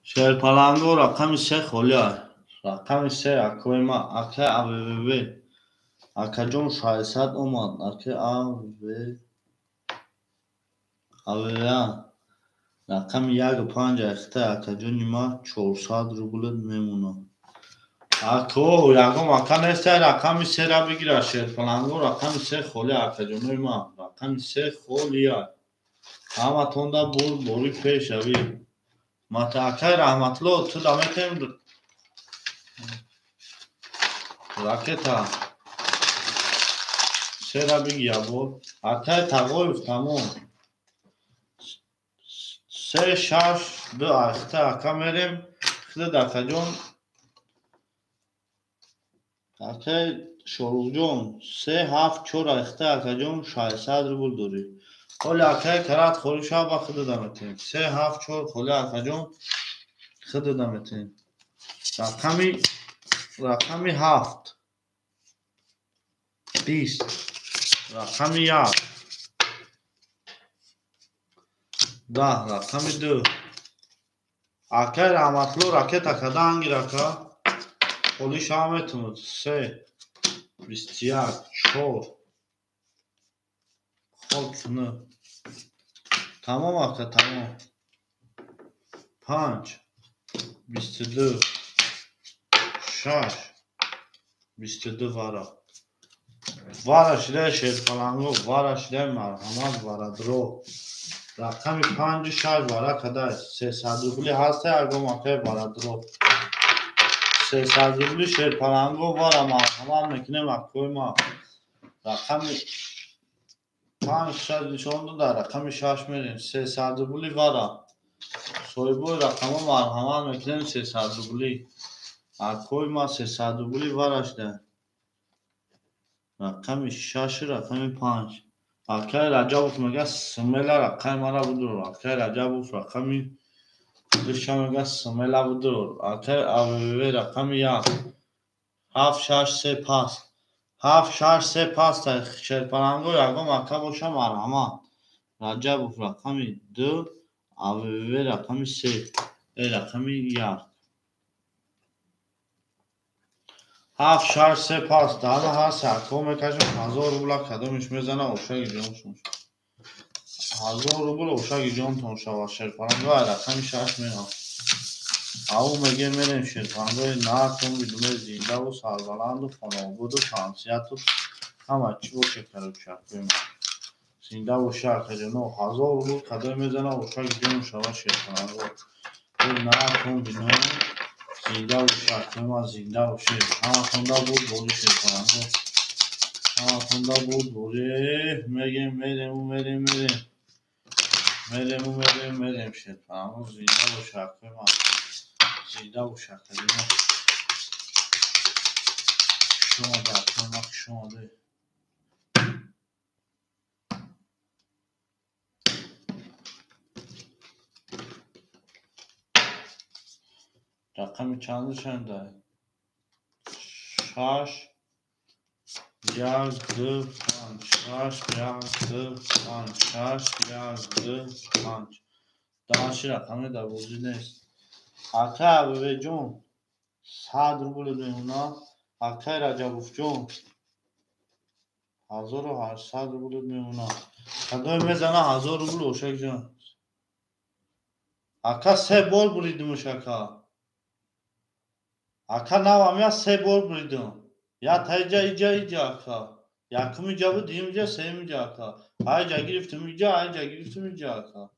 شهر پلنگو رقم سه خولیه رقم سه اکوی ما اکا اوه اکا جان 600 اومد اکا اوه رقم یک پنج اخته اکا جان ما 400 روبل میمونه اکو یکم اکا نیسته رقم سه را بگیره شهر پلنگو رقم سه خولی اکا جانوی ما رقم سه خولیه همه تونده بوری پیش اوی ماتا اکای رحمتلو تو دمیتیم راکتا سه را بگی ابو اکای تقویف تموم 3 6 2 اخته اکا میریم خود اکا جون اکای شروع جون 3 7 4 اخته اکا جون 600 روبل دوری ولی اکای کرات خوری شا با خود دمیتیم 3 7 4 خولی اکا جون خود دمیتیم رقمی 7 20 رقمی 1 10 رقمی 2 اکای رحمتلو راکت اکا دانگی رکا خولی شا میتوند 3 21 4 خود تمام اکا تمام 5 22 6 22 وارا شده شیر پلنگو وارا شده مرحمت وارا درو رقم 5 6 وارا کده 300 روبلی هسته اگه مکه وارا درو 300 روبلی شیر پلنگو وارا مرحمت میکنه مکوی ما رقم 5 6 نشون داده رقم 6 میرین 300 روبلی وارا سویبوی رقم مرحمت میکنه 300 روبلی اکوی ما 300 روبلی وارا شده رقم 6 رقم 5 اکای رجبوف میگه سمیلا رقم مرا بدرور اکای رجبوف رقمی دشا میگه سمیلا بدرور اکای اوه رقم 1 7 6 3 پاس 7 6 3 پاس تا شیر پلنگو یکم اکا باشه مرحمت رجبوف رقمی 2 اوه رقمی 3 رقمی 1 7 6 3 پاس داده هست اکو میکشم 1000 روبلا کدومش میزنه اوشاگی جانشون 1000 روبل اوشاگی جان تون شوا شیر پلنگو رقم 6 میگم او میگه میریم شیر پلنگو نارتون بدون زنده و سربلند و فنابود و شانسیت و همه چی باشه کرد شد زنده و شرک جانو 1000 روبل کدوم میزنه اوشاگی جان شوا شیر پلنگو نارتون بدون زنده و شرک ما زنده و شیر همه تونده بود بوری شیر پلنگو همه تونده بود بوری میگیم میریم میریم شیطان زینده و شکر من زینده و شکر من شما در کنم شما ده رقم چند شنده شاش یک دو پنج شاش یک دو پنج شاش یک دو پنج دانشی رقم دوازی نیست اکه عبوه جون 100 روبل میمونا اکه رجبوف جون 1800 روبل میمونا کدوم میزنه 1000 روبل اوشک جون اکه 3 بار بریدیم اوشکا اکه نو همه 3 بار بریدیم یا تا ایجا اکا یکم ایجا بود دیم ایجا سیم ایجا اکا های جا گرفتم ایجا اکا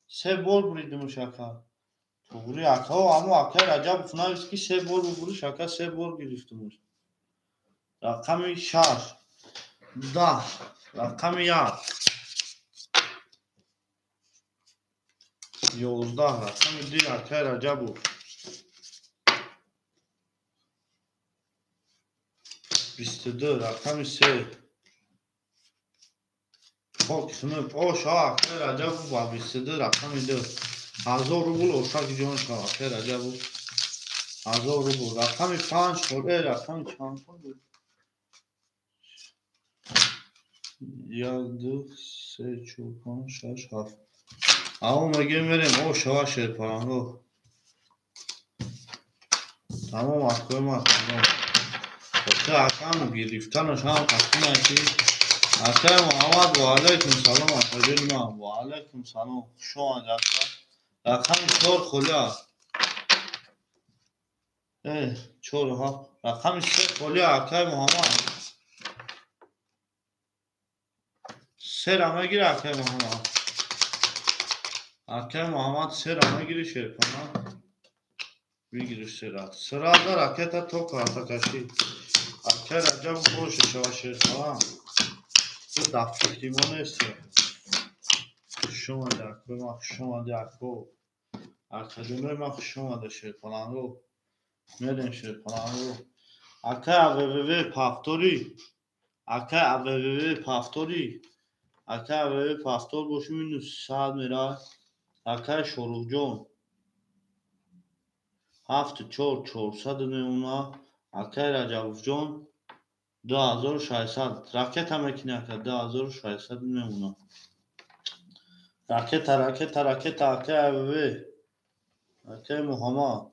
3 بار بریدیم اوشکا توگوری اکا و همو اکه رجبوف نویست که 3 بار بگوری شکا 3 بار گرفتیم رقم 6 10 رقم 1 11 رقم 2 اکه رجبوف 22 رقم 3 خاک خنب آشا اکه رجبوف و 22 رقم 2 1000 روبل اوشک جان شا اکه رجبوف 1000 روبل رقم 5 خوره رقم چند بود 1 2 3 4 5 6 7 اما مگه میریم او شوا شیر پرانگو تمام اکوی ما تمام اکه اکم گرفتنش هم تقیم اکی اکه محمد و علیکم سلام اکجل ما و علیکم سلام شو اکه رقم 4 خلیا 4 ها رقم 3 خلیا اکه محمد 3 رمه گیر اکه محمد اکه محمد 3 رمه گیری شیر پرانگو بگیرش سرا دار اکه تا تو کارتا کشی اکه رجب خوش شوا شیر پرانگو تو دفت دیمانه است شما در ما شما در کو ارکادونوی ما شما در شیر پرانگو میریم شیر پرانگو اکه اوووی پافتوری اکه اوووی پافتوری اکه اوووی پافتور باشی مینو 100 میره اکه شروع جون 7400 میمونا اکه رجبوف جون 2600 راکت هم اکنه که 2600 میمونا راکت اکه اوووی اکه محمد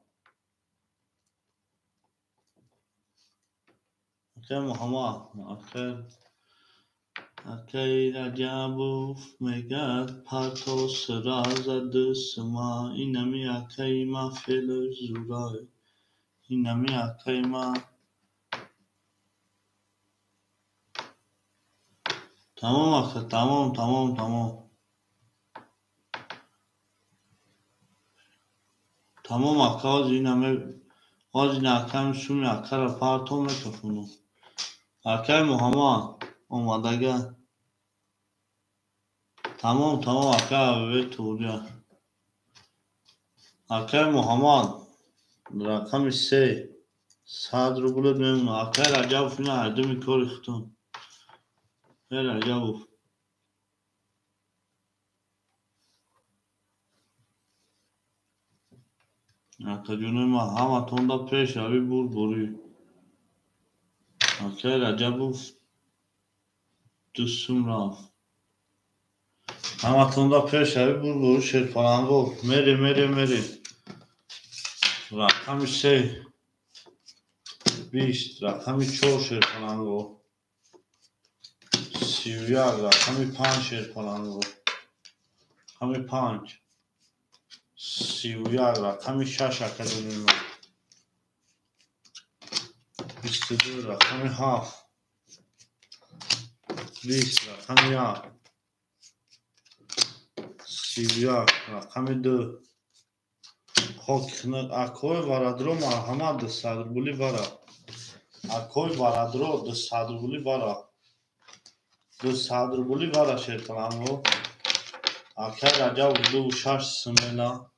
اکه رجبوف میگد پرتو سرا زد سما اینمی اکه ما فیل زورای اینمی اکه ما تمام اکه تمام اکه از این اکه میسونی اکه را پرتو میکفونو اکه محمد اومدگه تمام اکه اووی توریا اکه محمد رقم 3 100 روبل میمونه اکه رجبوف اینا هر دو میکاری ختون رجبوف اکه جونه ما همه تونده پیش روی بوری اکه رجبوف دوستم رفت همه تونده پیش روی بوری شیر پرانگو میری رقم 3 20 رقم 4 شیر پرانگو 31 رقم 5 شیر پرانگو رقم 5 31 رقم 6 اکادمی ما 22 رقم 7 20 رقم 1 31 رقم 2 خاک خنق اکوی ورادرو مرحمت 200 روبلی برا اکوی ورادرو 200 روبلی برا 200 روبلی برا شیر پرانگو اکه رجب دو شش سملا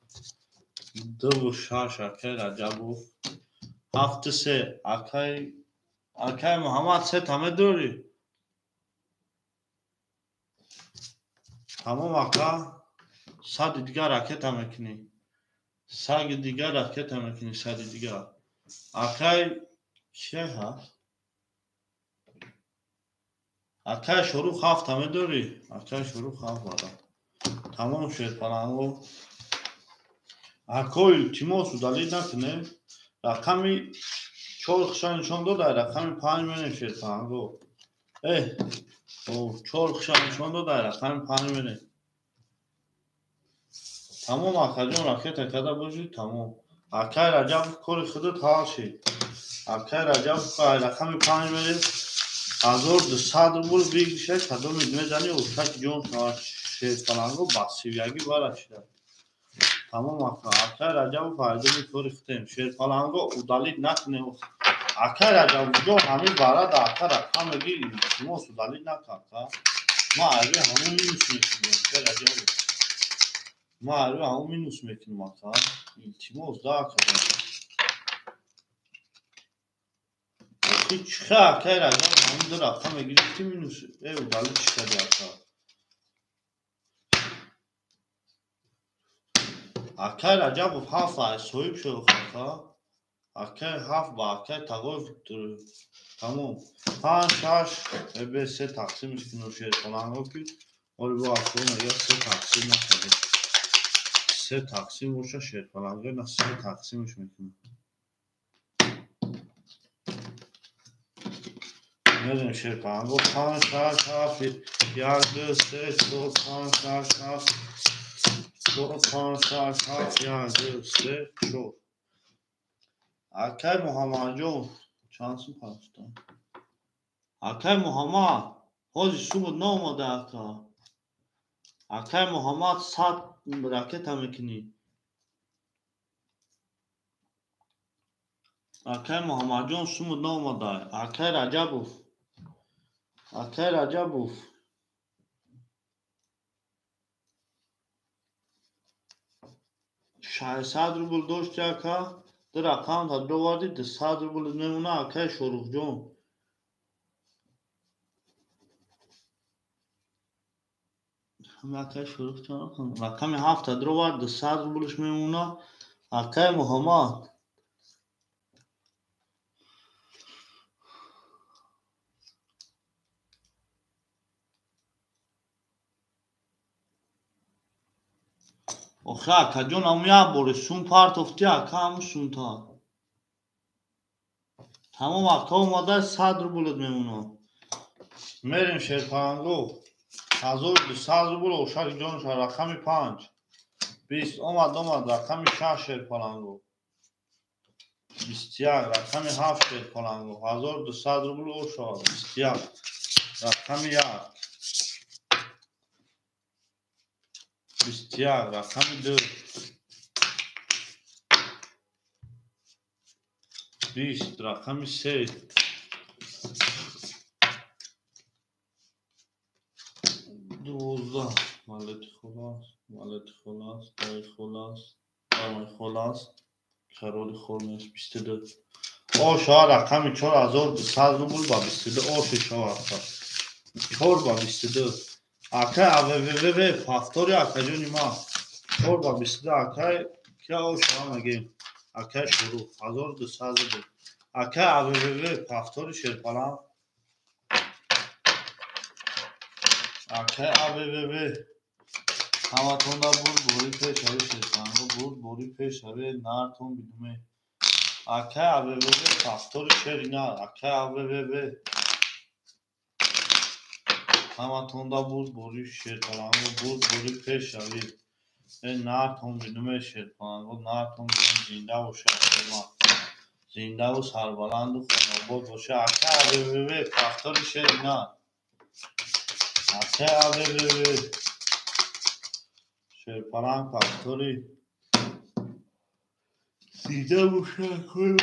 دو شش اکه رجب هفت سه اکه محمد سه تمه دوری تمام اکه صد دیگر راکت هم میکنی سگ دیگر راکت هم میکنی صد دیگر اکه چه هست اکه شروع هفت همه دوری اکه شروع هفت بادم تمام شد پلنگو اکوی تیمو سودالی نکنه رقمی چرخشان نشان داده رقم 5 میشه پلنگو او چرخشان نشان داده رقم 5 میشه تمام اکه جون راکت کده باشی تمام اکه رجب کل خودت حال شید اکه رجب رقم 5 میشه 1200 روبل بگیشه کدوم میزنی و شک جون شید پلنگو بسیویگی برشده تمام اکه رجب فایده می‌خوریم شیر پلنگو udalить نکنه اکه رجب جو همین برای اکه رقم میگی شما udalить نکنه ما عربی همون مینوس میکنیم اکه رجب ما عربی همون مینوس میکنیم اکه التماس دا کنیم چه اکه رجب همون در رقم میگی چی مینوس udalить شده اکه اکه رجب هفت صحیب شد اکه اکه هفت با اکه تقوی تمام 5 6 به 3 تقسیمش کنیم شیر پلنگو که ولی با اکه یا 3 تقسیم نکنه 3 تقسیم باشه شیر پلنگو نه 3 تقسیمش میکنیم میدونیم شیر پلنگو 5 6 7 1 2 3 4 5 6 7 5 6 7 1 2 3 4 اکه محمد جون چانسون پاستان اکه محمد حاجی صبح نامده اکه محمد 100 راکت هم میکنی اکه محمد جان صبح نامده اکه رجب 600 روبل داشتی اکه در اکاونت دو وردی 100 روبل میمونه اکه شروع جون همه اکه شروع جون رقم 7 درو ورد 100 روبلش میمونه اکه محمد آخه اکه جون همون بوری سون پارت افتی اکه همون سون تا تمام اکه اومده 100 روبلت میمونه میریم شیر پلنگو 1200 روبل و شک جون رقم 5 20 اومد رقم 6 شیر پلنگو 21 رقم 7 شیر پلنگو 1200 روبل او شد 21 رقم 1 21 رقم 2 20 رقم 3 12 مالت خلاص دای خلاص کرول خورمش 22 او شا رقم 4200 روبل با 22 او شا 4 با 22 اکه اوه فاکتوری اکه جونی ما 4 با 22 اکه کیا او شا مگیم اکه شروع 1200 روبل اکه اوه فاکتوری شیر پلنگ اکه اوه همتون دا بود بوری پیش هاوی شیر پلنگو بود بوری پیش هاوی نارتون بیدومه اکه اوه فاکتوری شیر اینا اکه اوه همتون دا بود بوری شیر پلنگو بود بوری پیش هاوی نارتون بیدومه شیر پلنگو نارتون بیدومه زنده و شهر زنده و سربلند و خانوباد باشه اکه اوه فاکتوری شیر اینا اکه اوه شیر پلنگ فاکتوری زنده و شهر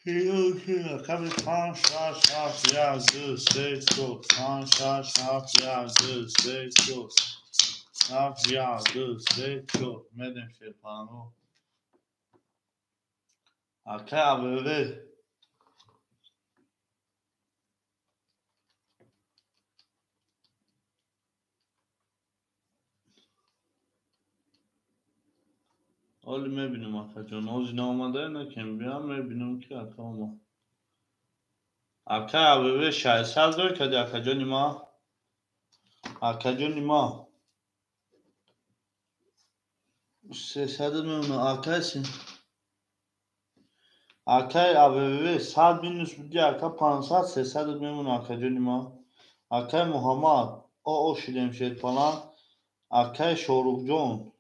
رقم 5 6 7 1 2 3 4 5 6 7 1 2 3 4 هفت یک دو سه چهار میدیم شیرپلنگو اکه عبیبی حالی میبینیم اکه جان از اینا آمده نکن بیام میبینیم که اکه آمده اکه عبیبی 600 دار کدی اکه جانی ما اکه جانی ما 300 میمونه اکه سی اکه عبیبی 100 بینوس بودی اکه 500 300 میمونه اکه جانی ما اکه محمد او شدیم شیرپلنگ اکه شاروخ جان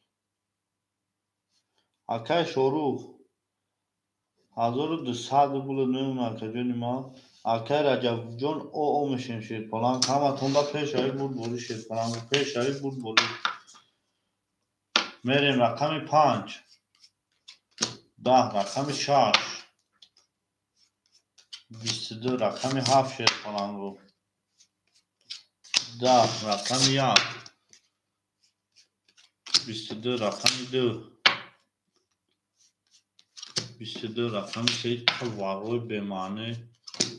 اکه شاروخ 1200 بود میمونه اکه جانی ما اکه رجب جان او میشیم شیرپلنگ همه تونده پیش هایی بود بولی شیرپلنگ پیش هایی بود بولی میریم رقم 5 10 رقم 6 22 رقم 7 شیرپلنگو 10 رقم 1 22 رقم 2 22 رقم 3 واقعی بمانه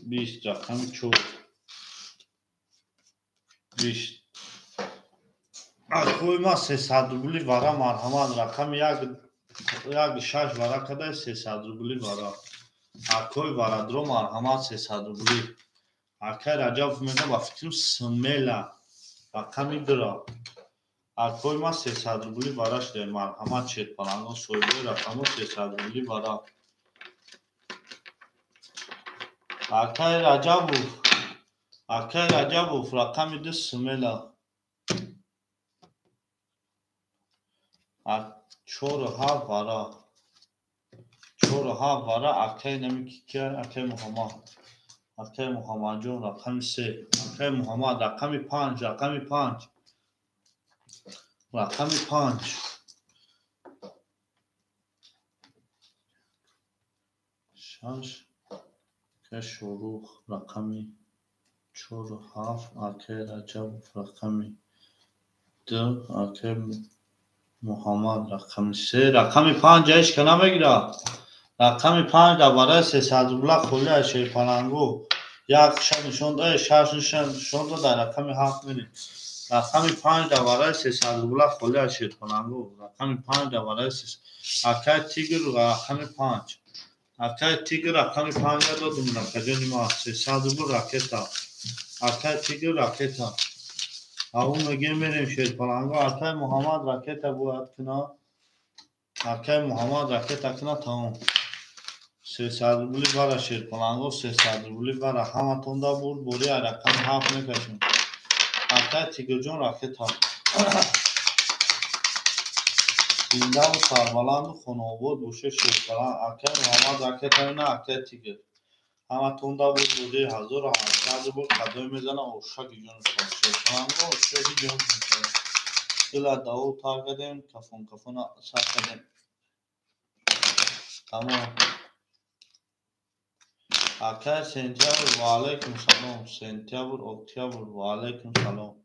20 رقم 4 20 اخوی ما 300 روبلی وارا مرحمت رقم 1 6 وارا کده 300 روبلی وارا اخوی وارا درو مرحمت 300 روبلی اخی رجب میگه با فکرم سمیلا رقم درا اخوی ما 300 روبلی واراش ده مرحمت شیرپلنگو سویبه رقم 300 روبلی وارا اخی رجب رقم ده سمیلا 4 و 7 وارا 4 و 7 وارا اخی نمی که اخی محمد جون رقم 3 اخی محمد رقم 5 رقم 5 رقم 5 6 که شروع رقم 4 و 7 اخی رجب رقم 2 اخی محمد رقم 3 رقم 5 ایش که نمیگیره رقم 5 دوباره 300 روبله خوله شیرپلنگو یک نشون داد 6 نشون داد در رقم 7 میریم رقم 5 دوباره 300 روبله خوله شیرپلنگو رقم 5 دوباره اکه تیگر رقم 5 اکه تیگر رقم 5 دادیم نکجانی ما 300 روبل راکتا اکه تیگر راکتا اون میگه میریم شیرپلنگو اکه محمد راکتا بود کنا اکه محمد راکتا کنا تمام 300 روبلی برای شیرپلنگو 300 روبلی برای همه تونده بود بوری رقم 7 میکشیم اکه تیگر جون راکتا زنده و سربلند و خوناباد باشه شیرپلنگ اکه محمد راکتا نه اکه تیگر همه تونده بود بوری 1800 بود قدای میزنه اوشک جون شیرپلنگو اوشک جون دل داو تار کردیم کفون سر کردیم تمام اکه سنتیابر و علیکم سلام سنتیابر اکتیابر و علیکم سلام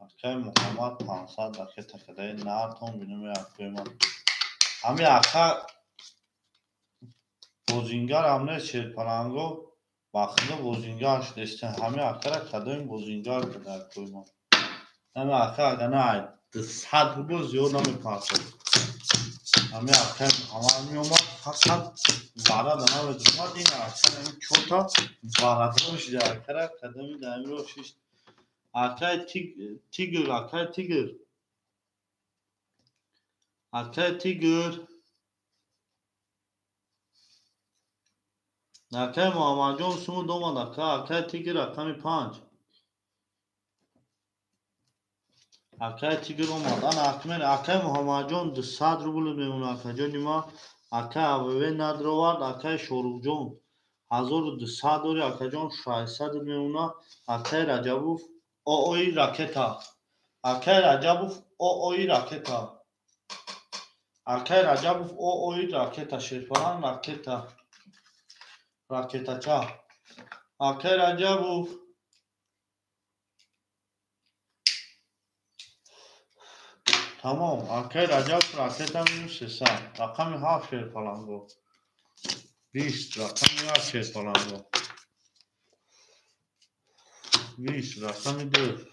اکه محمد 500 دقیقه تکده نارتون بینم اکه ما همی اکه بوزینگر هم نیست شیرپلنگو باخده بوزینگرش دسته همی اکه را کدایم بوزینگر کده اکه ما همی اکه اگه نه 100 روبل زیاد نمیپاسد همی اکه محمد می اومد فقط وارا دانا بزرما دین اکه نمی چوتا وارا دروش ده اکه را کدامی دامی رو شیست اکه تیگر اکه تیگر اکه تیگر اکه محمد جان سمو دومد اکه تیگر رقم 5 اکه تیگر اومد انا اکه محمد جان 200 روبل میمونه اکه جانی ما اکه اوه ندروارد اکه شاروخ جان 1200 داری اکه جان 600 میمونه اکه رجبوف اوی راکتا اکه رجبوف اوی راکتا اکه رجبوف اوی راکتا شیرپلنگ راکتا چا اکه رجبوف Tamam. Arkaya racab raketa minus 300. Rakami 7 şer falan bu. 20. Rakami 8 şer falan bu. 20. Rakami 4.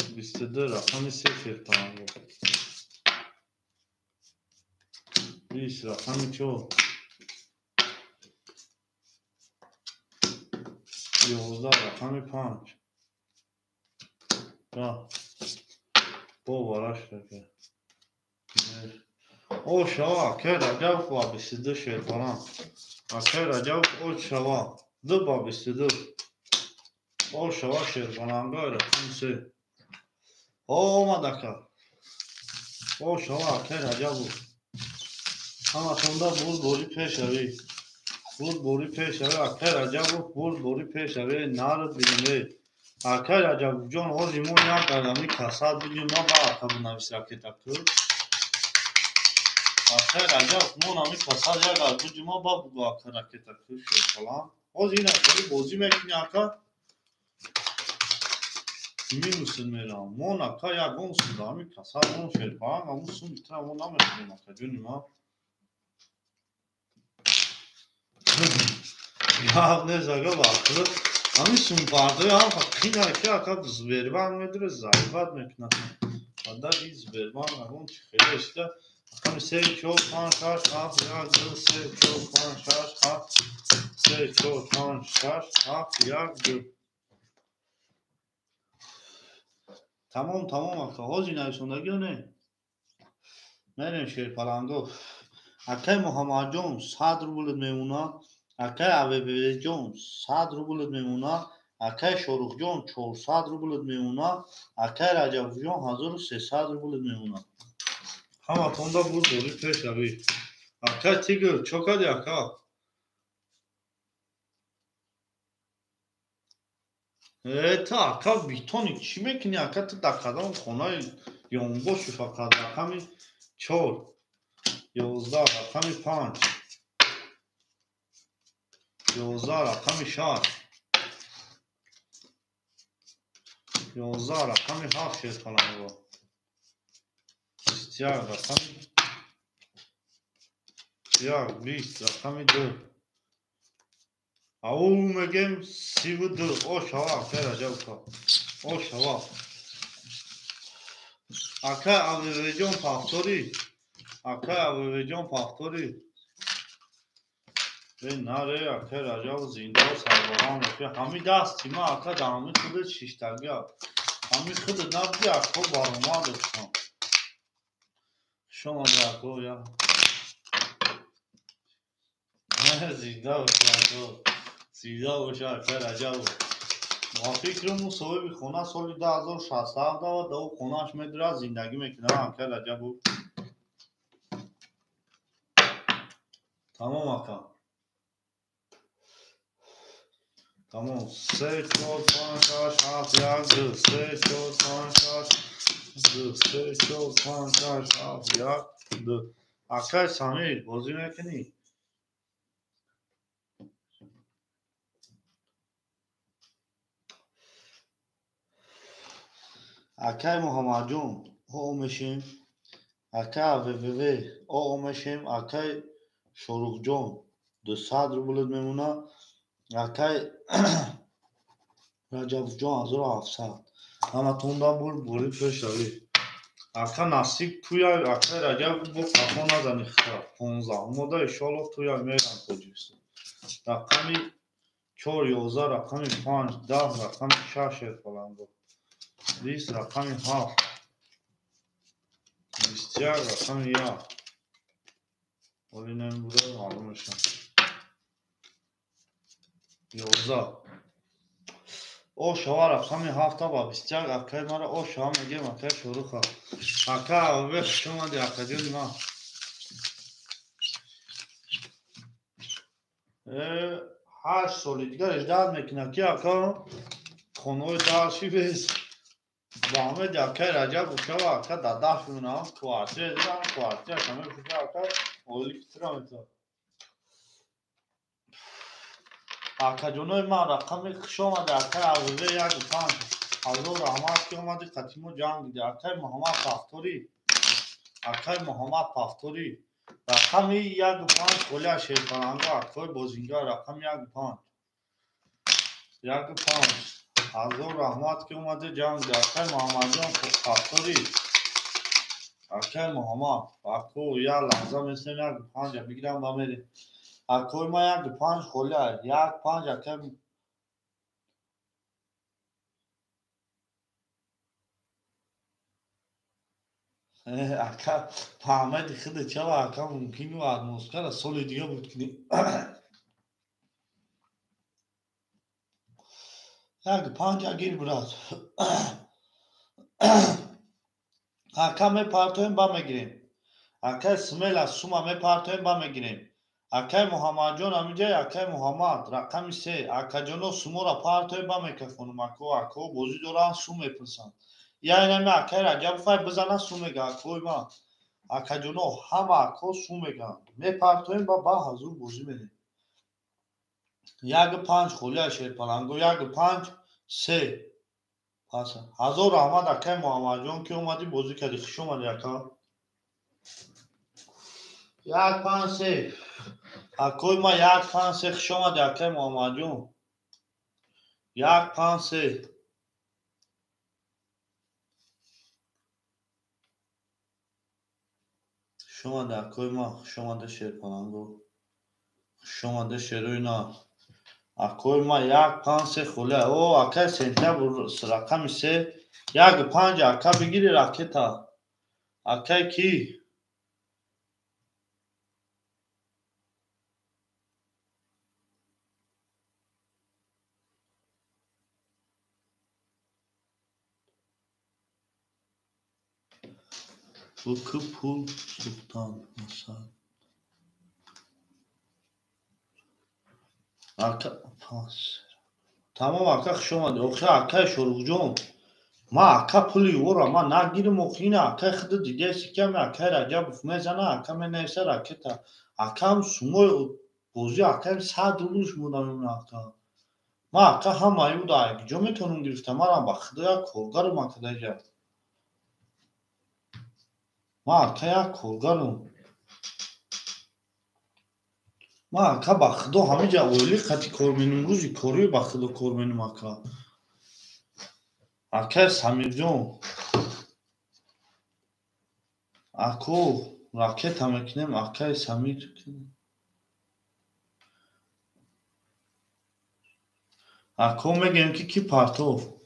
22. Rakami 3 şer falan bu. 20. Rakami 4. 11. Rakami 5. Ya. Bu varaş rakı. O şava. Arkaya racab var. 22 şer falan. Arkaya racab o şava. Dı ba 22. O şava şer falan böyle. Kimse. O madaka. O şava. Arkaya racab bu. Ama sonunda bul boru peşavi. Bul boru peşavi. Arkaya racab bu. Bul boru peşavi. Nar bilme. Arkaya racab. John o limon ya kadami kasad bilme. Ba arka navis raketa kır. Arkaya racab. Mon ami kasad ya kadar. Bu cuma ba bu arka raketa kır. Şöyle falan. O zina kırı bozi mekini arka. Minusun meram. Mon arka ya gonsun da ami kasad. Mon şöyle falan. Ama musun bitra mon amesini arka. Dönüm ha. Ya ne zaga baklı. Ami sumpardı ya fakina ki akad zverban medre zayvat meknat. Ada biz zverban agun çıkıyor işte. Ami se çok fan şaş ha ya gı se çok fan şaş ha. Se çok fan şaş ha ya gı. Tamam akı. O zinayı sonunda gönü. Merin şer falan go. Akay Muhammed Jones sadr bulud memuna. Akay Aveve Jones sadr bulud memuna. Akay Şoruk Jones 400 bulud memuna. Akay Racab Jones 1300 bulud memuna. Hama tonda bul dolu peş abi. Akay Tigr çok hadi aka. Ta aka bir ton kime ki ne aka tı dakadan kona yongo şufa kadar akami çor. Yozda akami panç. Yozda akami şar. 11 رقم 7 شد falan bu. 20 رقم 20 رقم 2. او میگم 32 o şava Racab ka. O şava. Aka Azerbaycan paftori. Aka Azerbaycan paftori. Ve nare aka Racab zinda sarvahan ki hami dast tima aka damı kudu şiştagya. Hami kudu nabdi aka barma dostum. شما درکو یا زیدا باشه اکر عجب ما فکرمون صبح بی خونه سالی 2067 و دو خونهش میدره زندگی میکنه اکر عجب بود تمام اکر تمام 3 4 5 6 7 1 2 3 4 5 6 2 3 4 5 6 7 1 2 اکر سمیر بازی میکنی اکر محمد جون او میشیم اکر ووو او میشیم اکر شروق جون 200 روبل میمونه اکر رجب جون 1700 اما توندا بوری پشاوی اکر نصیب توی اکر رجب بو کافا نزنی خراب 15 مودا انشالله توی میرم کجیست رقمی 4 11 رقمی 5 10 رقمی 6 falan bu 20 رقمی 7 21 رقمی 1 Oyunun burada almışım. 11 O şava رقمی 7 با 21 اکر مرا او شوا میگم اکر شروع کن اکر و شما دی اکر دی ما 8 سال دیگه اجداد میکنه که اکر خونوی دارشی بیز با همه دی اکر رجب و شوا اکر داده شونه کوارتی دیدم کوارتی همه فکر اکر اولی کترا میتون اکر جونوی ما رقمی شما دی اکر عوضه یک پانچ Hazır Rahmat ki اومدی قتیمو جان دیدی اکای محمد پافتوری اکای محمد پافتوری رقم 1-5 گل شیرپرنگو اکای بازینگا رقم 1-5 hazır Rahmat ki اومده جان دیدی اکای محمد جان پافتوری اکای محمد اکو یا لحظه مثل 1-5 بگیرم با میری اکای ما 1-5 گل 1-5 اکای اکا فهمید خود چه اکا ممکنه و اتمسفر سال دیگه بود کنی 1-5 اگیر برات اکا می پارتویم با میگیریم اکا سمیل از سوما می پارتویم با میگیریم اکا محمد جان همینجا اکا محمد رقم 3 اکا جانو سومو را پارتویم با میکفونم اکا بازی دوران سوم میپرسن یعنی می اکا رجب فای بزنه سوم میگه اکوی ما اکا جانو همه اکا سوم میگه می پارتویم با حضور بازی میریم 1-5 خولیا شیرپرنگو 1-5 3 پس hazır Rahmat اکای محمد جان که اومدی بازی کردی خوش اومدی اکا 1-5 3 اکوی ما 1-5 3 خوش اومدی اکای محمد جان 1-5 3 خوش اومدی اکوی ما خوش اومده شیرپرنگو خوش اومده شیروینا اکوی ما 1-5 3 خولیا او اکای سنتر رقم 3 1-5 اکا بگیری راکتا اکای کی bu pul sultan مثلا اکا پاس تمام اکا خوش اومدی اوخی اکای شروع جون ما اکا پولی ورا ما نگیرم اخینه اکا خود دیگه سکم اکا رجب میزنه اکا می نیسه راکتا اکا هم سومو بوزی اکا هم 100 روش بودم این اکا ما اکا هم مایو دا اگه جو میتونم گرفتم ما را با خدا یک کولگارم اکا دیجا ما اکا یک کولگارم ما اکا با خدا همه جا اولی خطی کار منیم روزی کاری با خدا کار منیم اکا اکا سمیر جون اکو راکت هم کنیم اکا سمیر اکو میگیم که کی پارتو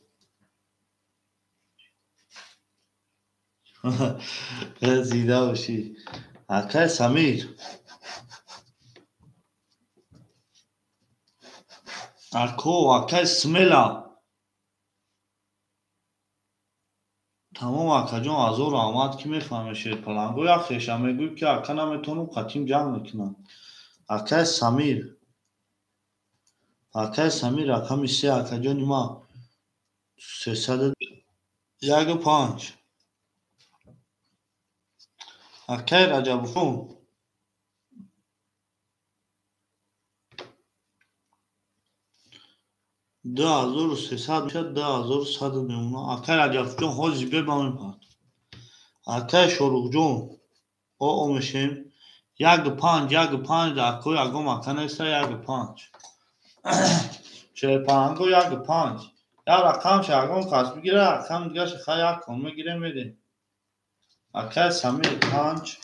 زیده باشی اکای سمیر اکو اکای سمیلا تمام اکا جان hazır آمد که میفهمه شیرپرنگو یا خیشم میگوی که اکا نمیتونم قتیم جمع میکنم اکای سمیر اکا میشه اکا جانی ما 300 1-5 اکای رجب خون 2300 میشه 2100 میمونه اکای رجب جان حاجی ببا میپرد اکای شروع جان او میشیم 1-5 اکوی اگم اکا نیسته 1-5 شیرپرنگو 1-5 یا رقم شاگون قصد بگیره رقم دیگه شخواه یک کن میگیره میده اکای سمیر 5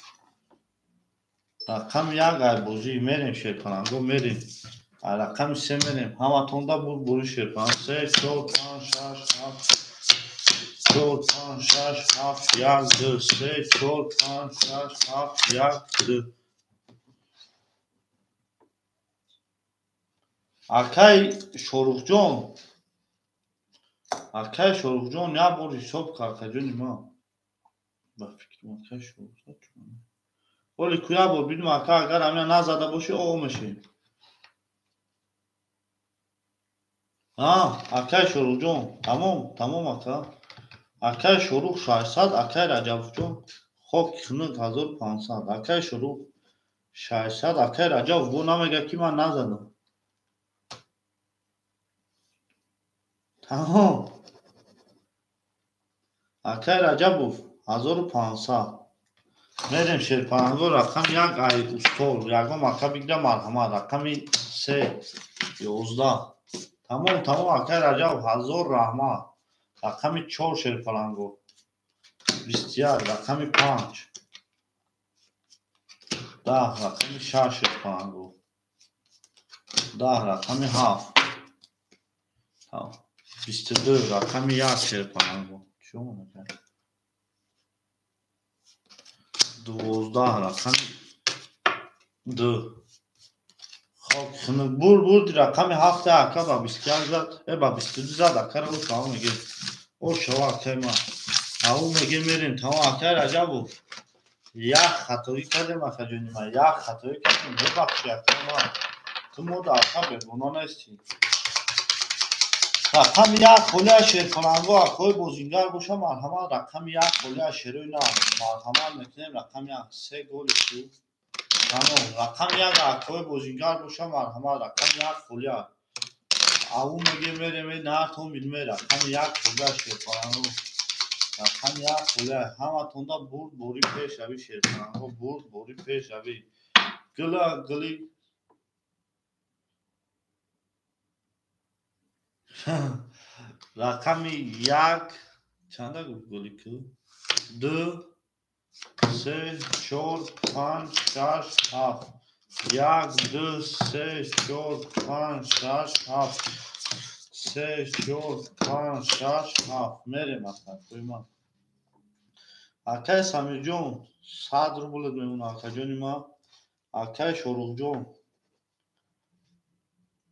رقم 1 ای بوزی میریم شیرپرنگو میریم رقم 3 میریم همه تونده بوری شیرپرنگ 3 4 5 6 7 4 5 6 7 1 2 3 4 5 6 7 1 2 اکای شروع جان یا بور حساب کرده جانی ما با فکر اکای شروع جان ولی کویا بور بیدم اکا اگر همین نزده باشه او میشه اکای شروع جان تمام اکای شروع 600 اکای رجب جان خاک خنک 1500 اکای شروع 600 اکای رجب بو نمیگه که من نزدم تمام акай Раҷабов 1500 мерем Шерпаранго рақам як ай устол ягон мака бигира марҳамат рақами 3 11 тамом акай Раҷабов 1000 раҳмат рақами 4 Шерпаранго 21 рақами 5 10 рақами 6 Шерпаранго 10 рақами 7 22 рақами 1 Шерпаранго 12 рақами 2 бурди рақами 7 ака ба 21 зад ба 22 зад акаро тамом мегем шава акай ма аву мегем мерем тамом акай Раҷабов як хатоӣ кардем акаҷони ма як хатоӣ кардем мебахшӣ акай ма ту мода ака бегуноҳ нестӣ рақами як холияи Шерпаранго акои бозингар боша марҳамат рақами як холияи шерои на марҳамат мекунем рақами 3 голи шу тамом рақами як акои бозингар боша марҳамат рақами як холия аву мегем мерем нартон бинмер рақами як холияи Шерпаранго рақами як холия ҳаматонда бурд бори пешави Шерпаранго бурд бори пешави гили рақами як чанда гуфт голи ку 2 3 4 5 6 7 1 2 3 4 5 6 7 3 4 5 6 7 мерем акай ма акай Самирҷон 100 рублет мемона акаҷони ма акай Шорухҷон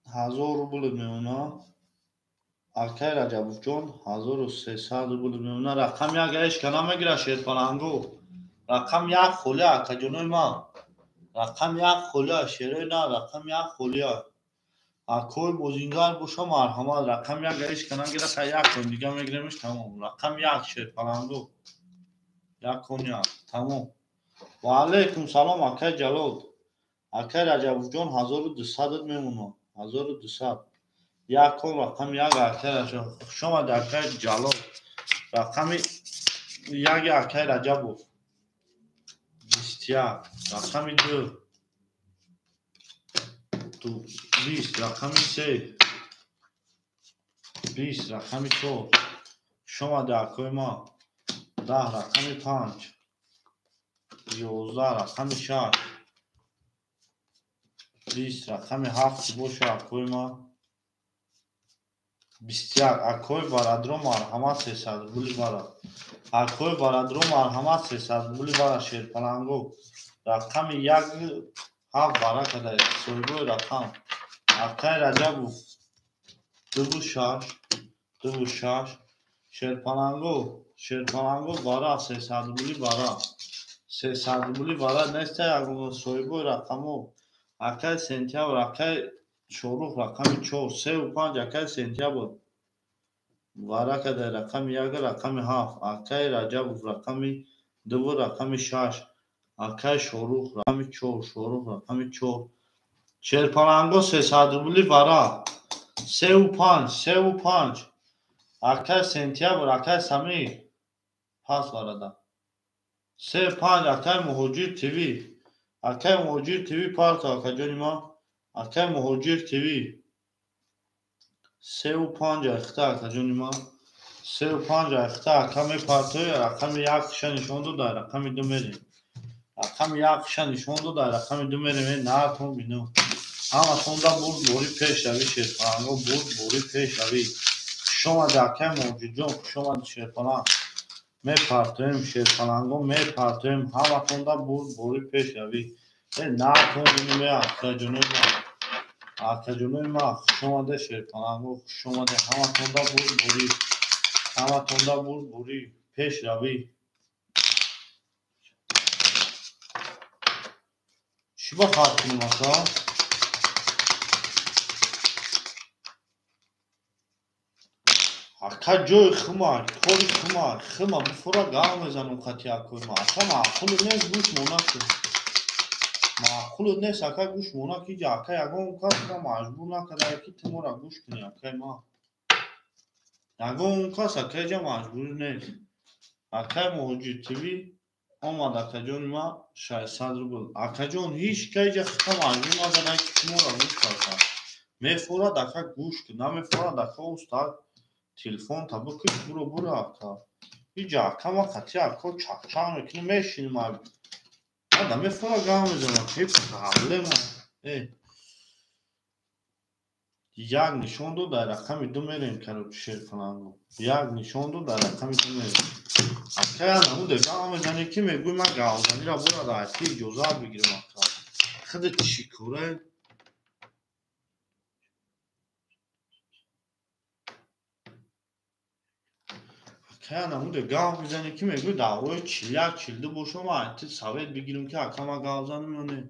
1000 рублет мемона акай Раҷабовҷон 1300 рублет мемона рақам як эшкана мегира Шерпаранго рақам як холия акаҷонои ма рақам як холия шерои на рақам як холия акои бозингар боша марҳамат рақам як эшкана гира ка якон дига мегиремш тамом рақам як Шерпаранго якон як тамом ва алайкум салом акай Ҷалол акай Раҷабовҷон 1200 мемона 1200 якон рақам як акай Раҷабов хушомад акай Ҷалол рақами як акай Раҷабов 21 рақами 2 20 рақами 3 20 рақами 4 хушомад акои ма 10 рақами 5 11 рақами 6 20 рақами 7 боша акои ма 21 акои барадро марҳамат 300 рубли бара акои барадро марҳамат 300 рубли бара Шерпаранго рақами 1 7 бара кадай соҳибои рақам акай Раҷабов 26 Шерпаранго бара 300 рубли бара 300 рубли бара неста ягон соҳибои рақамо акай Сентябр акай Шорух рақами 4 35 акай Сентябр бара кадай рақами 1 рақами 7 акай Раҷабов рақами 2 рақами 6 акай Шорух рақами 4 Шорух рақами 4 Шерпаранго 300 рубли бара 35 акай Сентябр акай Самир пас барада 35 акай Муҳоҷир ТВ акай Муҳоҷир ТВ парто акаҷони ма акай Муҳоҷир ТВ 35 ахта акаҷони ма 35 ахта ака мепартои рақами 1 хиша нишон дода рақами 2 мерем рақами 1 хиша нишон дода рақами 2 мерем наатон бино ҳаматонда бурд бори пешави Шерпаранго бурд бори пешави хушомад акай Моҷидҷон хушомад Шерпаранг мепартоем Шерпаранго мепартоем ҳаматонда бурд бори пешави наатон бино акаҷонои ма хушомаде Шерпаранго хушомаде ҳаматонда бурд бори пешравӣ чӣ ба халқ кунем ака ака ҷои химак кори химак хима бифора гав мезанам хати акои ма ака маъқулу нест гӯш мона ки маъқулу нест ака гӯш мона ки ҷа ака ягон касро маҷбур накарда ки ту мора гӯш кунӣ акаи ма ягон кас акаи ҷа маҷбур нест акай муҳоҷир тиви омад акаҷони ма 600 рубл. Акаҷон ҳеҷ кайҷа хита маҷбур назадан ки шуморо гӯш карда. Мефорад ака гӯш кӣ, намефорад ака устад телефон та бикиш буро ака. Иҷа ака ма қатӣ ака чақчақ мекунӣ мешинӣ ма. Ада мефора гам мезанад ки проблема. Як нишон ду дар рақами 2 мерем кариб шерфананго. Як нишон ду дар рақами 2 мерем. Акая намуде гам мезанӣ ки мегӯй ман гавзанира бурад айти иҷозат бигирам ака. Хиди чӣ кора? Акая намуде гам мезанӣ ки мегӯй даврои 41-42 бошам айти совет бигирам ки ака ман гавзанам ё не.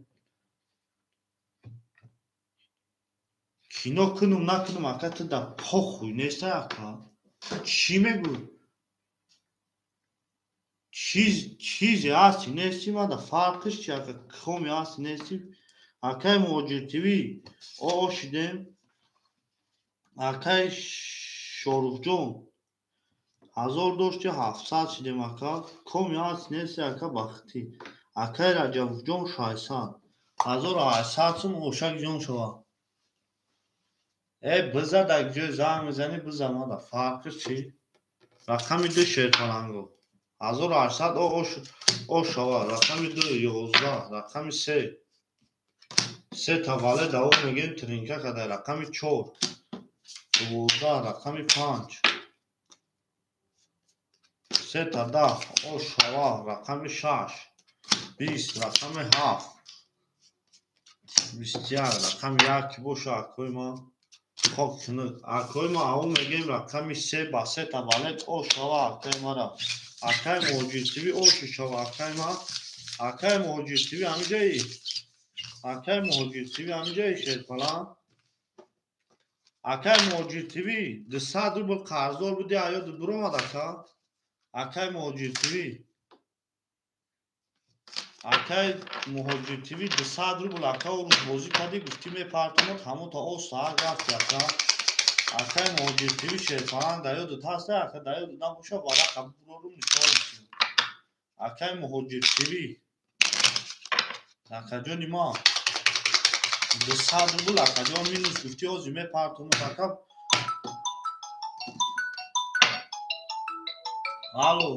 Кино кунум накунум ака ту да похуй неста ака. Чӣ мегӯй? Чизе ҳасти нести мада фарқиш чи ака коми ҳасти нести. Акай муҳоҷир тиви шидем. Акай Шорухҷон 1000 дошти 700 шидем ака. Коми ҳасти нести ака бахтӣ. Акай Раҷабовҷон 600 1800 сум ошакҷон шава. Биза дар ҷои занг мезанӣ биза мада фарқиш чи? Рақами 2 шерпаланго 1800 шава. Рақами 2 11, рақами 3 тавалледа мегем тринка кадай. Рақами 4 12, рақами 5 3 та 10 шава. Рақами 6 20, рақами 7 21, рақами 1 ки боша акои ма. Хоб кунӣ. Акои ма аввал мегем рақами 3 ба 3 таваллед шава акаи мара. Акай муҳоҷир тиви ши шава акаи ма. Акай муҳоҷир тиви ҳамиҷаи? Акай муҳоҷир тиви ҳамиҷаи шерпалан? Акай муҳоҷир тиви 200 рубл қарздор буди ҳаёдат буромад ака? Акай муҳоҷир тиви? Акай муҳоҷир тиви 200 рубл ака рӯзбозӣ кардӣ гуфтӣ мепартонад ҳамон та саҳар рафтӣ ака. Акай муҳоҷир тиви шерпалан дар ёдат ҳаста ака? Дар ёдат набоша варақа бурорум нишон мекунам. Акай муҳоҷир тиви? Акаҷони ма 200 рубл акаҷон минус гуфтӣ ҳозир мепартонад ака. Алло.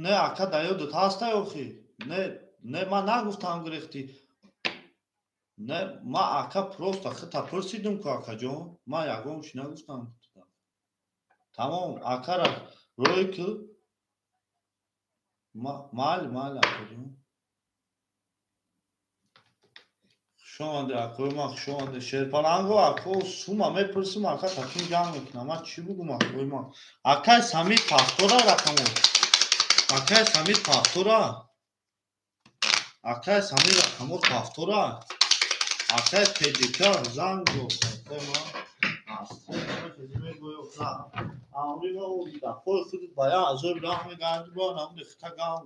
Не ака дар ёдат ҳастай охи? Не ман нагуфтам гирехтӣ. Не ма ака просто хита пурсидум ку акаҷон. Ман ягон чи нагуфтам. Тамом акара рӯй ку. Майли акаҷон. Хушомаде акои ма хушомаде. Шерпаланго ако сума мепурсим ака такин ҷамъ мекунам. Ман чӣ бугум акои ма? Акай Самир пафтора рақамо. Акай Самир пафтора. Акай Самир рақамо пафтора. Акай педика занг зос акай ма. Амрима ода пой худут ба 1000 гам мегарди ба намуде хита гам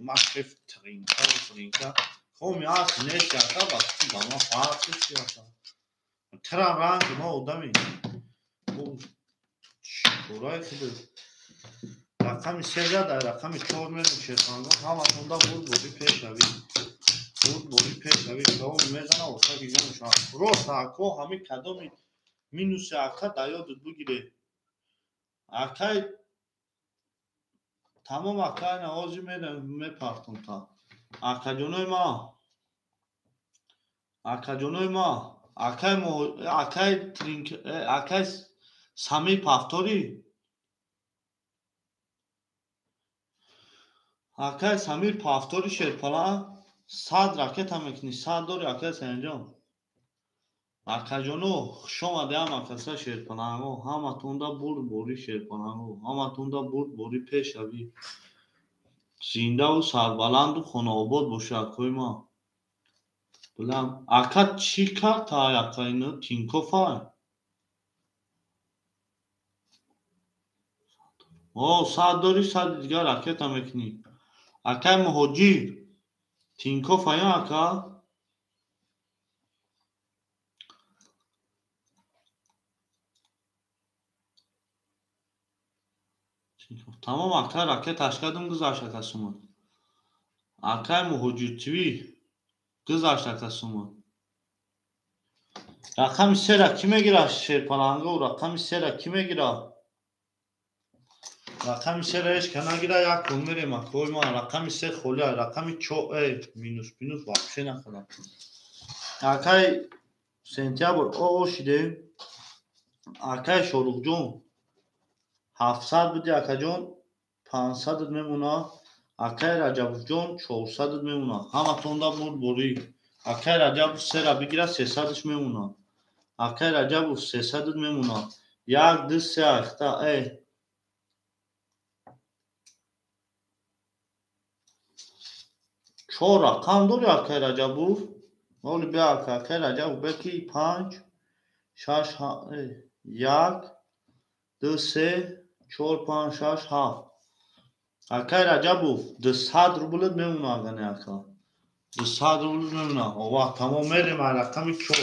машриф тринка. Коми ҳаст нести ака бахти ба ман фарқиш чи ака. Тира ранг ма одами. Чӣ кораи худут? Рақами 3 дар рақами 4 мерем шерпанго ҳаматонда бурборӣ пешавӣ. Бурборӣ пешавӣ тавон мезана ошаки ҷоншон. Просто ако ҳамин кадоми минуси ака дар ёдат бигире. Акай тамом акай навози мепартон та. Акаҷонои ма. Акаҷонои ма. Акай Самир пафтори. Акай Самир пафтори шерпалан 100 ракета мекунӣ. 100 дори акай Саинҷон. Акаҷоно хушомаде ҳамакаса шерпаланго. Ҳаматонда бурборӣ шерпаланго. Ҳаматонда бурборӣ пешавӣ. Зиндаву сарбаланду хонаобод боша акои ма. Билам ака чӣ карта ака ину Тинкофа? 100 дори 100 дигар ракета мекунӣ. Акай муҳоҷир. تینکوف های آکا tamam akar raket aşkadım kız aşakasımı. Akar mı hücutvi kız aşakasımı. Rakam sera kime girer şerpananga rakam sera kime girer? Rakam sera eş kana girer ya konmere ma koyma rakam sera khola rakam ço minus minus vapşe ne kadar. Akay sentyabr o şide akay şorukcun 700 بودی اکا جون 500 میمونه اکای رجب جون 400 میمونه همه تونده بود بوری اکای رجب 3 را بگیره 300 میمونه اکای رجب 300 میمونه 1 2 3 اختا ای 4 رقم داری اکای رجب ولی بیا اکای رجب بکی 5 6 1 2 3 4 5 6 7 اکای رجب 200 روبلت میمونه اگه اکا 200 روبلت میمونه اوه تمام میریم رقم 4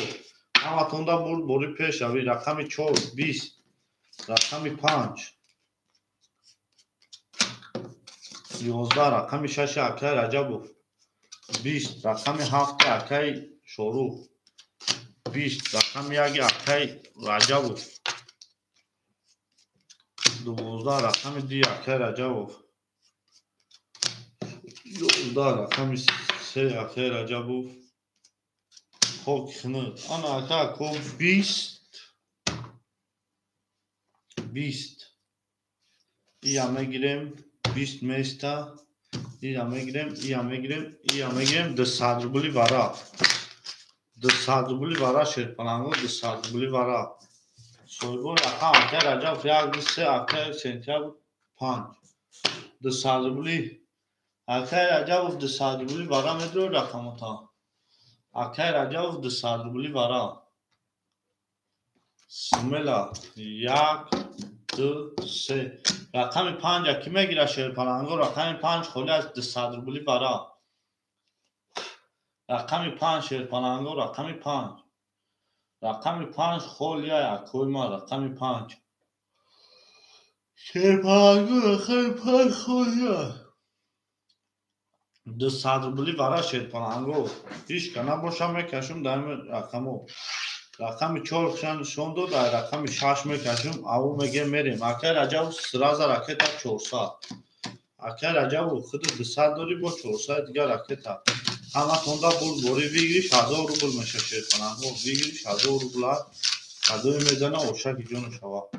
همه تونده بود بوری پیش اوی رقم 4 20 رقم 5 11 رقم 6 اکای رجب 20 رقم 7 اکای شروع 20 رقم 1 اکای رجب 12 رقم 2 اکای رجب 11 رقم 3 اکای رجب خب خنه آن اکا کو 20 iya میگیریم 20 میستا iya میگیریم 200 روبلی وارا 200 روبلی وارا شرپنانگو 200 روبلی وارا soygun rakam اکای رجب 1 2 3 اکای سنتیابر 5 200 روبلی اکای رجب 200 روبلی وارا میدرو رقم تا اکای رجب 200 روبلی وارا سملا 1 2 3 رقم 5 کی میگیره شرپنانگو رقم 5 خلی از 200 روبلی وارا رقم 5 شرپنانگو رقم 5 خلی اکوی ما رقم 5 شرپنانگو رقم 5 خلی 200 روبلی وارا شرپنانگو هیچ کنه باشم میکشم دارم رقم 4 خشان دو در رقم 6 میکشم او میگه میریم اکای رجب سراز راکت 400 اکای رجب خود 200 داری با 400 دیگه راکت همه تونده بول بوری بگیریش 1000 روبل میشه شرپنانگو بگیریش 1000 روبل کدوی میزنه اوشک جون شوا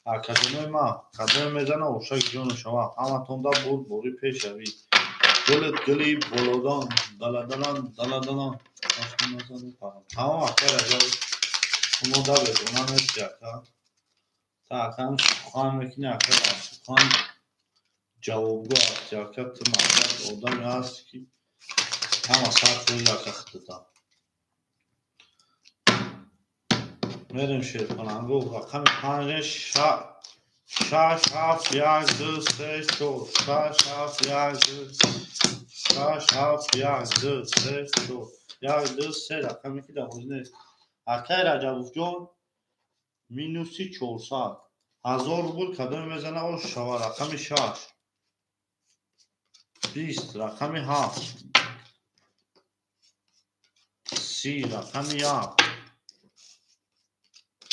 اکادمی ما کدوی میزنه اوشک جون شوا همه تونده بول بوری پیش اوی گلت گلی بولودان دلدان tamam اکای رجب اونو دا بدونم است اکا تا اکا خواهم میکنی اکا خواهم جوابگو است اکا تو مقصد آدمی هست که همه سر خوی اکا خطتا میریم شرپنانگو رقم 5 6 7 1 2 3 4 6 7 1 2 6 7 1 2 3 4 1 2 3 رقمی که در حوزنه اکای رجب جون مینوسی 400 1000 روبل کدوم میزنه او شوا رقم 6 20 رقم 7 30 رقم 1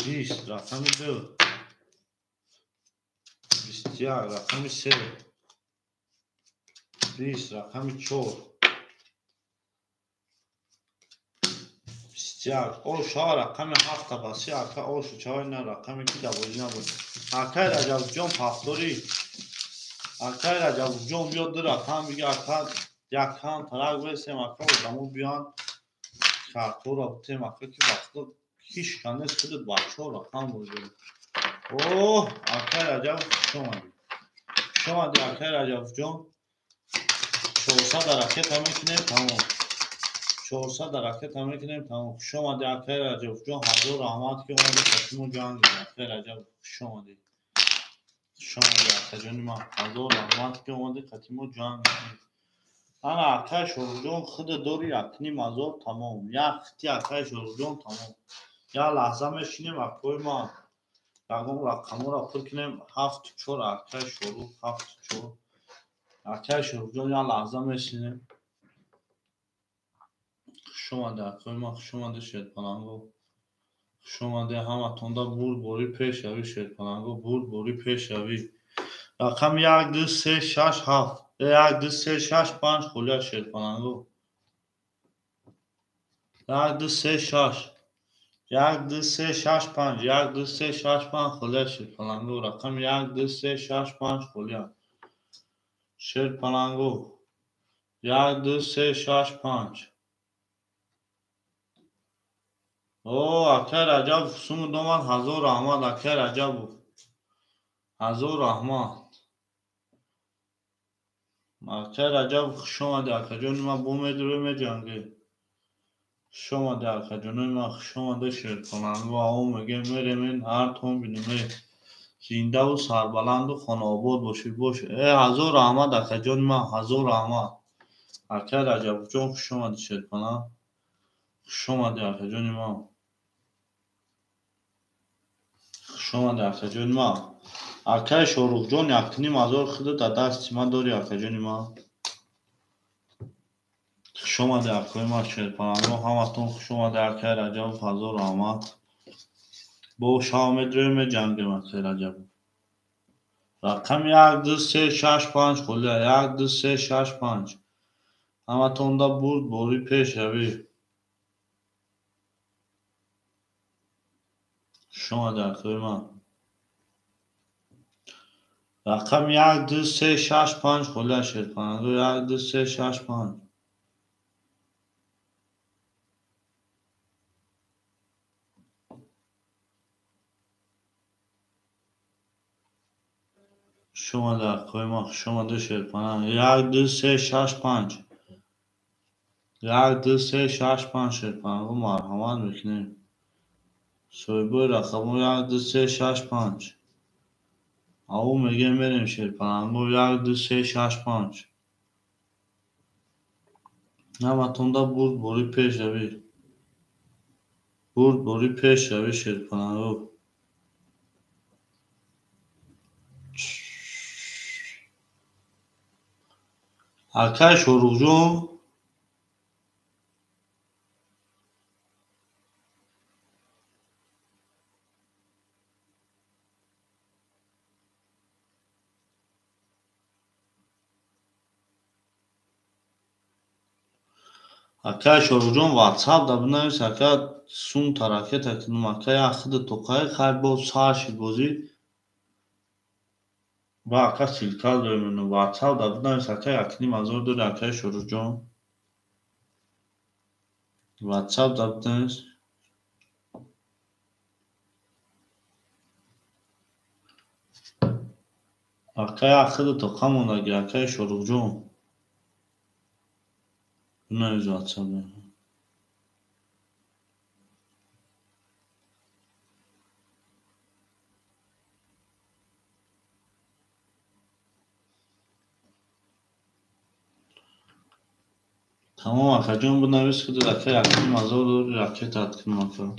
20 رقم 2 21 رقم 3 20 رقم 4 21 او شوا رقم 7 باسی اکا او شوچای نه رقمی که دوازی نبود اکای رجب جون پافتوری اکای رجب جون بیاد در رقم بگه اکا یک هم ترک بیسیم اکا و دمو بیان کارتو را بتیم اکا که وقتا هیچ کنه خودت بچه ها رقم بوده اوه اکای رجب شما دی اکای رجب جون 400 راکت هم میکنیم تمام 400 راکت هم میکنیم تمام شما دی اکای رجب جون حضور رحمت که اومده کسیمو جان گیره اکای رجب شما دی اکای جانی ما حضور رحمت که اومده کسیمو جان گیره انا اکای شروع خود دوری اکنی مازور تمام یا خطی اکای شروع تمام یا لحظه میشینیم اکوی ما یکم رقم را پر کنیم 7-4 اکای شروع 7-4 اکای شروع یا لحظه میشینیم شما اکوی ما شما شد پلنگو شما همه توندا بود بوری پیش اوی شد پلنگو بود بوری پیش اوی رقم 1 2 3 6 7 1 2 3 6 5 خولیا شد پلنگو 1 2 3 6 1 2 3 6 5 1 2 3 6 5 خولیا شد پلنگو رقم 1 2 3 6 5 خولیا شد پلنگو 1 2 3 6 5 او اکر عجب سوم دومد هزار احمد اکر عجب هزار احمد اکر عجب خوش آمده اکر جون ما بومید روی می جنگی خوش آمده اکر جون ما خوش آمده شد پلنگو آو میگه میریم این هر تون بینیم زنده و سربلند و خانه آباد باشی باشه هزار احمد اکر جون ما هزار احمد اکر عجب جون خوش آمده شد پلنگ خوش آمده اکر جون ما خوش آمده اکر جون ما اکای شوروغ جون یکنی مازور خود در دست ما داری اکر جون ما خوش آمده اکای ما شد پلنگو همتون خوش آمده اکای رجب هزار احمد با شامد روی جنگیم اکای رجب رقم 1 2 3 6 5 خولیا 1 2 3 6 5 همتون دا بود بوری پیش اوی خوش آمده اکای ما رقم 1 2 3 6 5 خولیا شد پلنگو 1 2 3 6 5 شما در قیمت شما دو شد پناه 1 2 3 6 5 1 2 3 6 5 شد پناه مرحمت میکنیم سویبوی رقم 1 2 3 6 5 او میگه میریم شد پناه 1 2 3 6 5 همتون دا برد بوری پیش روی برد بوری پیش روی شد پناه اکای شروع جون اکای شروع جون واتساپ دا بنویس اکای سون ترکه تکنم اکای اخد توقعی خیلی بود ساشی بوزی با اکا سیلکال دویمونو واتساپ دا بنویس اکای اکنی مازور داری اکای شروع جون واتساپ دا بنویس اکای اخد توقعمون اگه اکای شروع جون بنویس واتساپ دا تمام اکا جون بنویس که اکای اکنی مازور داری اکای تاتکنم اکا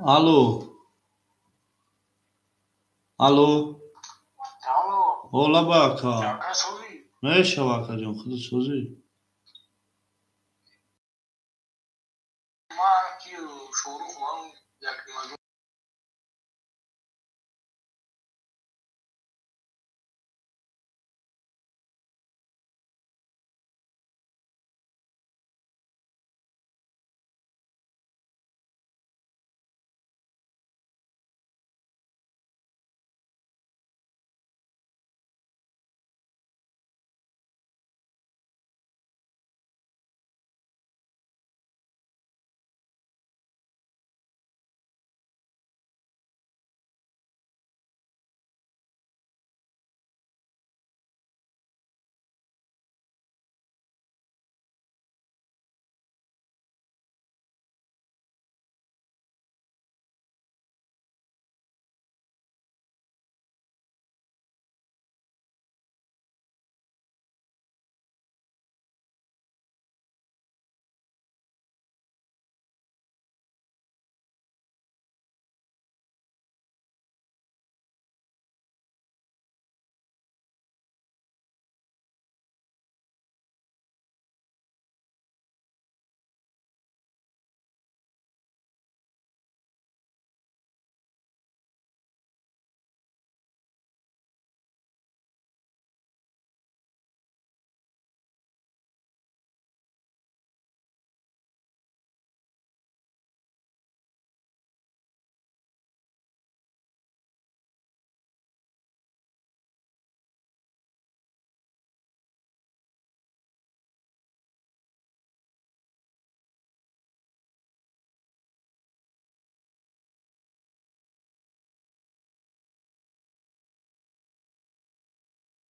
الو الو اولا با اکا میشه اکا جون خود سوزی ما که شروع کنم یک